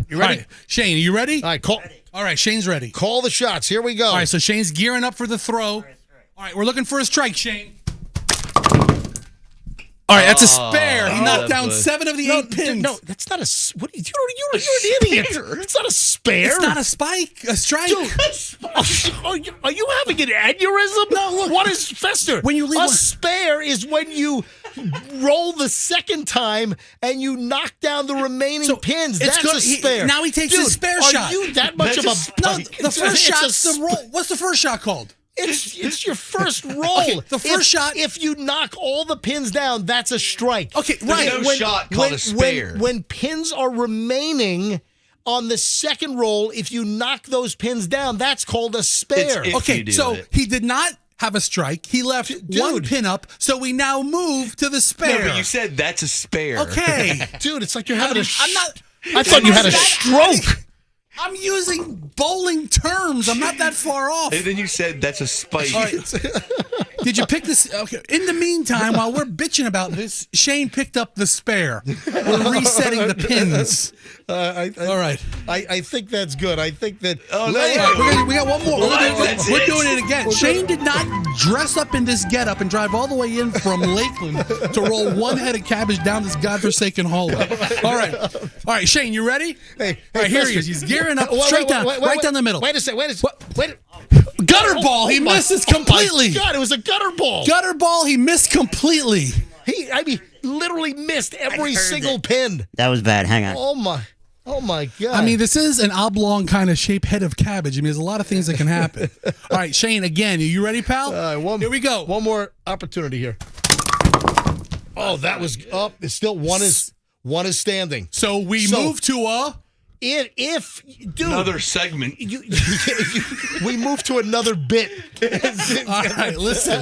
You ready? All right. Shane, are you ready? All right, call. All right, Shane's ready. Call the shots. Here we go. All right, so Shane's gearing up for the throw. All right, we're looking for a strike, Shane. All right, that's a spare. He knocked down boy. 7 of the 8 pins. No, that's not a. What? You're an idiot. It's not a spare. It's not a spike, a strike. Dude, are you having an aneurysm? No, look. What is Fester? When you leave a one- spare is when you roll the second time and you knock down the remaining pins. it's That's good. a spare. Now he takes Dude, his spare are shot. you that much of a No, the first It's a shot's the roll. What's the first shot called? It's your first roll. Okay, the first shot. If you knock all the pins down, that's a strike. Okay, right. There's no shot called a spare. When pins are remaining on the second roll, if you knock those pins down, that's called a spare. If Okay, you do so it. he did not have a strike. He left one pin up, so we now move to the No, spare. but you said that's a spare. Okay. Dude, it's like you're having I'm not. I thought you had a stroke. I'm using bowling terms. I'm not that far off. And then you said that's a spike. All right. Did you pick this? Okay. In the meantime, while we're bitching about this, Shane picked up the spare. We're resetting the pins. All right. I think that's good. I think that. All right, we got one more. That's We're it? doing it again. Shane did not dress up in this getup and drive all the way in from Lakeland to roll one head of cabbage down this godforsaken hallway. All right, Shane, you ready? Hey, all right, here he Fester. is. He's gearing up, Wait, straight down, wait, right down the middle. Wait a second. Wait. Gutter ball. He misses completely. Oh my God, it was a gutter ball. Gutter ball. He missed completely. He literally missed every single pin. That was bad. Hang on. Oh my God. I mean, this is an oblong kind of shaped head of cabbage. I mean, there's a lot of things that can happen. All right, Shane, again, are you ready, pal? Here we go. One more opportunity here. Oh, that was up. It's still one is standing. So we move to a. If dude, Another segment. we move to another bit. All right, listen.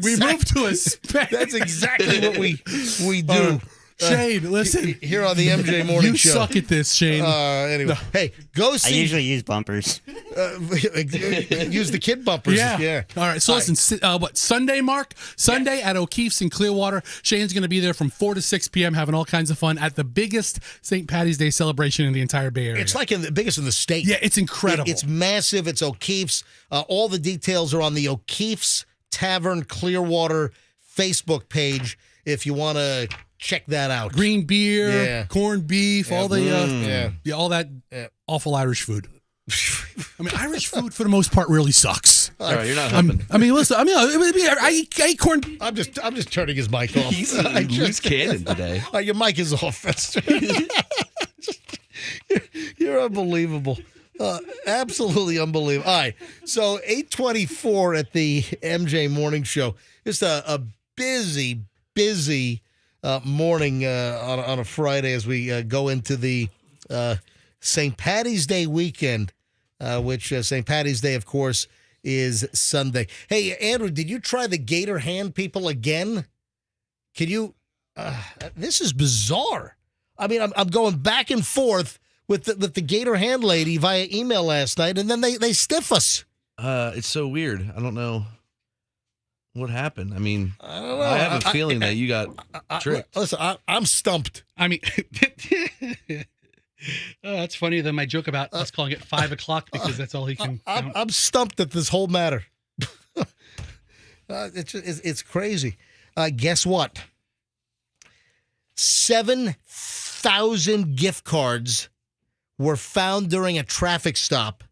We move to a spec. That's exactly what we do. Shane, listen. Here on the MJ Morning you Show. You suck at this, Shane. Anyway, hey, go see. I usually use bumpers. Use the kid bumpers. Yeah. All right. So listen, Sunday, Mark? Sunday at O'Keefe's in Clearwater. Shane's going to be there from 4 to 6 p.m. having all kinds of fun at the biggest St. Patty's Day celebration in the entire Bay Area. It's like the biggest in the state. Yeah, it's incredible. It's massive. It's O'Keefe's. All the details are on the O'Keefe's Tavern Clearwater Facebook page if you want to check that out. Green beer, corned beef, all the all that awful Irish food. I mean, Irish food for the most part really sucks. All right, you're not helping. I mean, listen. I mean, I eat corn. I'm just turning his mic off. He's loose cannon today. Your mic is off, Fester. You're unbelievable. Absolutely unbelievable. All right, so 8:24 at the MJ Morning Show. Just a busy morning on a Friday as we go into the St. Patty's Day weekend, which St. Patty's Day, of course, is Sunday. Hey, Andrew, did you try the Gator Hand people again? Can you? This is bizarre. I mean, I'm going back and forth with the Gator Hand lady via email last night, and then they stiff us. It's so weird. I don't know what happened. I mean, I don't know. I have a feeling that you got tricked. Listen, I'm stumped. I mean, that's funnier than my joke about us calling it 5 o'clock because that's all he can. I'm stumped at this whole matter. It's crazy. Guess what? 7,000 gift cards were found during a traffic stop,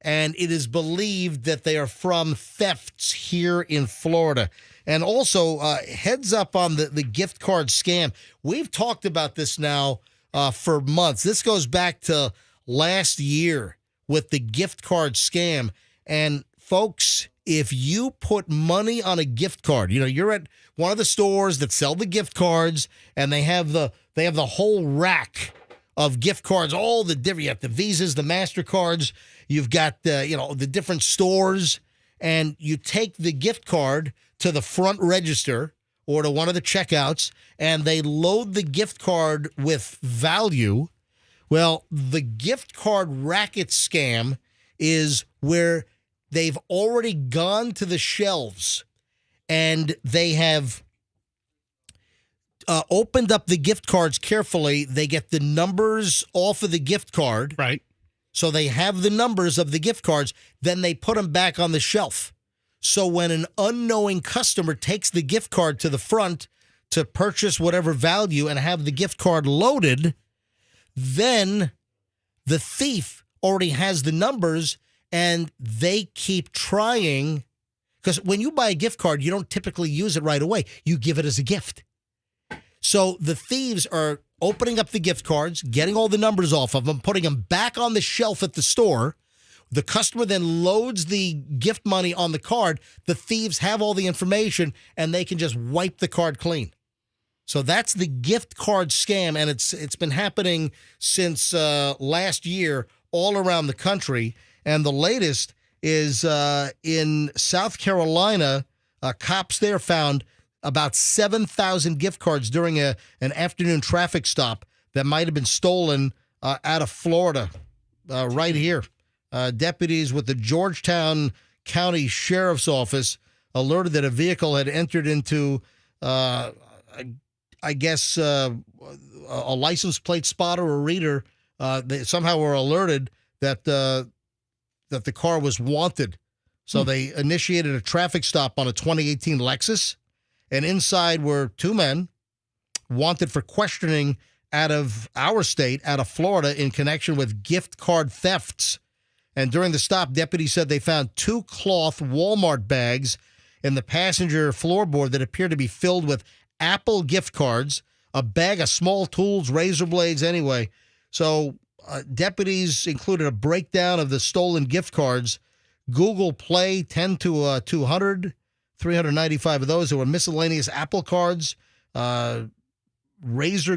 and it is believed that they are from thefts here in Florida. And also, heads up on the gift card scam. We've talked about this now for months. This goes back to last year with the gift card scam. And folks, if you put money on a gift card, you're at one of the stores that sell the gift cards, and they have the whole rack of gift cards, all the different, you have the Visas, the MasterCards, you've got the different stores, and you take the gift card to the front register or to one of the checkouts, and they load the gift card with value. Well, the gift card racket scam is where they've already gone to the shelves and they have opened up the gift cards carefully. They get the numbers off of the gift card. Right. So they have the numbers of the gift cards. Then they put them back on the shelf. So when an unknowing customer takes the gift card to the front to purchase whatever value and have the gift card loaded, then the thief already has the numbers and they keep trying. Because when you buy a gift card, you don't typically use it right away. You give it as a gift. So the thieves are opening up the gift cards, getting all the numbers off of them, putting them back on the shelf at the store. The customer then loads the gift money on the card. The thieves have all the information, and they can just wipe the card clean. So that's the gift card scam, and it's been happening since last year all around the country. And the latest is in South Carolina. Cops there found about 7,000 gift cards during an afternoon traffic stop that might have been stolen out of Florida, right here. Deputies with the Georgetown County Sheriff's Office alerted that a vehicle had entered into, I guess, a license plate spotter or reader. They somehow were alerted that the car was wanted. So they initiated a traffic stop on a 2018 Lexus, and inside were two men wanted for questioning out of our state, out of Florida, in connection with gift card thefts. And during the stop, deputies said they found 2 cloth Walmart bags in the passenger floorboard that appeared to be filled with Apple gift cards, a bag of small tools, razor blades, anyway. So deputies included a breakdown of the stolen gift cards. Google Play, 10 to 200, 395 of those. There were miscellaneous Apple cards, Razer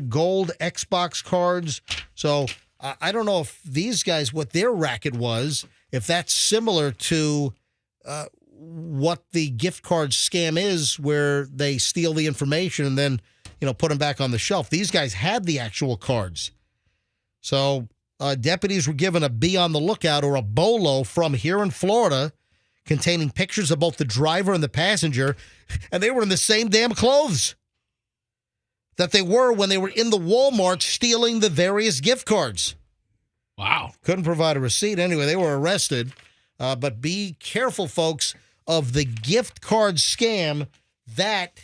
Gold Xbox cards. So I don't know if these guys, what their racket was, if that's similar to what the gift card scam is, where they steal the information and then, put them back on the shelf. These guys had the actual cards. So deputies were given a be on the lookout, or a BOLO, from here in Florida, containing pictures of both the driver and the passenger, and they were in the same damn clothes that they were when they were in the Walmart stealing the various gift cards. Wow. Couldn't provide a receipt. Anyway, they were arrested. But be careful, folks, of the gift card scam. That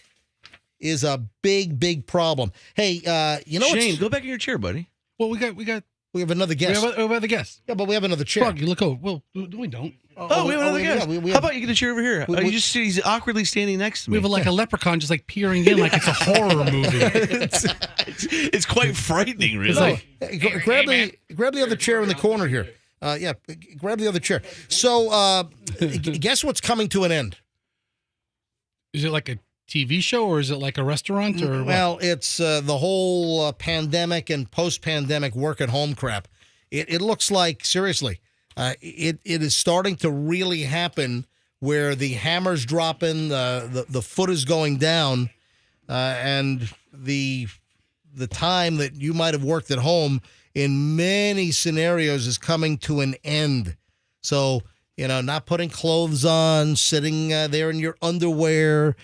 is a big, big problem. Hey, Shane, go back in your chair, buddy. Well, we have another guest. We have another guest. Yeah, but we have another chair. Froggy, look over. Well, we don't. Oh, we have another guest. Yeah, How about you get a chair over here? You just see he's awkwardly standing next to me. We have like a leprechaun just like peering in like it's a horror movie. It's quite frightening, really. Grab the other chair in the corner here. Grab the other chair. So, guess what's coming to an end? Is it like a TV show, or is it like a restaurant, or what? Well, it's the whole pandemic and post-pandemic work-at-home crap. It looks like, seriously, it is starting to really happen, where the hammer's dropping, the foot is going down, and the time that you might have worked at home in many scenarios is coming to an end. So, not putting clothes on, sitting there in your underwear,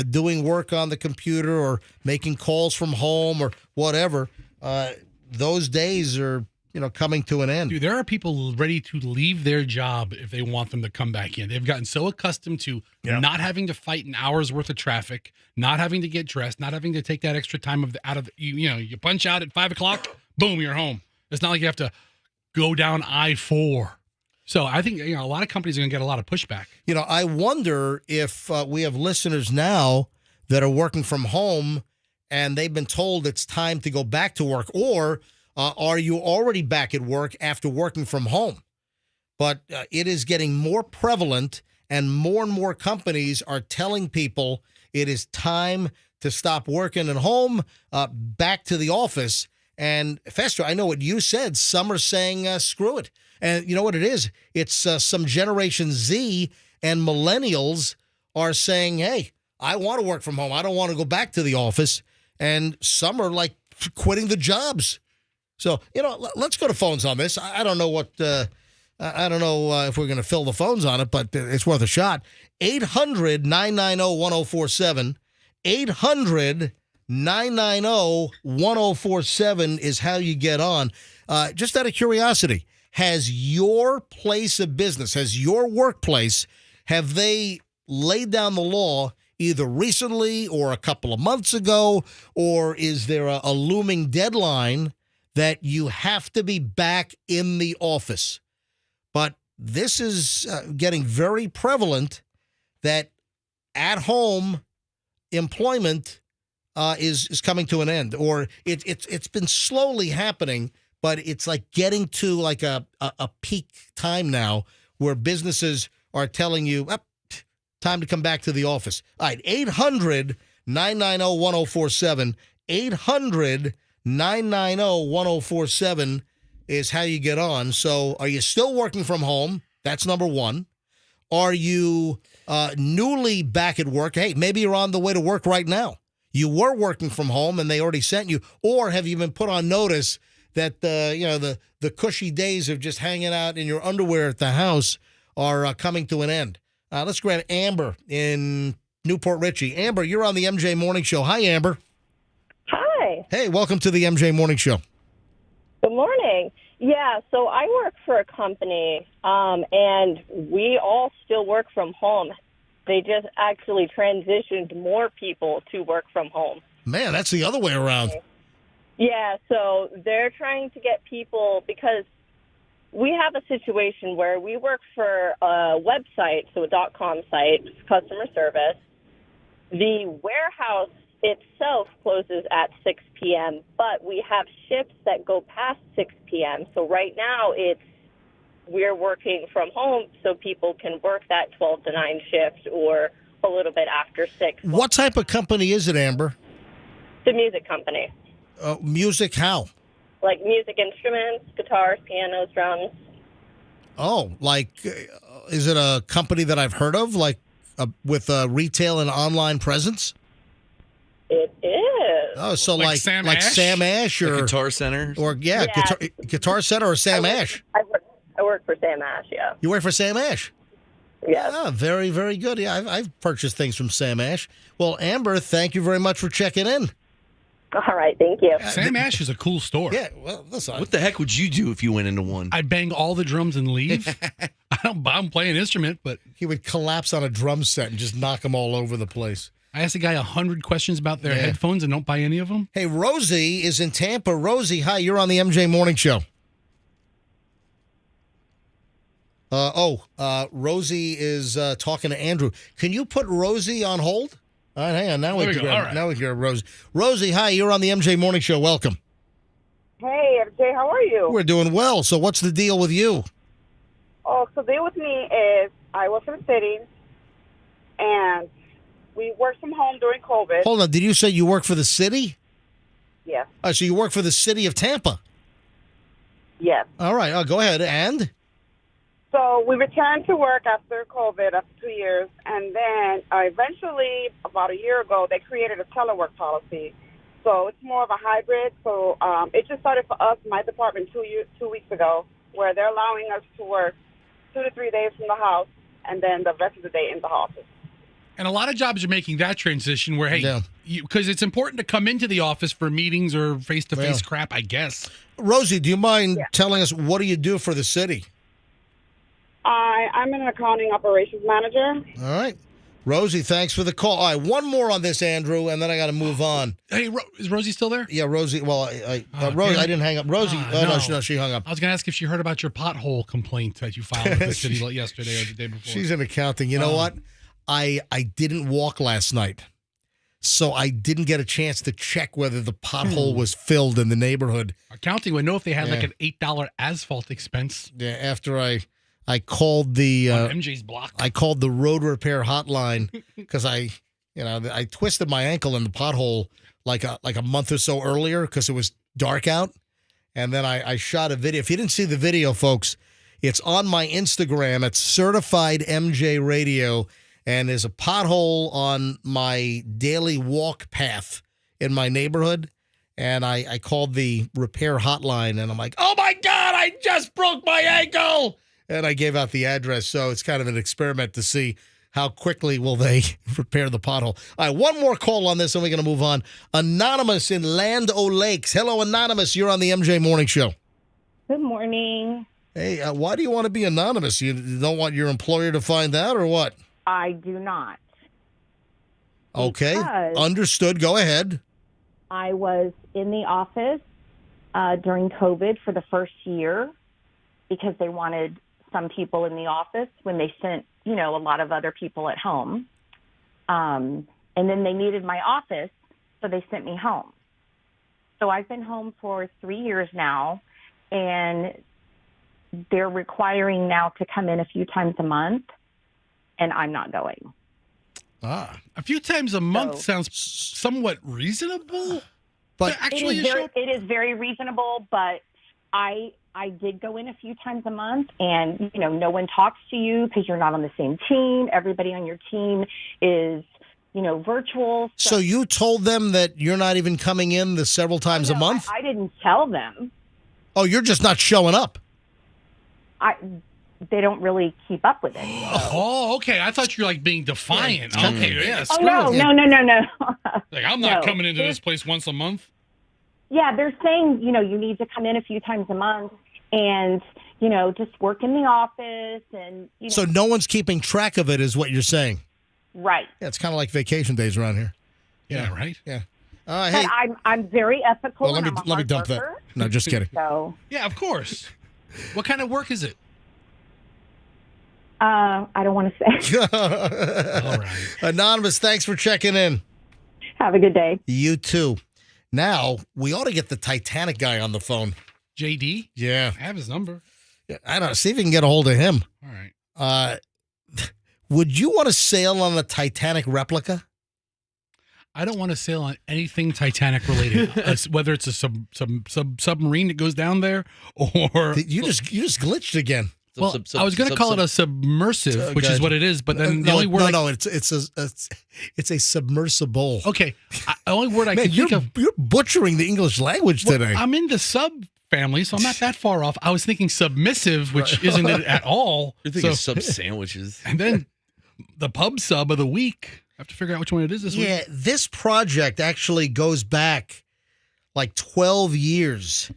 doing work on the computer, or making calls from home, or whatever. Those days are, coming to an end. Dude, there are people ready to leave their job if they want them to come back in. They've gotten so accustomed to not having to fight an hour's worth of traffic, not having to get dressed, not having to take that extra time you punch out at 5 o'clock, boom, you're home. It's not like you have to go down I-4. So I think, a lot of companies are going to get a lot of pushback. I wonder if we have listeners now that are working from home and they've been told it's time to go back to work, or are you already back at work after working from home? But it is getting more prevalent, and more companies are telling people it is time to stop working at home, back to the office. And Fester, I know what you said. Some are saying, screw it. And you know what it is? It's some Generation Z and millennials are saying, hey, I want to work from home. I don't want to go back to the office. And some are like quitting the jobs. So, let's go to phones on this. I don't know what, I don't know if we're going to fill the phones on it, but it's worth a shot. 800-990-1047. 800-990-1047 is how you get on. Just out of curiosity, has your place of business, has your workplace, have they laid down the law either recently or a couple of months ago, or is there a looming deadline that you have to be back in the office? But this is getting very prevalent, that at-home employment is coming to an end, or it's been slowly happening, but it's like getting to like a peak time now where businesses are telling you, time to come back to the office. All right, 800-990-1047, 800-990-1047 is how you get on. So are you still working from home? That's number one. Are you newly back at work? Hey, maybe you're on the way to work right now. You were working from home and they already sent you, or have you been put on notice that the cushy days of just hanging out in your underwear at the house are coming to an end? Let's grab Amber in Newport Richey. Amber, you're on the MJ Morning Show. Hi, Amber. Hi. Hey, welcome to the MJ Morning Show. Good morning. Yeah, so I work for a company, and we all still work from home. They just actually transitioned more people to work from home. Man, that's the other way around. Yeah, so they're trying to get people, because we have a situation where we work for a website, so a .com site, customer service. The warehouse itself closes at 6 p.m., but we have shifts that go past 6 p.m. So right now we're working from home so people can work that 12 to 9 shift or a little bit after 6. What type of company is it, Amber? The music company. Music how? Like music instruments, guitars, pianos, drums. Oh, like, is it a company that I've heard of, like with a retail and online presence? It is. Oh, so like Sam like Ash? Sam Ash or Guitar Center? or Yeah. Guitar Center or Sam Ash? I work for Sam Ash, yeah. You work for Sam Ash? Yes. Ah, very, very good. Yeah, I've purchased things from Sam Ash. Well, Amber, thank you very much for checking in. All right, thank you. Sam Ash is a cool store. Yeah, well, listen. What the heck would you do if you went into one? I'd bang all the drums and leave. I'm playing an instrument, but He would collapse on a drum set and just knock them all over the place. I asked a guy 100 questions about their headphones and don't buy any of them. Hey, Rosie is in Tampa. Rosie, hi, you're on the MJ Morning Show. Rosie is talking to Andrew. Can you put Rosie on hold? All right, hang on. Now we can grab Rosie. Rosie, hi, you're on the MJ Morning Show. Welcome. Hey, MJ, how are you? We're doing well. So what's the deal with you? Oh, so the deal with me is I work for the city, and we work from home during COVID. Hold on. Did you say you work for the city? Yes. So you work for the city of Tampa? Yes. All right. Go ahead. And? So we returned to work after COVID, after 2 years, and then eventually, about a year ago, they created a telework policy. So it's more of a hybrid. So it just started for us, my department, 2 weeks ago, where they're allowing us to work 2 to 3 days from the house and then the rest of the day in the office. And a lot of jobs are making that transition where, hey, because it's important to come into the office for meetings or face-to-face crap, I guess. Rosie, do you mind telling us what do you do for the city? I'm an accounting operations manager. All right. Rosie, thanks for the call. All right, one more on this, Andrew, and then I got to move on. Hey, is Rosie still there? Yeah, Rosie. Well, Rosie, I didn't hang up. Rosie, no, she hung up. I was going to ask if she heard about your pothole complaint that you filed with the city yesterday or the day before. She's in accounting. You know what? I didn't walk last night, so I didn't get a chance to check whether the pothole was filled in the neighborhood. Accounting would know if they had like an $8 asphalt expense. Yeah, after I called the MJ's block. I called the road repair hotline because I twisted my ankle in the pothole like a month or so earlier because it was dark out, and then I shot a video. If you didn't see the video, folks, it's on my Instagram. It's Certified MJ Radio, and there's a pothole on my daily walk path in my neighborhood. And I called the repair hotline, and I'm like, "Oh my God, I just broke my ankle!" And I gave out the address, so it's kind of an experiment to see how quickly will they repair the pothole. All right, one more call on this, and we're going to move on. Anonymous in Land O'Lakes. Hello, Anonymous. You're on the MJ Morning Show. Good morning. Hey, why do you want to be anonymous? You don't want your employer to find out, or what? I do not. Okay, Because understood. Go ahead. I was in the office during COVID for the first year because they wanted some people in the office when they sent, a lot of other people at home. And then they needed my office, so they sent me home. So I've been home for 3 years now, and they're requiring now to come in a few times a month, and I'm not going. A few times a month sounds somewhat reasonable. But actually, it is very reasonable, but I did go in a few times a month, and, no one talks to you because you're not on the same team. Everybody on your team is, virtual. So you told them that you're not even coming in the several times a month? I didn't tell them. Oh, you're just not showing up. They don't really keep up with it. Oh, okay. I thought you were like being defiant. Okay, yeah. Oh, no. Like, I'm not No. coming into this place once a month. Yeah, they're saying, you need to come in a few times a month and, just work in the office and, So no one's keeping track of it is what you're saying. Right. Yeah, it's kind of like vacation days around here. Yeah, right? Yeah. But I'm very ethical. Well, let and me I'm a hard dump worker, that. No, just kidding. So, Yeah, of course. What kind of work is it? I don't want to say. All right. Anonymous, thanks for checking in. Have a good day. You too. Now, we ought to get the Titanic guy on the phone. JD? Yeah. I have his number. I don't know. See if you can get a hold of him. All right. Would you want to sail on the Titanic replica? I don't want to sail on anything Titanic related, whether it's a submarine that goes down there or You just glitched again. Well, I was going to call it a submersive, which is what it is, but then the only word it's a submersible. Okay, the only word I Man, can think of. You're butchering the English language today. I'm in the sub family, so I'm not that far off. I was thinking submissive, which isn't it at all. You're thinking sub sandwiches. And then the pub sub of the week. I have to figure out which one it is this week. Yeah, this project actually goes back like 12 years,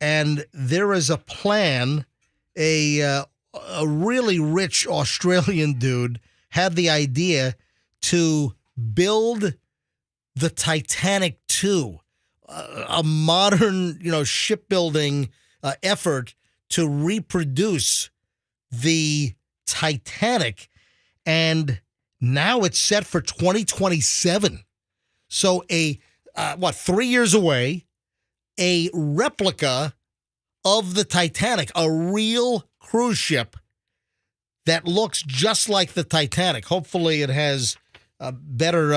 and there is a plan. A really rich Australian dude had the idea to build the Titanic 2, a modern, shipbuilding effort to reproduce the Titanic, and now it's set for 2027. So 3 years away, a replica of the Titanic, a real cruise ship that looks just like the Titanic. Hopefully it has better,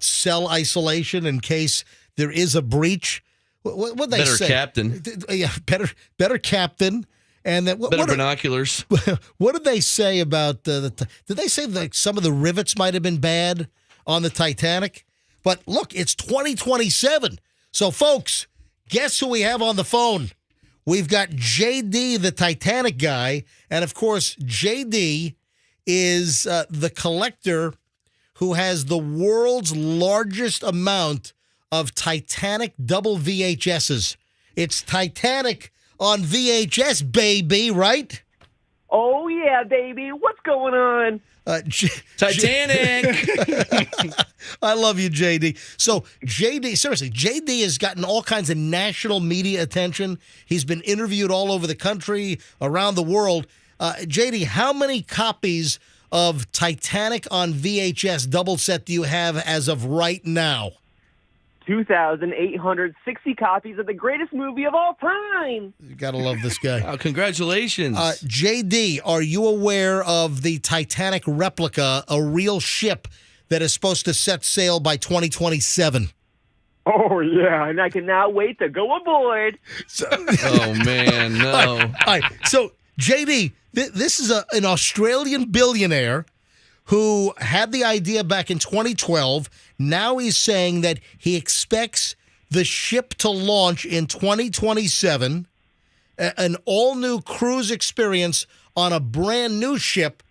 cell isolation in case there is a breach. What they say? Better captain. Yeah, better captain. And then better binoculars. What did they say about did they say like some of the rivets might have been bad on the Titanic? But look, it's 2027. So folks, guess who we have on the phone? We've got JD, the Titanic guy, and of course, JD is the collector who has the world's largest amount of Titanic double VHSs. It's Titanic on VHS, baby, right? Oh, yeah, baby. What's going on? Titanic. I love you, JD. So seriously, JD has gotten all kinds of national media attention. He's been interviewed all over the country, around the world. JD, how many copies of Titanic on VHS double set do you have as of right now? 2,860 copies of the greatest movie of all time. You got to love this guy. Oh, congratulations. JD, are you aware of the Titanic replica, a real ship that is supposed to set sail by 2027? Oh, yeah, and I cannot wait to go aboard. Oh, man, no. All right. So, JD, this is an Australian billionaire who had the idea back in 2012. Now he's saying that he expects the ship to launch in 2027, an all-new cruise experience on a brand-new ship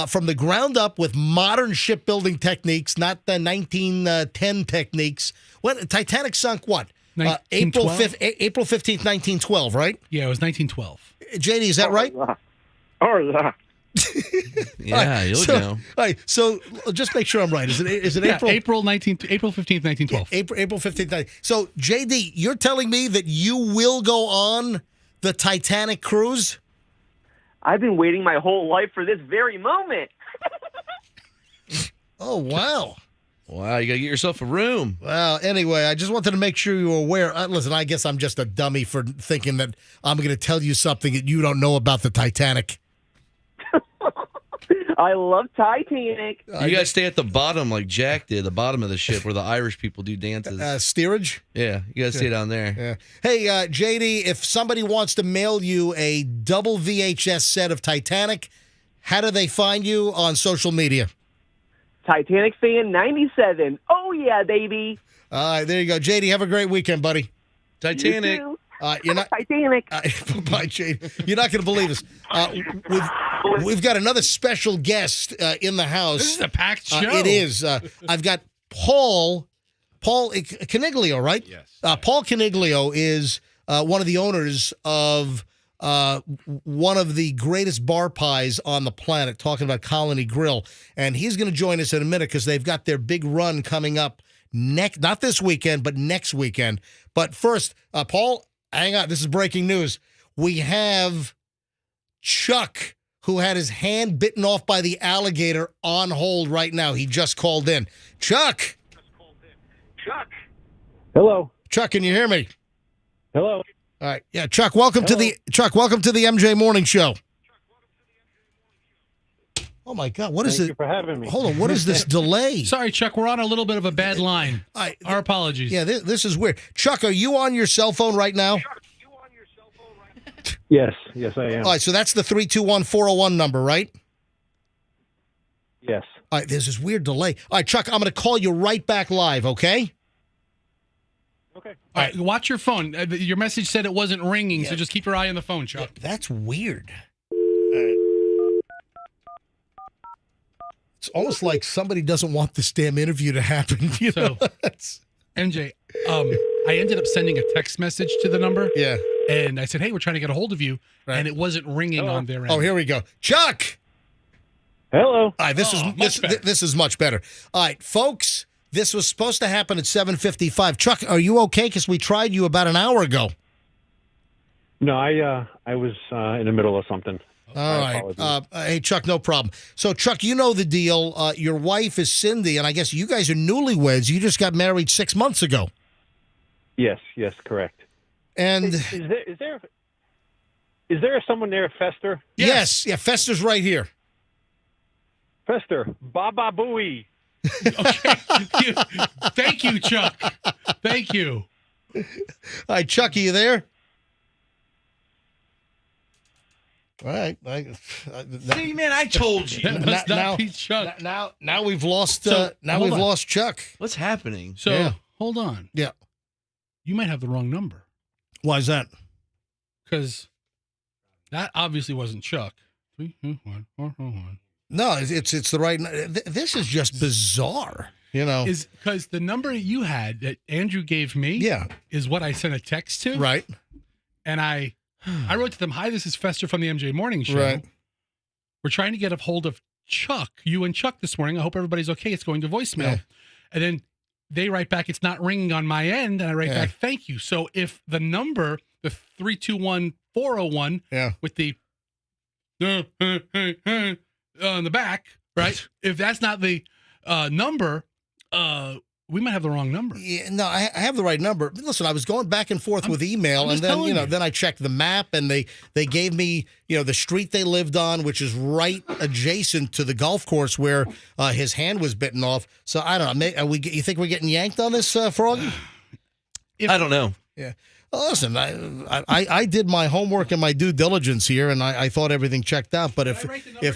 from the ground up with modern shipbuilding techniques, not the 1910 techniques. When Titanic sunk, what? April 15th, 1912, right? Yeah, it was 1912. JD, is that right? Oh, yeah. Yeah, you'll so, know. All right, so just make sure I'm right. Is it April? April 15th, 1912. April 15th. So, JD, you're telling me that you will go on the Titanic cruise? I've been waiting my whole life for this very moment. Oh, wow. Wow, you got to get yourself a room. Well, anyway, I just wanted to make sure you were aware. Listen, I guess I'm just a dummy for thinking that I'm going to tell you something that you don't know about the Titanic. I love Titanic. You guys stay at the bottom like Jack did, the bottom of the ship where the Irish people do dances. Steerage? Yeah, you guys stay down there. Yeah. Hey, JD, if somebody wants to mail you a double VHS set of Titanic, how do they find you on social media? Titanic fan 97. Oh, yeah, baby. All right, there you go. JD, have a great weekend, buddy. Titanic. You're not Titanic. Bye, JD. You're not going to believe this. We've got another special guest in the house. This is a packed show. It is. I've got Paul Caniglio, right? Yes. Paul Caniglio is one of the owners of one of the greatest bar pies on the planet, talking about Colony Grill. And he's going to join us in a minute because they've got their big run coming up not this weekend, but next weekend. But first, Paul, hang on. This is breaking news. We have Chuck, who had his hand bitten off by the alligator, on hold right now. He just called in. Chuck. Hello. Chuck, can you hear me? Hello. All right. Yeah, Chuck, welcome to the MJ Morning Show. Oh my God, what is it? Thank you for having me. Hold on, what is this delay? Sorry, Chuck, we're on a little bit of a bad line. Our apologies. Yeah, this is weird. Chuck, are you on your cell phone right now? Yes, I am. All right, so that's the 321-401 number, right? Yes. All right, there's this weird delay. All right, Chuck, I'm going to call you right back live, okay? Okay. All right, watch your phone. Your message said it wasn't ringing, so just keep your eye on the phone, Chuck. Yeah, that's weird. It's almost like somebody doesn't want this damn interview to happen. You know? MJ, I ended up sending a text message to the number. Yeah. And I said, hey, we're trying to get a hold of you. Right. And it wasn't ringing on their end. Oh, here we go. Chuck! Hello. All right, this is much better. All right, folks, this was supposed to happen at 7:55. Chuck, are you okay? Because we tried you about an hour ago. No, I was in the middle of something. All right. Hey, Chuck, no problem. So, Chuck, you know the deal. Your wife is Cindy, and I guess you guys are newlyweds. You just got married 6 months ago. Yes, correct. And is there someone there, Fester? Yes. Yeah, Fester's right here. Fester, Baba Booey. Okay. Thank you, Chuck. Thank you. All right, Chuck, are you there? All right. See, man, I told you. That must not be Chuck. Now we've lost. So, we've lost Chuck. What's happening? So hold on. Yeah. You might have the wrong number. Why is that? Because that obviously wasn't Chuck. 321-401. No, it's the right. This is just bizarre. You know, is because the number you had that Andrew gave me. Yeah. Is what I sent a text to. Right. And I wrote to them, hi, this is Fester from the MJ Morning Show. Right. We're trying to get a hold of Chuck, you and Chuck this morning. I hope everybody's okay. It's going to voicemail. Yeah. And then they write back, it's not ringing on my end. And I write back, thank you. So if the number, the 321-401 with the on the back, right? If that's not the number, we might have the wrong number. Yeah, no, I have the right number. Listen, I was going back and forth with email, and then then I checked the map, and they gave me the street they lived on, which is right adjacent to the golf course where his hand was bitten off. So I don't know. You think we're getting yanked on this, Froggy? I don't know. Yeah. Well, listen, I did my homework and my due diligence here, and I thought everything checked out. But if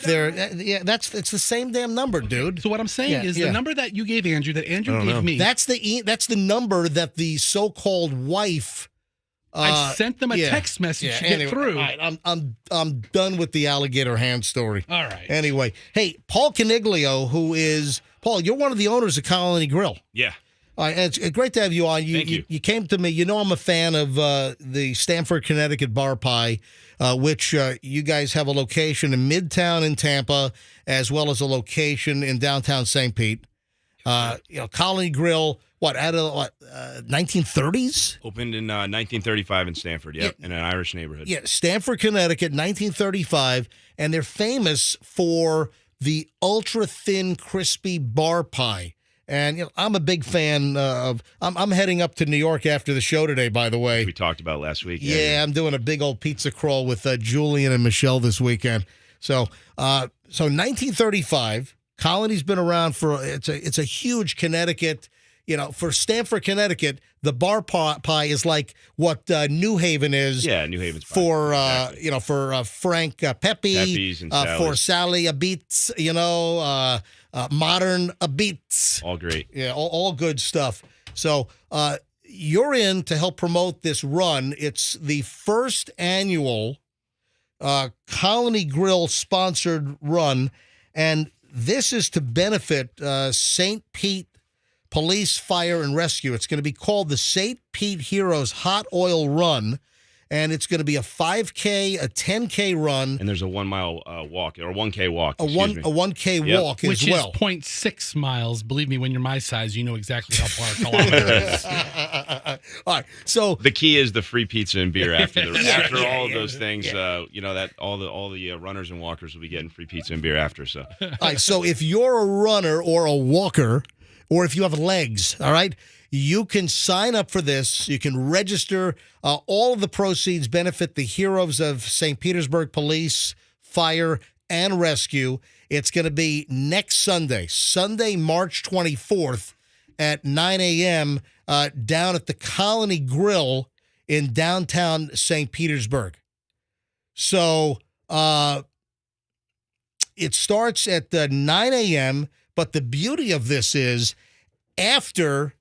they're it's the same damn number, dude. So what I'm saying is the number that you gave Andrew, that Andrew gave me. That's the number that the so-called wife. I sent them a text message to get through. All right, I'm done with the alligator hand story. All right. Anyway, hey, Paul Caniglio, who is Paul, you're one of the owners of Colony Grill. Yeah. All right, it's great to have you on. Thank you. You came to me. You know I'm a fan of the Stamford, Connecticut Bar Pie, which you guys have a location in Midtown in Tampa, as well as a location in downtown St. Pete. Colony Grill, out of 1930s? Opened in 1935 in Stamford, in an Irish neighborhood. Yeah, Stamford, Connecticut, 1935, and they're famous for the ultra-thin, crispy bar pie. And I'm a big fan of. I'm heading up to New York after the show today. By the way, we talked about last week. Yeah, I'm doing a big old pizza crawl with Julian and Michelle this weekend. So 1935. Colony's been around for. It's a huge Connecticut. For Stamford, Connecticut, the bar pie is like what New Haven is. Yeah, New Haven's pie. For exactly. For Frank Pepe, Pepe's and for Sally Beats, Modern Beats. All great. Yeah, all good stuff. So you're in to help promote this run. It's the first annual Colony Grill sponsored run, and this is to benefit St. Pete Police, Fire, and Rescue. It's going to be called the St. Pete Heroes Hot Oil Run, and it's going to be a 5K, a 10K run. And there's a 1 mile walk, or 1K walk. A 1K walk which as well. Which is 0.6 miles. Believe me, when you're my size, you know exactly how far a kilometer is. All right, so the key is the free pizza and beer after all of those things. That all the runners and walkers will be getting free pizza and beer after. So, all right. So if you're a runner or a walker, or if you have legs, all right, you can sign up for this. You can register. All of the proceeds benefit the heroes of St. Petersburg Police, Fire, and Rescue. It's going to be next Sunday, March 24th at 9 a.m. Down at the Colony Grill in downtown St. Petersburg. So it starts at 9 a.m., but the beauty of this is after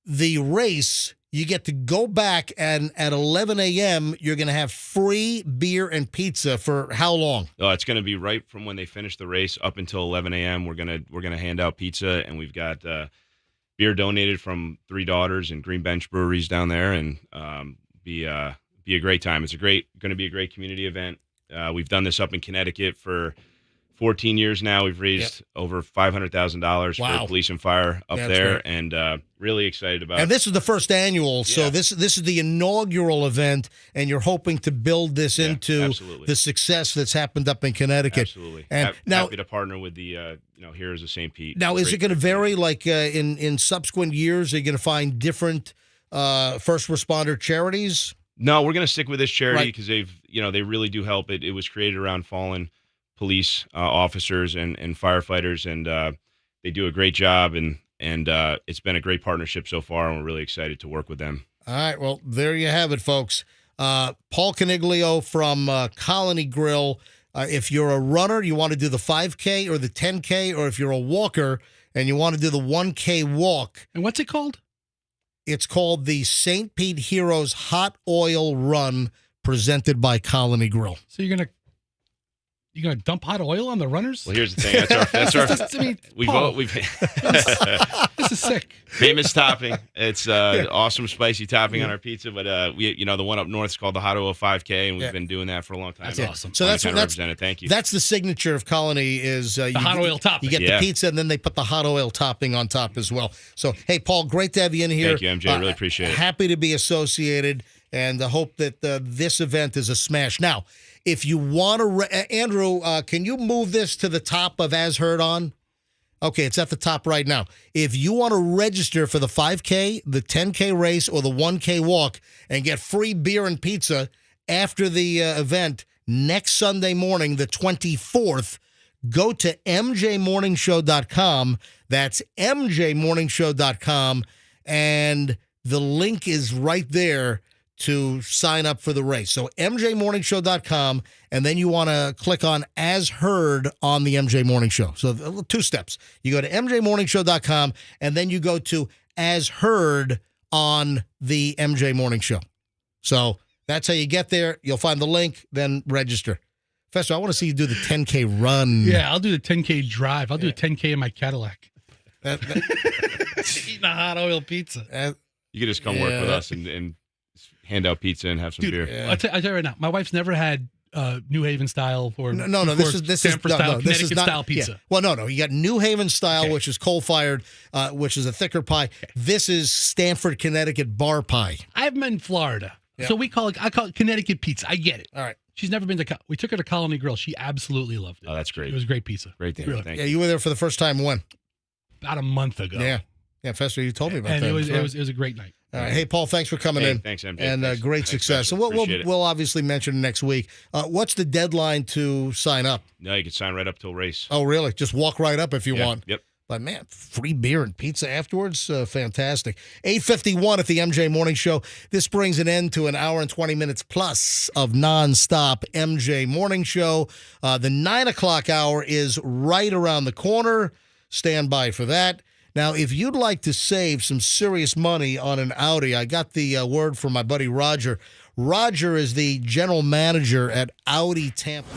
the race, you get to go back, and at 11 a.m., you're going to have free beer and pizza for how long? Oh, it's going to be right from when they finish the race up until 11 a.m. We're gonna hand out pizza, and we've got beer donated from Three Daughters and Green Bench Breweries down there, and be a great time. It's going to be a great community event. We've done this up in Connecticut for 14 years now. We've raised over $500,000 for police and fire up there, and really excited about it. And this is the first annual, so this is the inaugural event, and you're hoping to build this into the success that's happened up in Connecticut. Absolutely. And happy to partner with the Heroes of St. Pete. Now, is it going to vary, like in subsequent years? Are you going to find different first responder charities? No, we're going to stick with this charity because they really do help. It was created around fallen police officers and firefighters, and they do a great job, and it's been a great partnership so far, and we're really excited to work with them. All right, well, there you have it, folks. Paul Caniglio from Colony Grill. If you're a runner, you want to do the 5K or the 10K, or if you're a walker and you want to do the 1K walk. And what's it called? It's called the St. Pete Heroes Hot Oil Run, presented by Colony Grill. So you're gonna dump hot oil on the runners? Well, here's the thing. That's our. We've this is sick. Famous topping. It's awesome spicy topping on our pizza, but the one up north is called the Hot Oil 5K, and we've been doing that for a long time. That's awesome. So that's represented. Thank you. That's the signature of Colony is the hot oil topping. You get the pizza, and then they put the hot oil topping on top as well. So hey, Paul, great to have you in here. Thank you, MJ. Really appreciate it. Happy to be associated, and I hope that this event is a smash. Now, if you want to, Andrew, can you move this to the top of As Heard On? Okay, it's at the top right now. If you want to register for the 5K, the 10K race, or the 1K walk and get free beer and pizza after the event next Sunday morning, the 24th, go to mjmorningshow.com. That's mjmorningshow.com, and the link is right there to sign up for the race. So mjmorningshow.com, and then you want to click on As Heard on the MJ Morning Show. So 2 steps. You go to mjmorningshow.com, and then you go to As Heard on the MJ Morning Show. So that's how you get there. You'll find the link, then register. Fester, I want to see you do the 10K run. Yeah, I'll do the 10K drive. I'll do a 10K in my Cadillac. Eating a hot oil pizza. You could just come work with us and hand out pizza and have some Dude, beer. I tell you right now, my wife's never had New Haven style or No. This is Stamford style, this is Connecticut not style pizza. Yeah. Well, no. You got New Haven style, which is coal fired, which is a thicker pie. This is Stamford, Connecticut bar pie. I've been in Florida, Yeah. so I call it Connecticut pizza. I get it. All right. She's never been to. We took her to Colony Grill. She absolutely loved it. Oh, that's great. It was great pizza. Great to hear. Really. Thank Yeah, you were there for the first time when? About a month ago. Yeah, Fester, you told me about and that. it was a great night. All right. Hey, Paul, thanks for coming in. Thanks, MJ. And Thanks. great Thanks, success. Fester. And Appreciate it. we'll obviously mention it next week. What's the deadline to sign up? No, you can sign right up till race. Oh, really? Just walk right up if you Yeah, want. Yep. But, man, free beer and pizza afterwards? Fantastic. 8:51 at the MJ Morning Show. This brings an end to an hour and 20 minutes plus of nonstop MJ Morning Show. The 9 o'clock hour is right around the corner. Stand by for that. Now, if you'd like to save some serious money on an Audi, I got the word from my buddy Roger. Roger is the general manager at Audi Tampa.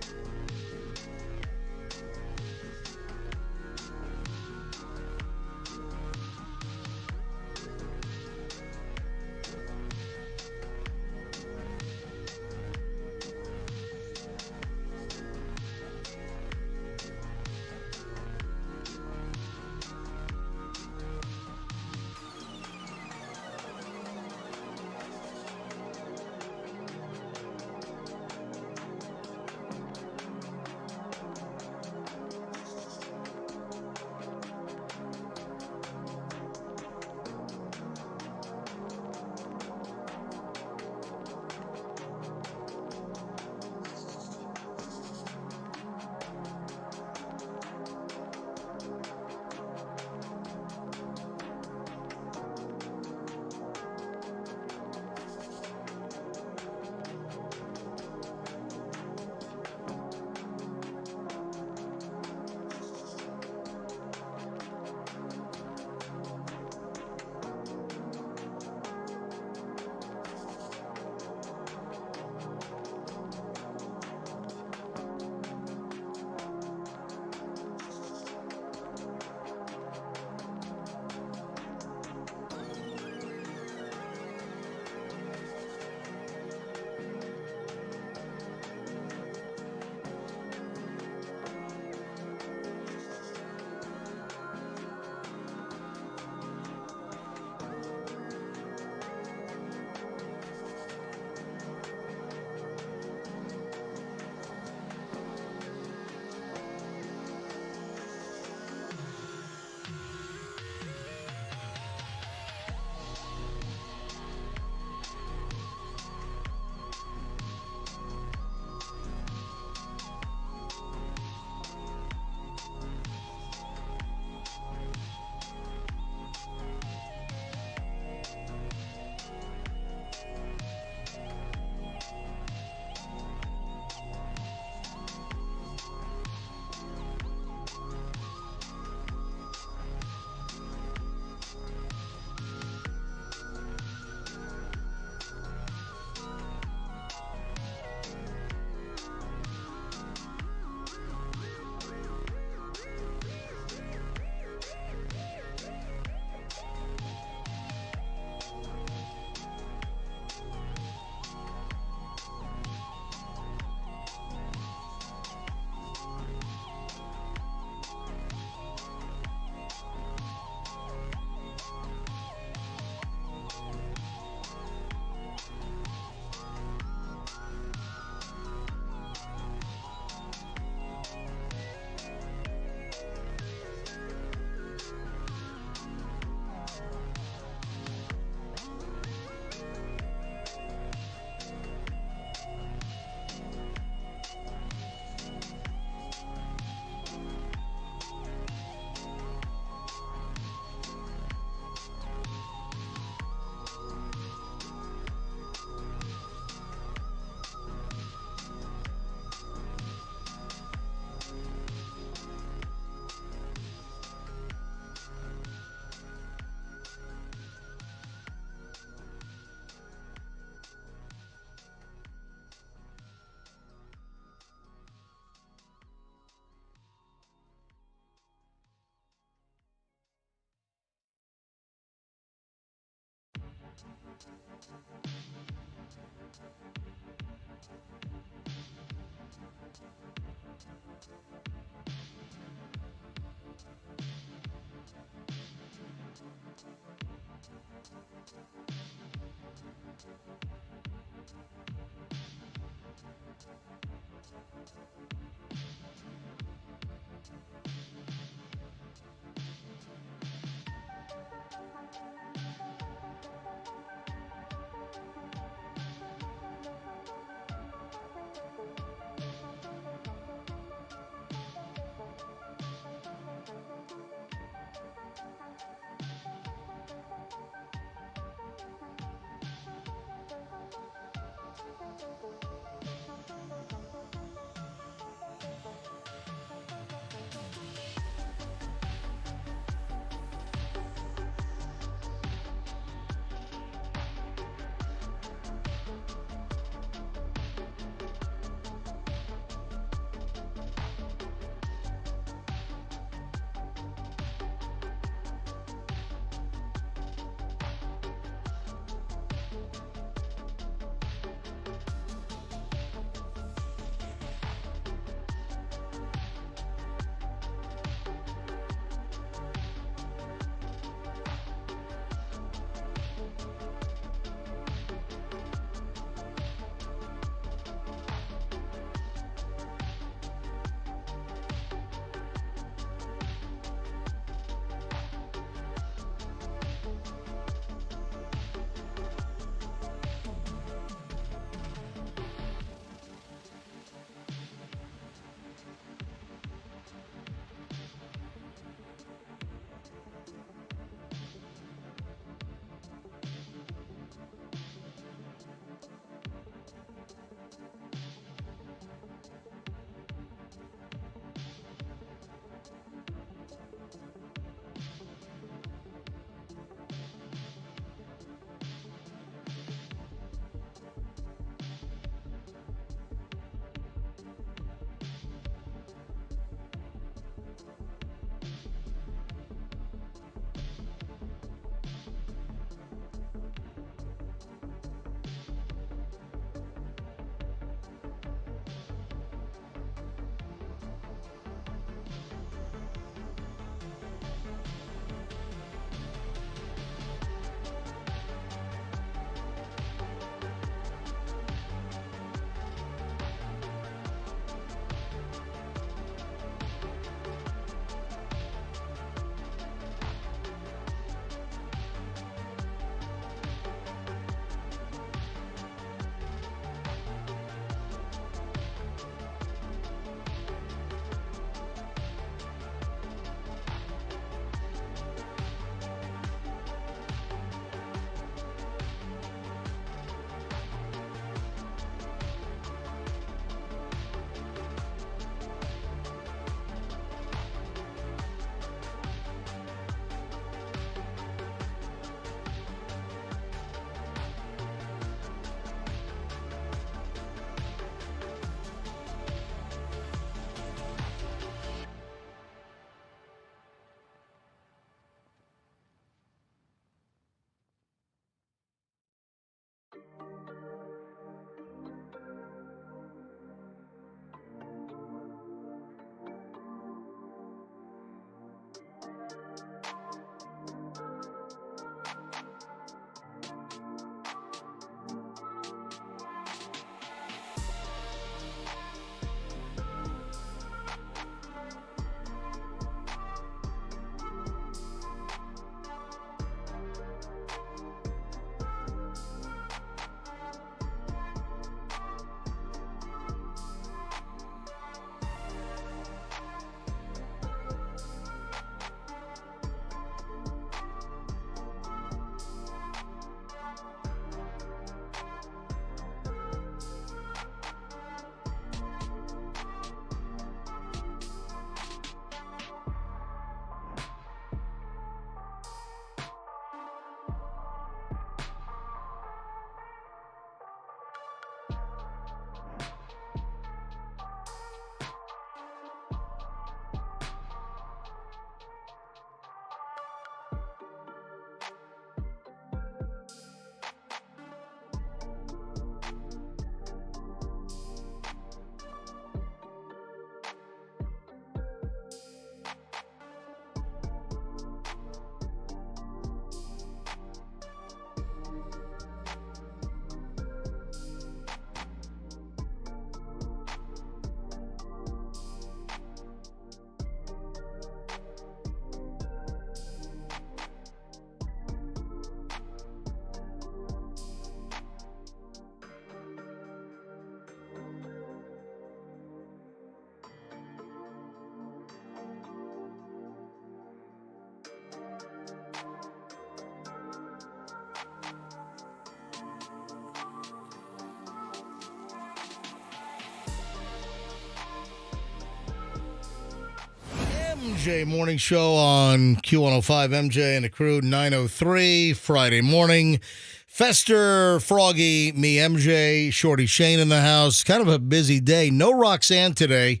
MJ Morning Show on Q105. MJ and the crew, 9:03 Friday morning. Fester, Froggy, me, MJ, Shorty Shane in the house. Kind of a busy day. No Roxanne today.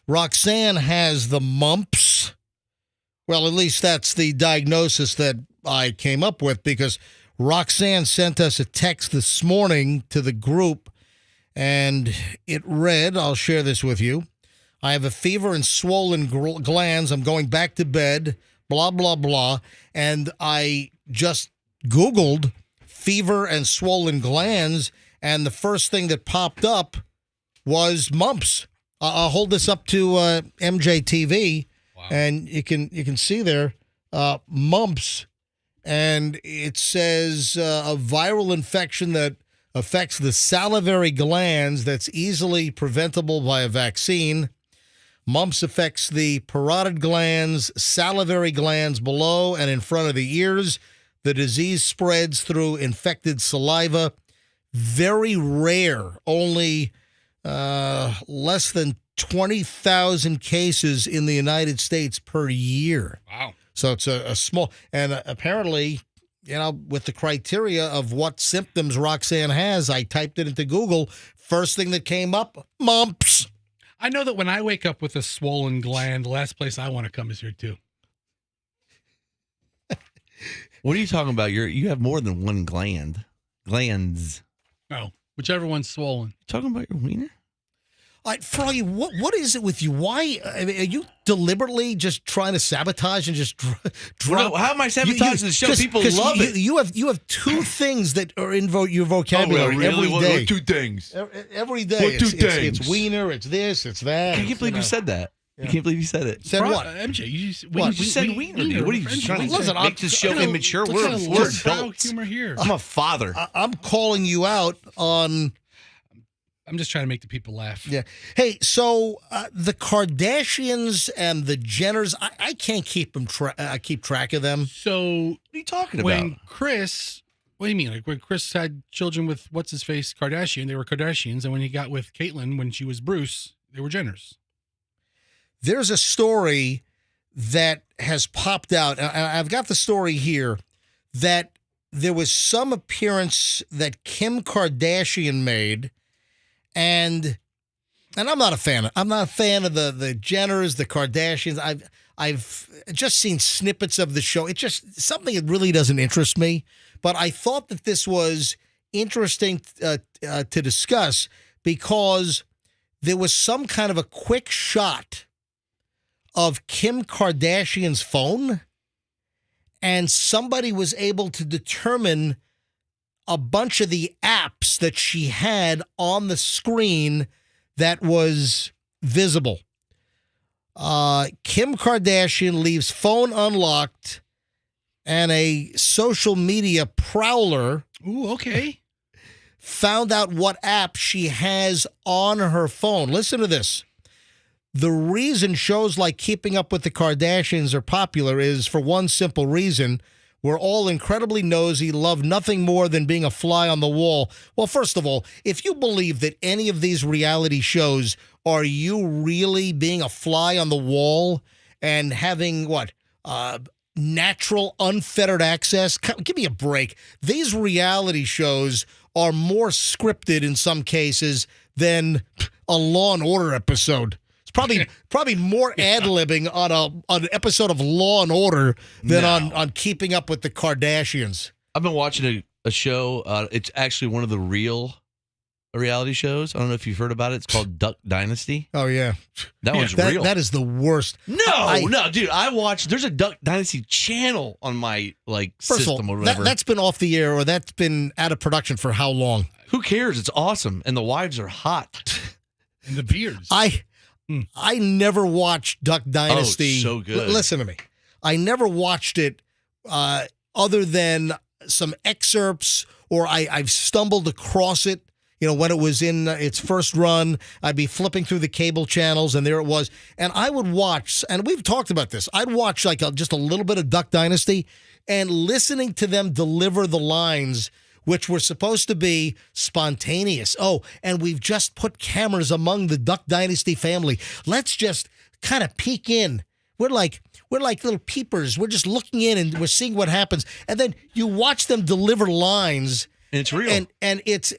Roxanne has the mumps. Well, at least that's the diagnosis that I came up with, because Roxanne sent us a text this morning to the group, and it read, I'll share this with you. I have a fever and swollen glands. I'm going back to bed, blah, blah, blah. And I just Googled fever and swollen glands, and the first thing that popped up was mumps. I'll hold this up to MJTV, and you can see there mumps, and it says a viral infection that affects the salivary glands that's easily preventable by a vaccine. Mumps affects the parotid glands, salivary glands below and in front of the ears. The disease spreads through infected saliva. Very rare, only less than 20,000 cases in the United States per year. Wow. So it's a small, and apparently, with the criteria of what symptoms Roxanne has, I typed it into Google. First thing that came up, mumps. I know that when I wake up with a swollen gland, the last place I want to come is here too. What are you talking about? You have more than one glands. No, whichever one's swollen. Talking about your wiener? All right, Froggy, what is it with you? Why are you deliberately just trying to sabotage and just drop? No, how am I sabotaging the show? People love it. You have two things that are in your vocabulary every day. What two things? Every day. What two things? It's wiener, it's this, it's that. I can't believe you said that. Yeah. I can't believe you said it. Said what? MJ, you said wiener, dude. What are you trying to Listen, make this show immature? We're adults. Humor here. I'm a father. I'm calling you out on... I'm just trying to make the people laugh. Yeah. Hey, so the Kardashians and the Jenners, I can't keep them. Keep track of them. So what are you talking about? When Chris, what do you mean? Like when Chris had children with what's his face Kardashian, they were Kardashians, and when he got with Caitlyn when she was Bruce, they were Jenners. There's a story that has popped out, and I've got the story here, that there was some appearance that Kim Kardashian made. And I'm not a fan. I'm not a fan of the Jenners, the Kardashians. I've just seen snippets of the show. It's just something that really doesn't interest me. But I thought that this was interesting to discuss, because there was some kind of a quick shot of Kim Kardashian's phone, and somebody was able to determine a bunch of the apps that she had on the screen that was visible. Kim Kardashian leaves phone unlocked, and a social media prowler found out what app she has on her phone. Listen to this. The reason shows like Keeping Up with the Kardashians are popular is for one simple reason. We're all incredibly nosy, love nothing more than being a fly on the wall. Well, first of all, if you believe that any of these reality shows, are you really being a fly on the wall and having natural, unfettered access? Give me a break. These reality shows are more scripted in some cases than a Law and Order episode. Probably more ad-libbing on an episode of Law and Order than on Keeping Up with the Kardashians. I've been watching a show. It's actually one of the real reality shows. I don't know if you've heard about it. It's called Duck Dynasty. Oh, yeah. That one's real. That is the worst. No, dude. There's a Duck Dynasty channel on my system or whatever. That's been off the air, or that's been out of production for how long? Who cares? It's awesome. And the wives are hot. And the beards. I never watched Duck Dynasty. Oh, so good. Listen to me. I never watched it other than some excerpts, or I've stumbled across it. When it was in its first run, I'd be flipping through the cable channels, and there it was. And I would watch, and we've talked about this, I'd watch just a little bit of Duck Dynasty, and listening to them deliver the lines which were supposed to be spontaneous. Oh, and we've just put cameras among the Duck Dynasty family. Let's just kind of peek in. we're like little peepers. We're just looking in and we're seeing what happens. And then you watch them deliver lines. And it's real. And it's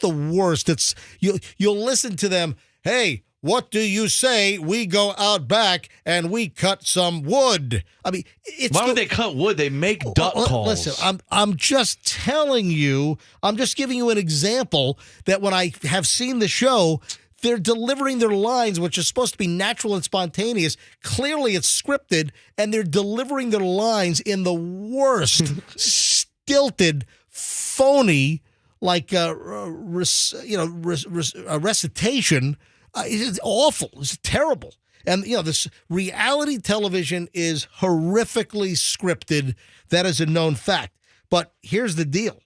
the worst. It's you'll listen to them. Hey, what do you say we go out back and we cut some wood? I mean, why would they cut wood? They make duck calls. Listen, I'm just telling you. I'm just giving you an example that when I have seen the show, they're delivering their lines, which is supposed to be natural and spontaneous. Clearly, it's scripted, and they're delivering their lines in the worst, stilted, phony, like a recitation. It's awful. It's terrible. And, this reality television is horrifically scripted. That is a known fact. But here's the deal.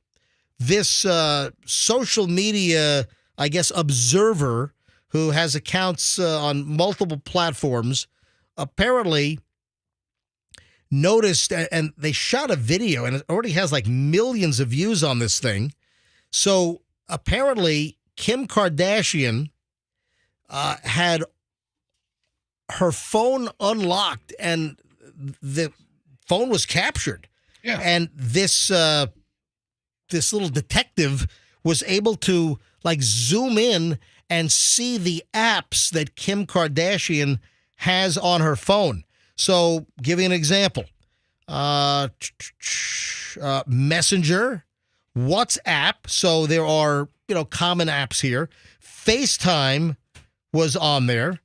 This social media, I guess, observer who has accounts on multiple platforms apparently noticed, and they shot a video, and it already has like millions of views on this thing. So apparently Kim Kardashian had her phone unlocked, and the phone was captured. Yeah. And this little detective was able to like zoom in and see the apps that Kim Kardashian has on her phone. So, give you an example. Messenger, WhatsApp. So there are, common apps here. FaceTime was on there,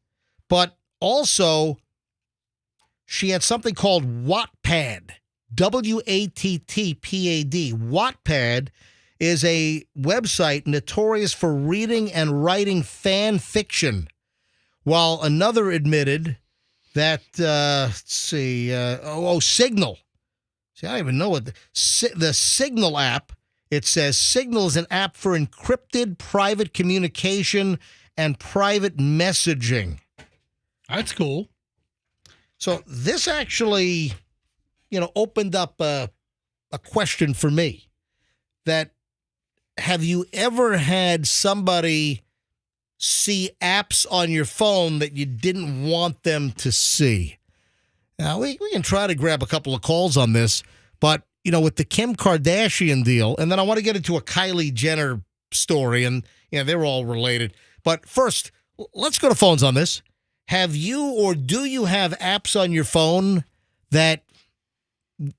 but also she had something called Wattpad, Wattpad. Wattpad is a website notorious for reading and writing fan fiction, while another admitted that, Signal. See, I don't even know what the Signal app, it says Signal is an app for encrypted private communication and private messaging. That's cool. So this actually, opened up a question for me. That, have you ever had somebody see apps on your phone that you didn't want them to see? Now, we can try to grab a couple of calls on this, but, with the Kim Kardashian deal, and then I want to get into a Kylie Jenner story, and, they're all related. But first, let's go to phones on this. Have you or do you have apps on your phone that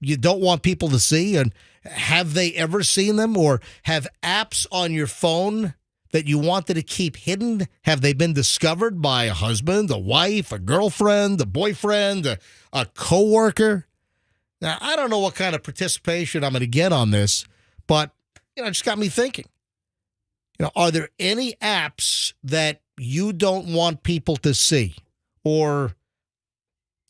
you don't want people to see? And have they ever seen them? Or have apps on your phone that you wanted to keep hidden? Have they been discovered by a husband, a wife, a girlfriend, a boyfriend, a coworker? Now, I don't know what kind of participation I'm going to get on this, but, it just got me thinking. Are there any apps that you don't want people to see? Or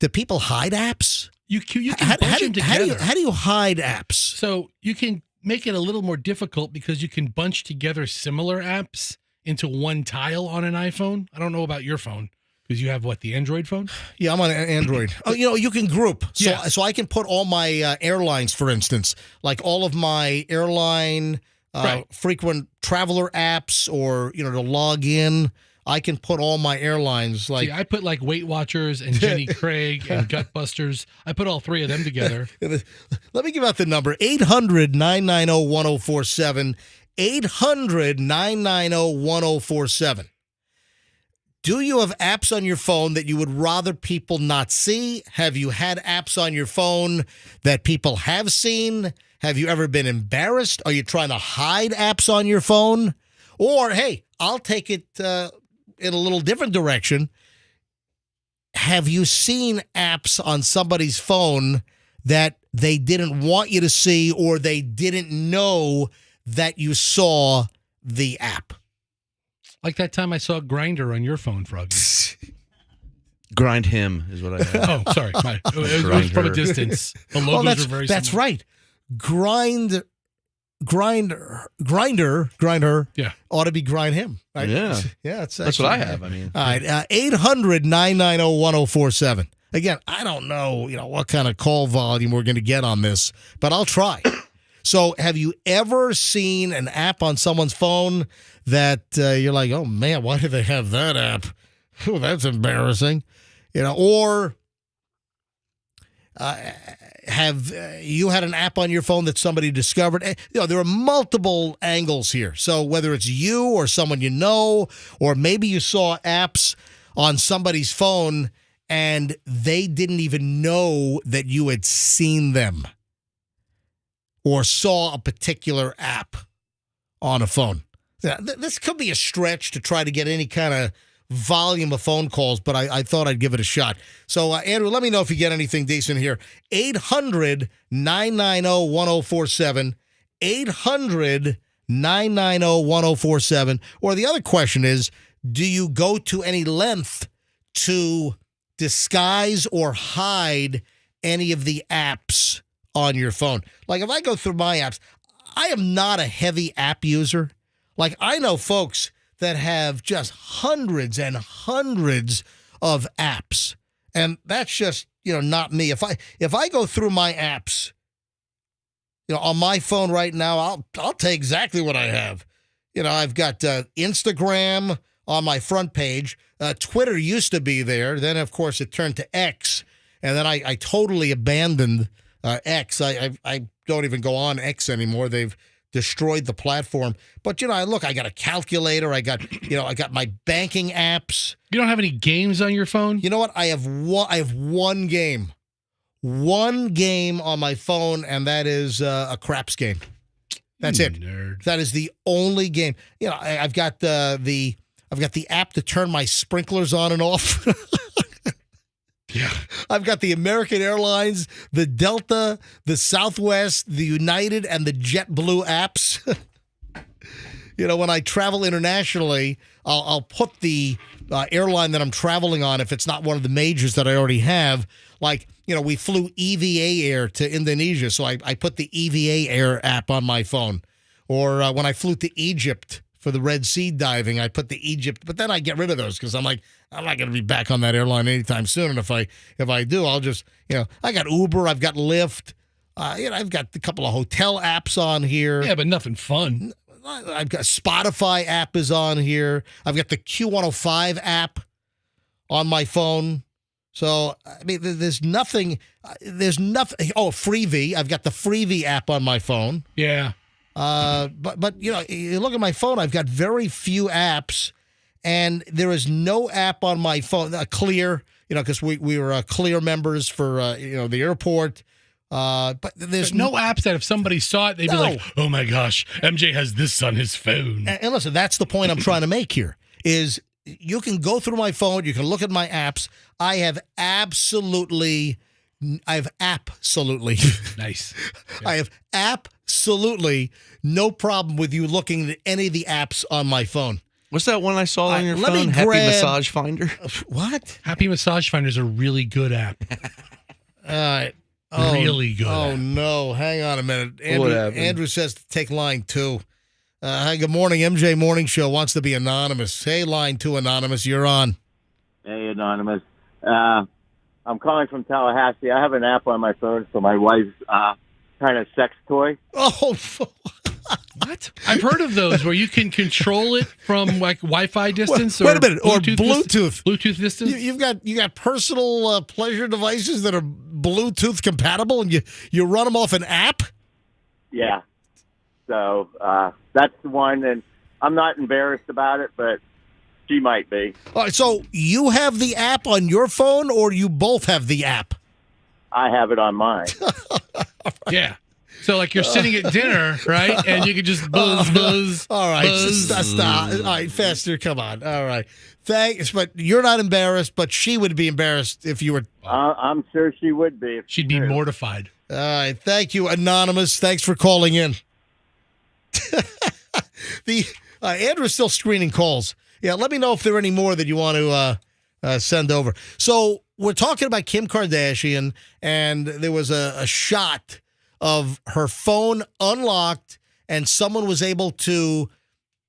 do people hide apps? You can bunch them together. How do you hide apps? So you can make it a little more difficult because you can bunch together similar apps into one tile on an iPhone. I don't know about your phone because you have the Android phone? Yeah, I'm on Android. Oh, you can group. So, Yeah. so I can put all my airlines, for instance, like all of my airline frequent traveler apps, or to log in. I can put all my airlines like. See, I put like Weight Watchers and Jenny Craig and Gutbusters. I put all three of them together. Let me give out the number: 800-990-1047. 800-990-1047. Do you have apps on your phone that you would rather people not see? Have you had apps on your phone that people have seen? Have you ever been embarrassed? Are you trying to hide apps on your phone? Or, hey, I'll take it in a little different direction. Have you seen apps on somebody's phone that they didn't want you to see, or they didn't know that you saw the app? Like that time I saw Grindr on your phone, Froggy. Grind him is what I have. Oh, sorry. It was from a distance. The logos are very that's similar. right. Grinder Yeah. ought to be grind him. Right? Yeah. Yeah, That's what I have. I mean, all right, 800-990-1047. Again, I don't know, what kind of call volume we're going to get on this, but I'll try. So, have you ever seen an app on someone's phone that you're like, oh man, why do they have that app? Oh, that's embarrassing. Or have you had an app on your phone that somebody discovered? There are multiple angles here. So whether it's you or someone you know, or maybe you saw apps on somebody's phone and they didn't even know that you had seen them or saw a particular app on a phone. This could be a stretch to try to get any kind of volume of phone calls, but I thought I'd give it a shot. So, Andrew, let me know if you get anything decent here. 800-990-1047. 800-990-1047. Or the other question is, do you go to any length to disguise or hide any of the apps on your phone? Like if I go through my apps, I am not a heavy app user. Like I know folks that have just hundreds and hundreds of apps. And that's just, not me. If I go through my apps, on my phone right now, I'll take exactly what I have. I've got Instagram on my front page. Twitter used to be there. Then, of course, it turned to X. And then I totally abandoned X. I don't even go on X anymore. They've destroyed the platform. But, I got a calculator. I got my banking apps. You don't have any games on your phone? You know what? I have one game. One game on my phone, and that is a craps game. That's it. Nerd. That is the only game. I've got the app to turn my sprinklers on and off. Yeah. I've got the American Airlines, the Delta, the Southwest, the United, and the JetBlue apps. When I travel internationally, I'll put the airline that I'm traveling on if it's not one of the majors that I already have. Like, we flew EVA Air to Indonesia, so I put the EVA Air app on my phone. Or when I flew to Egypt for the Red Sea diving, I put the Egypt, but then I get rid of those because I'm like, I'm not going to be back on that airline anytime soon. And if I do, I'll just, I got Uber, I've got Lyft, I've got a couple of hotel apps on here. Yeah, but nothing fun. I've got Spotify app is on here. I've got the Q105 app on my phone. So, I mean, there's nothing. Oh, Freevee. I've got the Freevee app on my phone. Yeah. But you look at my phone, I've got very few apps, and there is no app on my phone. Clear, because we were Clear members for, the airport. But there's no apps that if somebody saw it, they'd be like, oh my gosh, MJ has this on his phone. And listen, that's the point I'm trying to make here is you can go through my phone. You can look at my apps. I have absolutely nice. Yeah. I have absolutely no problem with you looking at any of the apps on my phone. What's that one I saw on your let me phone? Happy grab- Massage Finder? What? Happy Massage Finder is a really good app. Really good. Oh, app. no. Hang on a minute. What happened? Andrew says to take line 2. Hi, good morning. MJ Morning Show wants to be anonymous. Hey, line 2 anonymous. You're on. Hey, Anonymous. I'm calling from Tallahassee. I have an app on my phone for my wife's kind of sex toy. Oh, what? I've heard of those where you can control it from like Wi-Fi distance. Wait or a minute, or Bluetooth. Bluetooth distance. You got personal pleasure devices that are Bluetooth compatible, and you run them off an app. Yeah. So that's the one, and I'm not embarrassed about it, but she might be. All right, so you have the app on your phone, or you both have the app? I have it on mine. Yeah. So like you're sitting at dinner, right? And you can just buzz. All right, stop. All right, Fester, come on. All right. Thanks, but you're not embarrassed, but she would be embarrassed if you were. I'm sure she would be. She'd be mortified. All right. Thank you, Anonymous. Thanks for calling in. Andrew's still screening calls. Yeah, let me know if there are any more that you want to send over. So we're talking about Kim Kardashian, and there was a shot of her phone unlocked, and someone was able to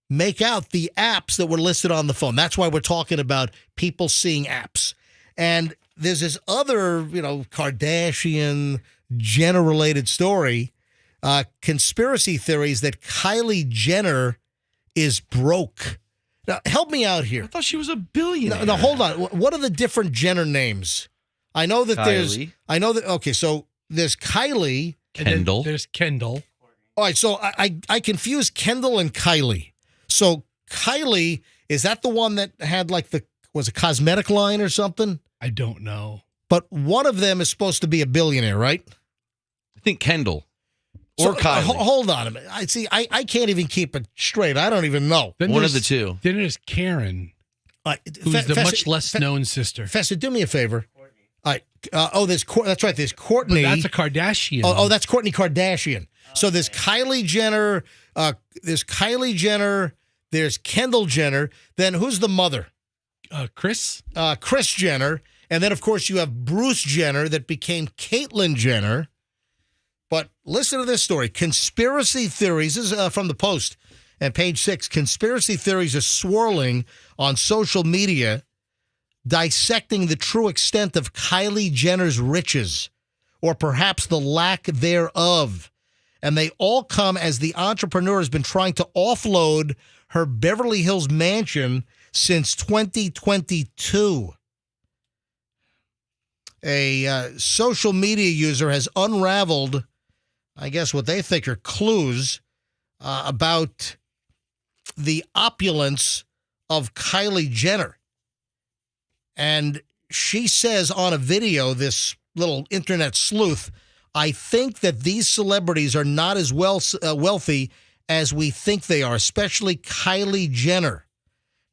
make out the apps that were listed on the phone. That's why we're talking about people seeing apps. And there's this other, Kardashian Jenner-related story, conspiracy theories that Kylie Jenner is broke. Now, help me out here. I thought she was a billionaire. No, hold on. What are the different Jenner names? I know that Kylie. Okay, so there's Kylie. And then Kendall. there's Kendall. All right, so I confuse Kendall and Kylie. So Kylie, is that the one that had like was a cosmetic line or something? I don't know. But one of them is supposed to be a billionaire, right? I think Kendall or Kylie. Hold on a minute. I can't even keep it straight. I don't even know. Then One of there's- the two. Then there's Karen, who's the much less known sister. Fester, do me a favor. All right. That's right. There's Courtney. But that's a Kardashian. That's Kourtney Kardashian. So there's Kylie Jenner. There's Kylie Jenner. There's Kendall Jenner. Then who's the mother? Kris. Kris Jenner. And then, of course, you have Bruce Jenner that became Caitlyn Jenner. But listen to this story. Conspiracy theories. This is from the Post and page 6. Conspiracy theories are swirling on social media, dissecting the true extent of Kylie Jenner's riches, or perhaps the lack thereof. And they all come as the entrepreneur has been trying to offload her Beverly Hills mansion since 2022. A social media user has unraveled, I guess, what they think are clues about the opulence of Kylie Jenner. And she says on a video, this little internet sleuth, I think that these celebrities are not as wealthy as we think they are, especially Kylie Jenner.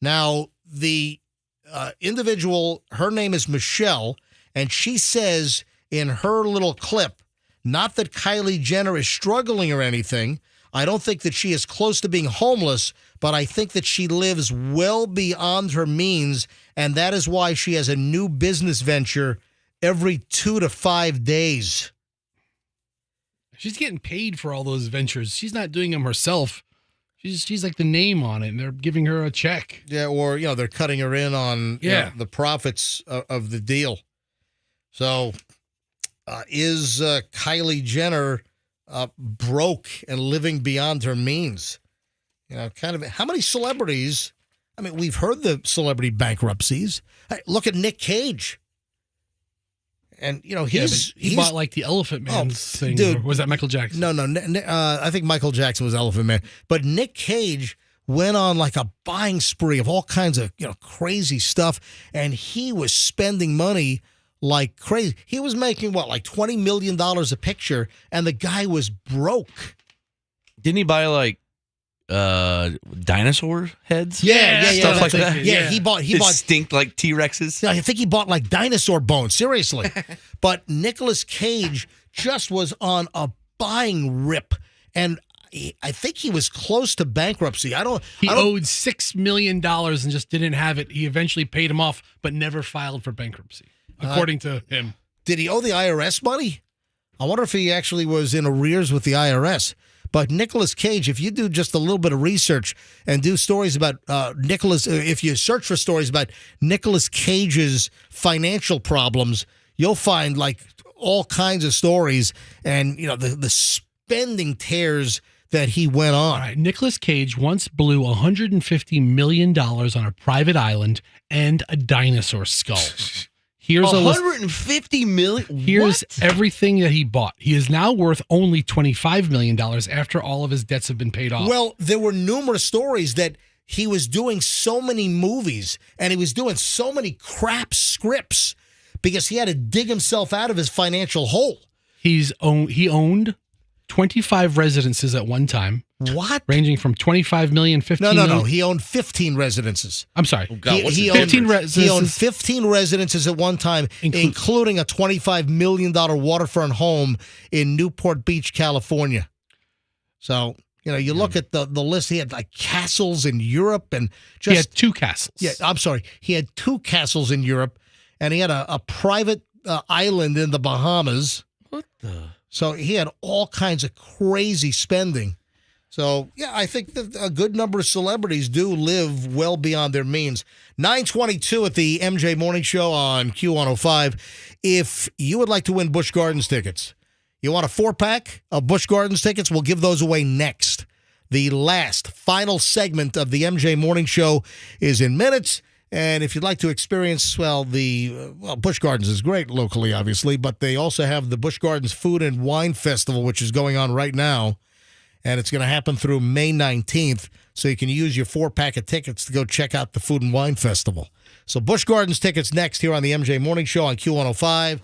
Now, the individual, her name is Michelle, and she says in her little clip, not that Kylie Jenner is struggling or anything. I don't think that she is close to being homeless, but I think that she lives well beyond her means, and that is why she has a new business venture every 2 to 5 days. She's getting paid for all those ventures. She's not doing them herself. She's like the name on it, and they're giving her a check. Yeah, or they're cutting her in on the profits of the deal. So, is Kylie Jenner broke and living beyond her means? How many celebrities? I mean, we've heard the celebrity bankruptcies. Hey, look at Nick Cage. And, he bought like the Elephant Man thing. Dude, or was that Michael Jackson? No. I think Michael Jackson was Elephant Man. But Nick Cage went on like a buying spree of all kinds of, crazy stuff. And he was spending money like crazy. He was making like $20 million a picture. And the guy was broke. Didn't he buy like dinosaur heads? Yeah. Stuff like that. Yeah, he bought stink like T-Rexes. I think he bought like dinosaur bones. Seriously. But Nicolas Cage just was on a buying rip, and I think he was close to bankruptcy. He owed $6 million and just didn't have it. He eventually paid him off, but never filed for bankruptcy, according to him. Did he owe the IRS money? I wonder if he actually was in arrears with the IRS. But Nicolas Cage, if you do just a little bit of research and do stories about if you search for stories about Nicolas Cage's financial problems, you'll find like all kinds of stories and, the spending tears that he went on. All right. Nicolas Cage once blew $150 million on a private island and a dinosaur skull. Here's $150 million. Here's everything that he bought. He is now worth only $25 million after all of his debts have been paid off. Well, there were numerous stories that he was doing so many movies and he was doing so many crap scripts because he had to dig himself out of his financial hole. He owned 25 residences at one time. What? Ranging from 25 million, 15 million. No. He owned 15 residences. I'm sorry. Oh, God, he owned 15 residences at one time, including a $25 million waterfront home in Newport Beach, California. So, you look at the list. He had like castles in Europe and just... He had 2 castles. Yeah, I'm sorry. He had 2 castles in Europe, and he had a private island in the Bahamas. What the... So he had all kinds of crazy spending. So, yeah, I think that a good number of celebrities do live well beyond their means. 9:22 at the MJ Morning Show on Q105. If you would like to win Busch Gardens tickets, you want a 4-pack of Busch Gardens tickets, we'll give those away next. The final segment of the MJ Morning Show is in minutes. And if you'd like to experience, Busch Gardens is great locally, obviously, but they also have the Busch Gardens Food and Wine Festival, which is going on right now. And it's going to happen through May 19th. So you can use your 4-pack of tickets to go check out the Food and Wine Festival. So Busch Gardens tickets next here on the MJ Morning Show on Q105.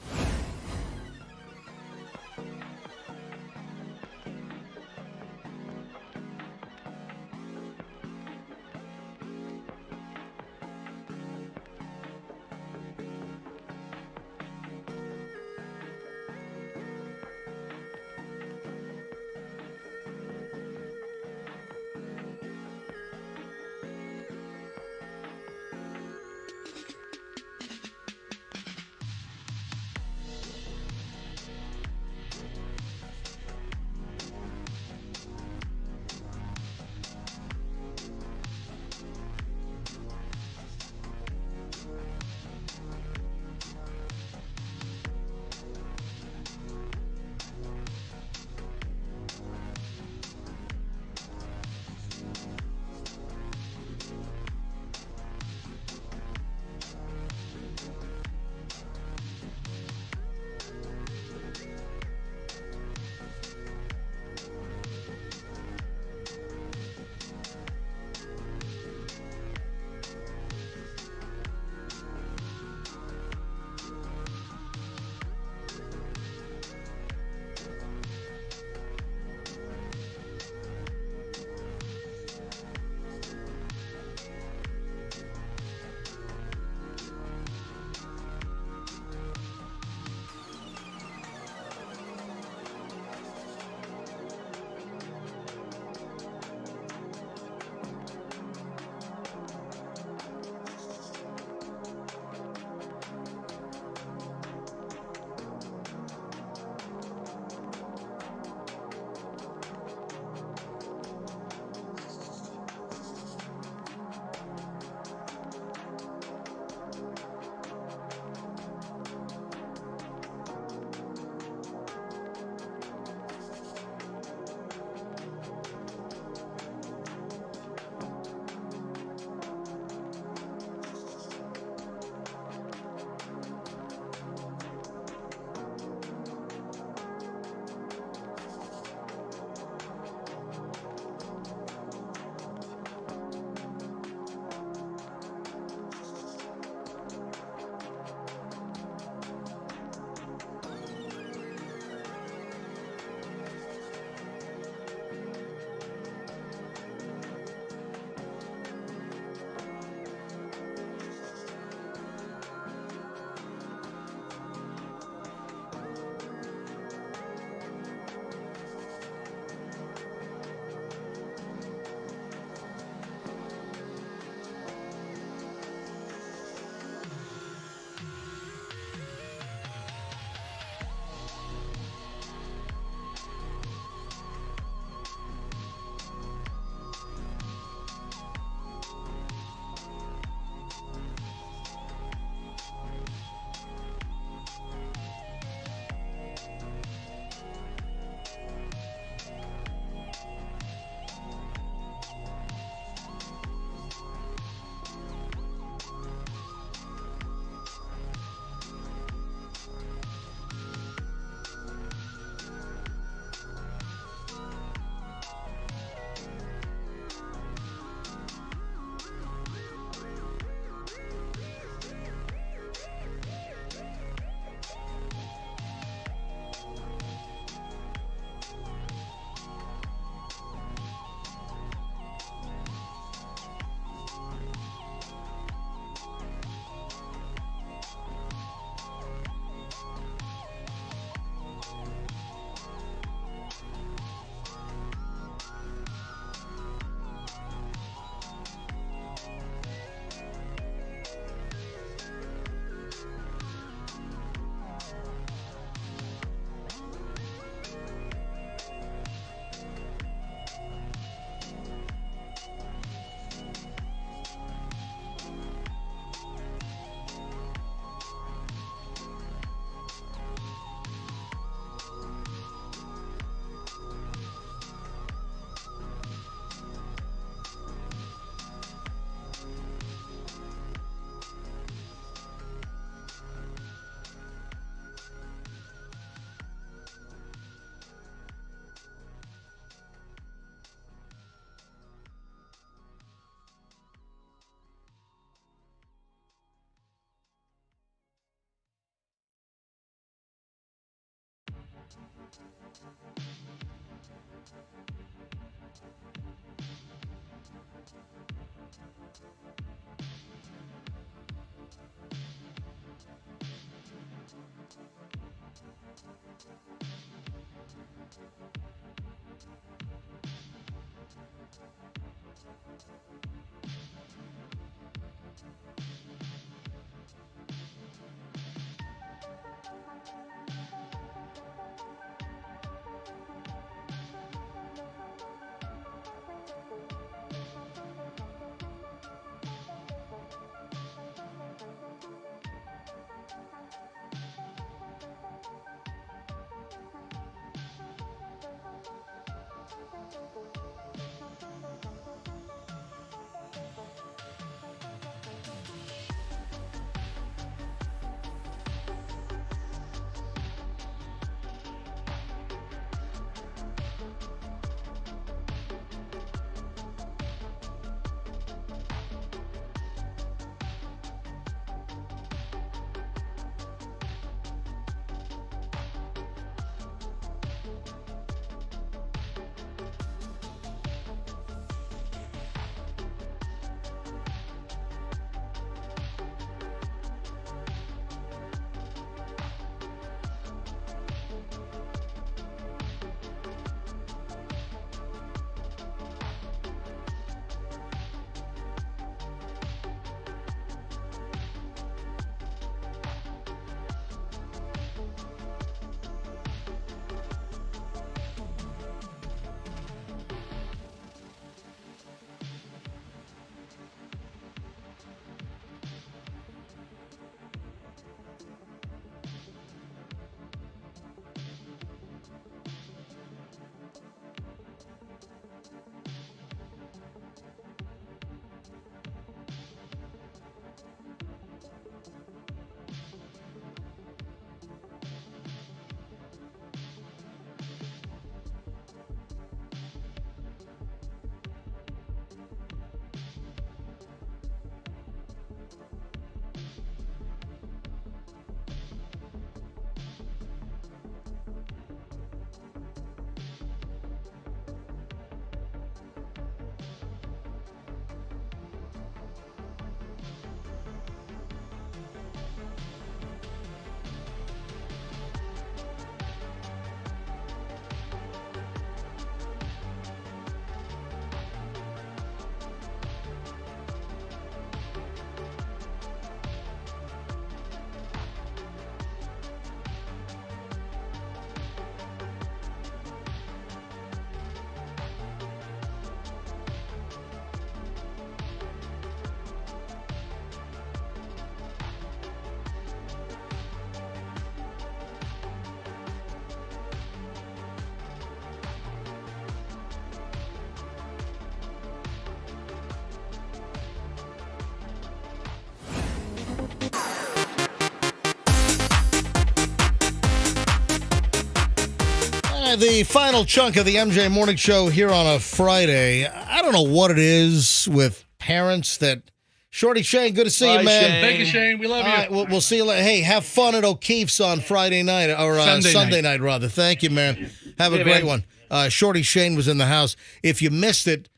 The final chunk of the MJ Morning Show here on a Friday. I don't know what it is with parents that... Shorty Shane, good to see you, man. Thank you, Shane. We love you. All right, we'll see you later. Hey, have fun at O'Keefe's on Friday night, or Sunday night, rather. Thank you, man. Have a great one. Shorty Shane was in the house. If you missed it,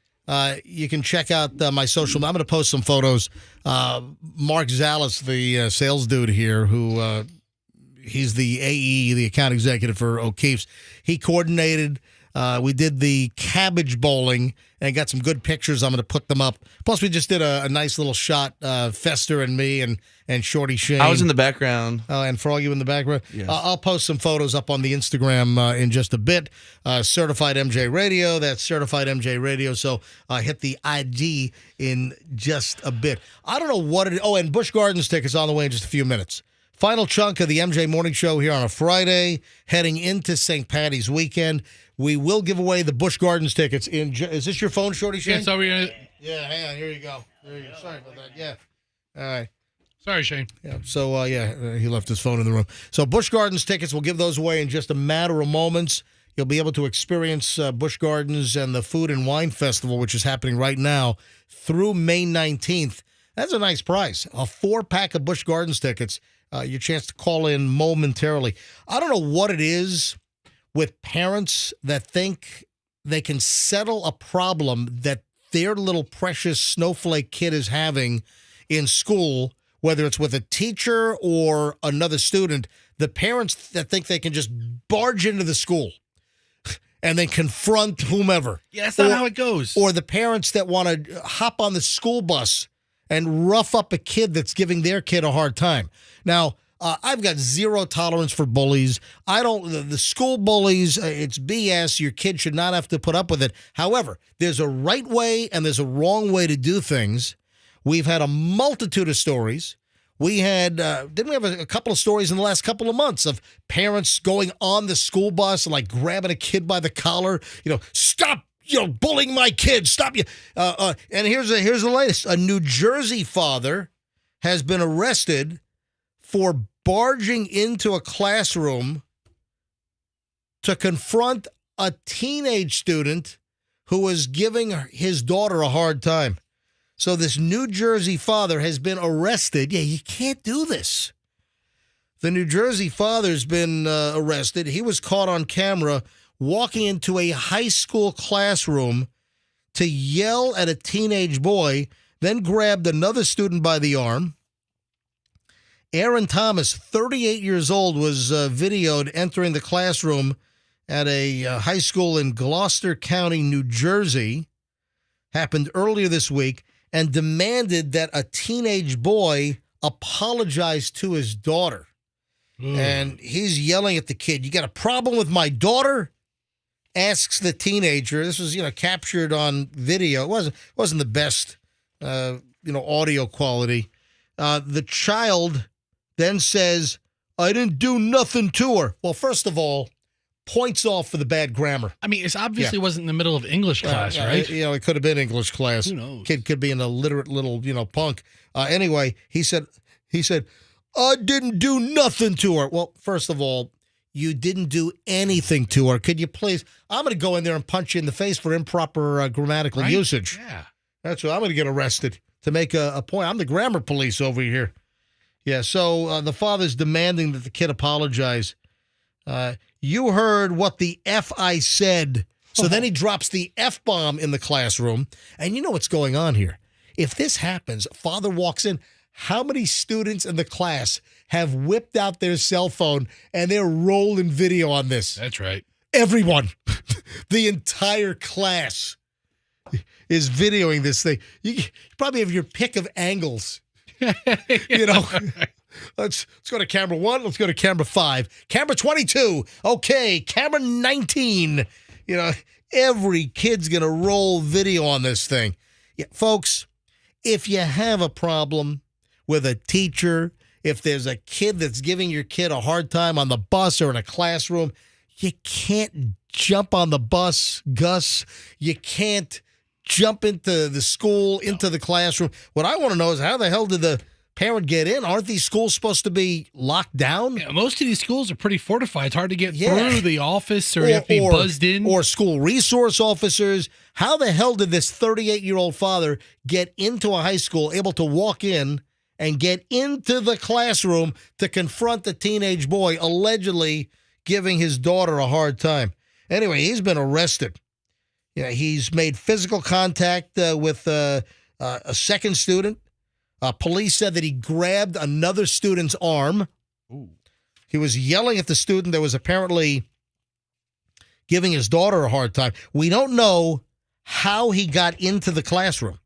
you can check out my social. I'm going to post some photos. Mark Zallis, the sales dude here, who he's the AE, the account executive for O'Keefe's. He coordinated. We did the cabbage bowling and got some good pictures. I'm going to put them up. Plus, we just did a nice little shot, Fester and me and Shorty Shane. I was in the background. And Froggy in the background. Yes. I'll post some photos up on the Instagram in just a bit. Certified MJ Radio. That's Certified MJ Radio. So hit the ID in just a bit. I don't know what it is. Oh, and Busch Gardens tickets on the way in just a few minutes. Final chunk of the MJ Morning Show here on a Friday, heading into St. Patty's weekend. We will give away the Busch Gardens tickets. Is this your phone, Shorty Shane? Yeah, so we're gonna... Yeah, hang on. Here you go. There you go. Sorry about that. Yeah. All right. Sorry, Shane. Yeah. So, he left his phone in the room. So, Busch Gardens tickets, we'll give those away in just a matter of moments. You'll be able to experience Busch Gardens and the Food and Wine Festival, which is happening right now, through May 19th. That's a nice price. A 4-pack of Busch Gardens tickets. Your chance to call in momentarily. I don't know what it is with parents that think they can settle a problem that their little precious snowflake kid is having in school, whether it's with a teacher or another student. The parents that think they can just barge into the school and then confront whomever. Yeah, that's not how it goes. Or the parents that want to hop on the school bus and rough up a kid that's giving their kid a hard time. Now, I've got zero tolerance for bullies. The school bullies, it's BS. Your kid should not have to put up with it. However, there's a right way and there's a wrong way to do things. We've had a multitude of stories. We had, didn't we have a couple of stories in the last couple of months of parents going on the school bus and like grabbing a kid by the collar, stop, bullying my kid, stop you. And here's the latest. A New Jersey father has been arrested for barging into a classroom to confront a teenage student who was giving his daughter a hard time. So this New Jersey father has been arrested. Yeah, you can't do this. The New Jersey father's been arrested. He was caught on camera walking into a high school classroom to yell at a teenage boy, then grabbed another student by the arm. Aaron Thomas, 38 years old, was videoed entering the classroom at a high school in Gloucester County, New Jersey. Happened earlier this week. And demanded that a teenage boy apologize to his daughter. And he's yelling at the kid, "You got a problem with my daughter?" Asks the teenager. This was, captured on video. It wasn't the best, audio quality. The child then says, "I didn't do nothing to her." Well, first of all, points off for the bad grammar. I mean, it's obviously wasn't in the middle of English class, right? It could have been English class. Who knows? Kid could be an illiterate little, punk. Anyway, he said, "I didn't do nothing to her." Well, first of all, you didn't do anything to her. Could you please? I'm going to go in there and punch you in the face for improper grammatical usage. Yeah. That's what I'm going to get arrested to make a point. I'm the grammar police over here. Yeah, so the father's demanding that the kid apologize. You heard what the F I said. So then he drops the F-bomb in the classroom. And you know what's going on here. If this happens, father walks in. How many students in the class have whipped out their cell phone and they're rolling video on this? That's right. Everyone. The entire class is videoing this thing. You probably have your pick of angles. Let's go to camera 1. Let's go to camera 5. Camera 22. Okay, camera 19. Every kid's going to roll video on this thing. Yeah, folks, if you have a problem with a teacher, if there's a kid that's giving your kid a hard time on the bus or in a classroom, you can't jump on the bus, Gus. You can't jump into the school, into the classroom. What I want to know is how the hell did the parent get in? Aren't these schools supposed to be locked down? Yeah, most of these schools are pretty fortified. It's hard to get through the office or you have to be buzzed in. Or school resource officers. How the hell did this 38-year-old father get into a high school, able to walk in and get into the classroom to confront the teenage boy allegedly giving his daughter a hard time? Anyway, he's been arrested. Yeah, he's made physical contact with a second student. Police said that he grabbed another student's arm. Ooh. He was yelling at the student that was apparently giving his daughter a hard time. We don't know how he got into the classroom.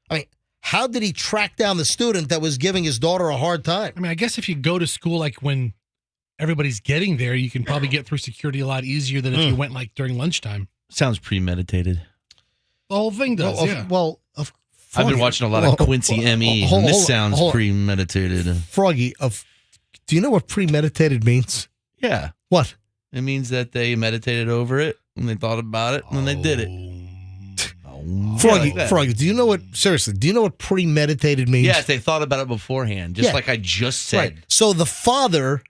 I mean, how did he track down the student that was giving his daughter a hard time? I mean, I guess if you go to school like when everybody's getting there, you can probably get through security a lot easier than if you went like during lunchtime. Sounds premeditated. The whole thing does, yeah. I've been watching a lot of Quincy M.E., and this sounds premeditated. Froggy, do you know what premeditated means? Yeah. What? It means that they meditated over it, and they thought about it, and then they did it. Froggy, do you know what premeditated means? Yes, they thought about it beforehand, just like I just said. Right. So the father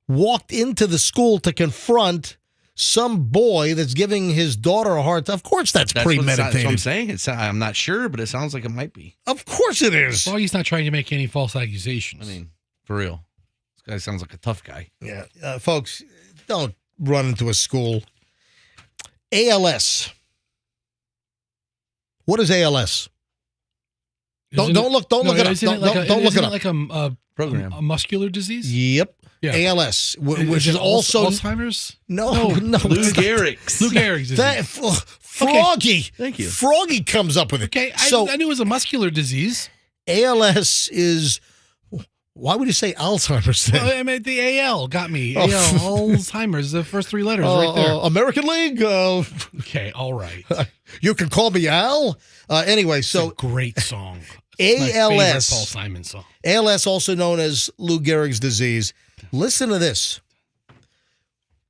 walked into the school to confront some boy that's giving his daughter a hard time. Of course that's premeditated. That's what I'm saying. I'm not sure, but it sounds like it might be. Of course it is. Well, he's not trying to make any false accusations. I mean, for real. This guy sounds like a tough guy. Yeah. Folks, don't run into a school. ALS. What is ALS? Don't look it up. Don't look it up. Like a program, a muscular disease. Yep. Yeah. ALS, which is also Alzheimer's. No. Lou Gehrig's. Lou Gehrig's disease. Froggy. Okay. Thank you. Froggy comes up with it. Okay, So I knew it was a muscular disease. ALS is. Why would you say Alzheimer's then? Well, I mean, the AL got me. Oh. AL, Alzheimer's, the first three letters right there. American League. Okay, all right. You can call me Al. Anyway, so great song. ALS, My favorite Paul Simon song. ALS, also known as Lou Gehrig's disease. Listen to this.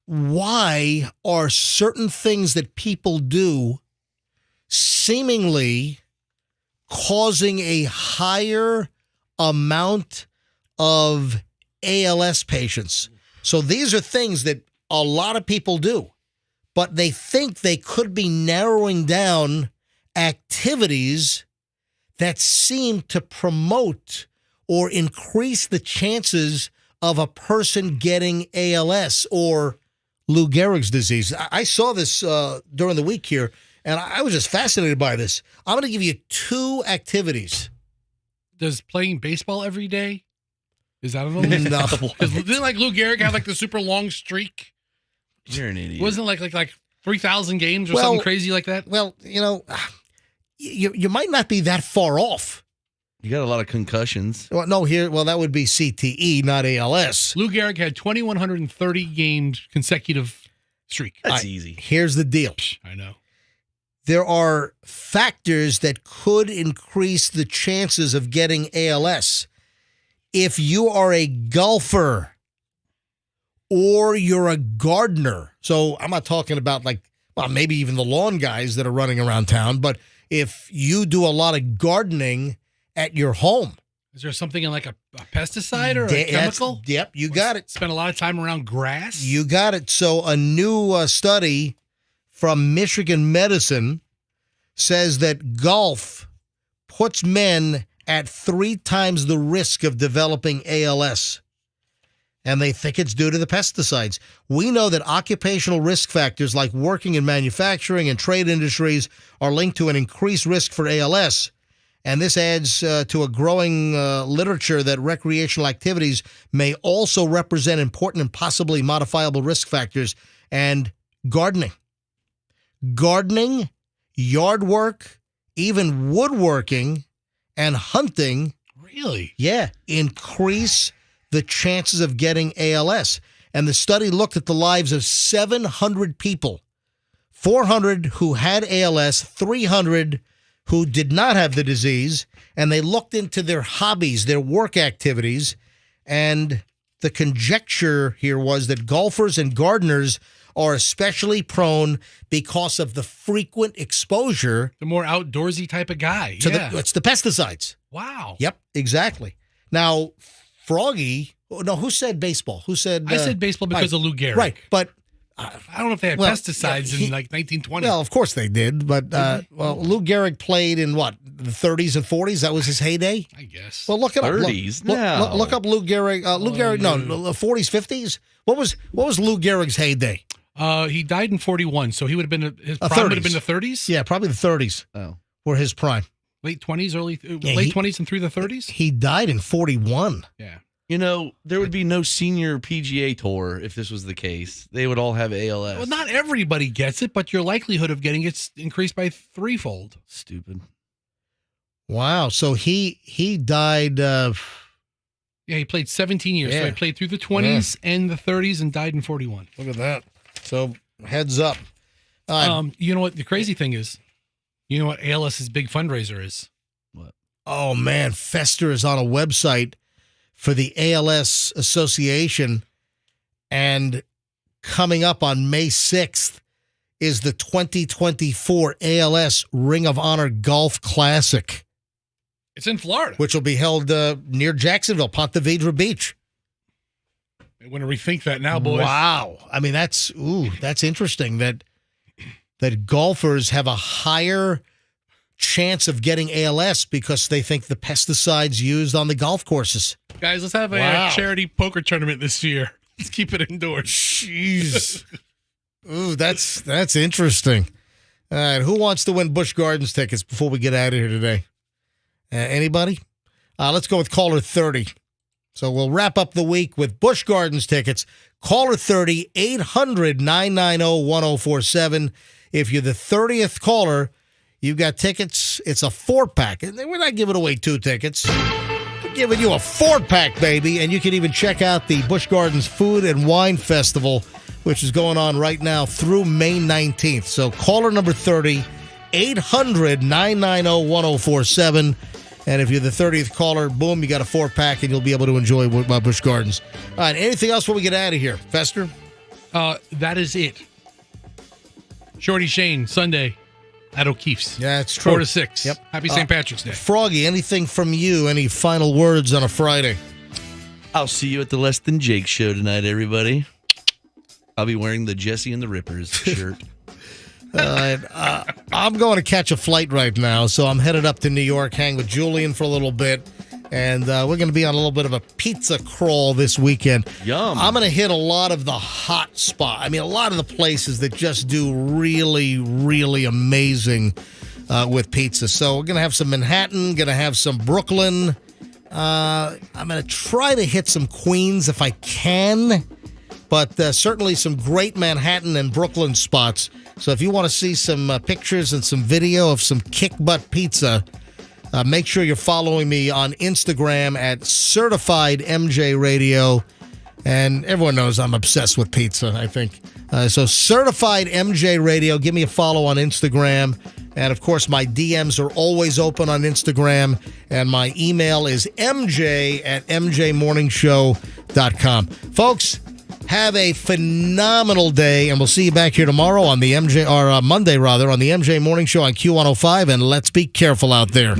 Why are certain things that people do seemingly causing a higher amount of ALS patients? So these are things that a lot of people do, but they think they could be narrowing down activities that seem to promote or increase the chances of a person getting ALS or Lou Gehrig's disease. I saw this during the week here, and I was just fascinated by this. I'm going to give you 2 activities. Does playing baseball every day? Is that one of them? No. Didn't like Lou Gehrig have like the super long streak? You're an idiot. Wasn't it like 3,000 games or Well, something crazy like that? Well, you might not be that far off. You got a lot of concussions. Well, no, that would be CTE, not ALS. Lou Gehrig had 2,130 games consecutive streak. That's easy. Here's the deal. I know. There are factors that could increase the chances of getting ALS. If you are a golfer or you're a gardener, so I'm not talking about maybe even the lawn guys that are running around town, but if you do a lot of gardening at your home. Is there something in like a pesticide or a chemical? Yep, you got it. Spend a lot of time around grass? You got it. So a new study from Michigan Medicine says that golf puts men at 3 times the risk of developing ALS. And they think it's due to the pesticides. We know that occupational risk factors like working in manufacturing and trade industries are linked to an increased risk for ALS. And this adds to a growing literature that recreational activities may also represent important and possibly modifiable risk factors. And gardening, yard work, even woodworking, and hunting. Really? Yeah, increase the chances of getting ALS. And the study looked at the lives of 700 people, 400 who had ALS, 300 who did not have the disease, and they looked into their hobbies, their work activities, and the conjecture here was that golfers and gardeners are especially prone because of the frequent exposure. The more outdoorsy type of guy. It's the pesticides. Wow. Yep, exactly. Now, Froggy, who said baseball? Who said... I said baseball because of Lou Gehrig. Right, but... I don't know if they had pesticides in 1920. Well, of course they did, but Lou Gehrig played in what, the 30s and 40s? That was his heyday? I guess. Well, look it up. 30s? Look up Lou Gehrig. 40s, 50s? What was Lou Gehrig's heyday? He died in 41, so he would have been his prime would have been the 30s. Yeah, probably the 30s. Oh, were his prime. Late 20s, late 20s and through the 30s. He died in 41. Yeah. There would be no senior PGA tour if this was the case. They would all have ALS. Well, not everybody gets it, but your likelihood of getting it's increased by 3-fold. Stupid. Wow. So he died. Yeah, he played 17 years. Yeah. So he played through the 20s and the 30s and died in 41. Look at that. So heads up. You know what the crazy thing is? You know what ALS's big fundraiser is? What? Oh man, Fester is on a website for the ALS Association, and coming up on May 6th is the 2024 ALS Ring of Honor Golf Classic. It's in Florida. Which will be held near Jacksonville, Ponte Vedra Beach. I want to rethink that now, boys. Wow. I mean, that's interesting that golfers have a higher chance of getting ALS because they think the pesticides used on the golf courses. Guys, let's have a charity poker tournament this year. Let's keep it indoors. Jeez. Ooh, that's interesting. All right, who wants to win Busch Gardens tickets before we get out of here today? Anybody? Let's go with caller 30. So we'll wrap up the week with Busch Gardens tickets. Caller 30, 800-990-1047. If you're the 30th caller, you've got tickets. It's a 4-pack. And we're not giving away 2 tickets. We're giving you a 4-pack, baby. And you can even check out the Busch Gardens Food and Wine Festival, which is going on right now through May 19th. So caller number 30, 800-990-1047. And if you're the 30th caller, boom, you got a 4-pack, and you'll be able to enjoy my Busch Gardens. All right, anything else when we get out of here? Fester? That is it. Shorty Shane, Sunday at O'Keefe's. Yeah, it's true. 4 to 6. Yep. Happy St. Patrick's Day. Froggy, anything from you? Any final words on a Friday? I'll see you at the Less Than Jake show tonight, everybody. I'll be wearing the Jesse and the Rippers shirt. I'm going to catch a flight right now, so I'm headed up to New York, hang with Julian for a little bit, and we're going to be on a little bit of a pizza crawl this weekend. Yum. I'm going to hit a lot of the hot spot. I mean, a lot of the places that just do really, really amazing with pizza. So we're going to have some Manhattan, going to have some Brooklyn. I'm going to try to hit some Queens if I can, but certainly some great Manhattan and Brooklyn spots. So if you want to see some pictures and some video of some kick butt pizza, make sure you're following me on Instagram at Certified MJ Radio. And everyone knows I'm obsessed with pizza, I think. So Certified MJ Radio, give me a follow on Instagram. And, of course, my DMs are always open on Instagram. And my email is mj@mjmorningshow.com. Folks, have a phenomenal day, and we'll see you back here tomorrow on the Monday on the MJ Morning Show on Q105, and let's be careful out there.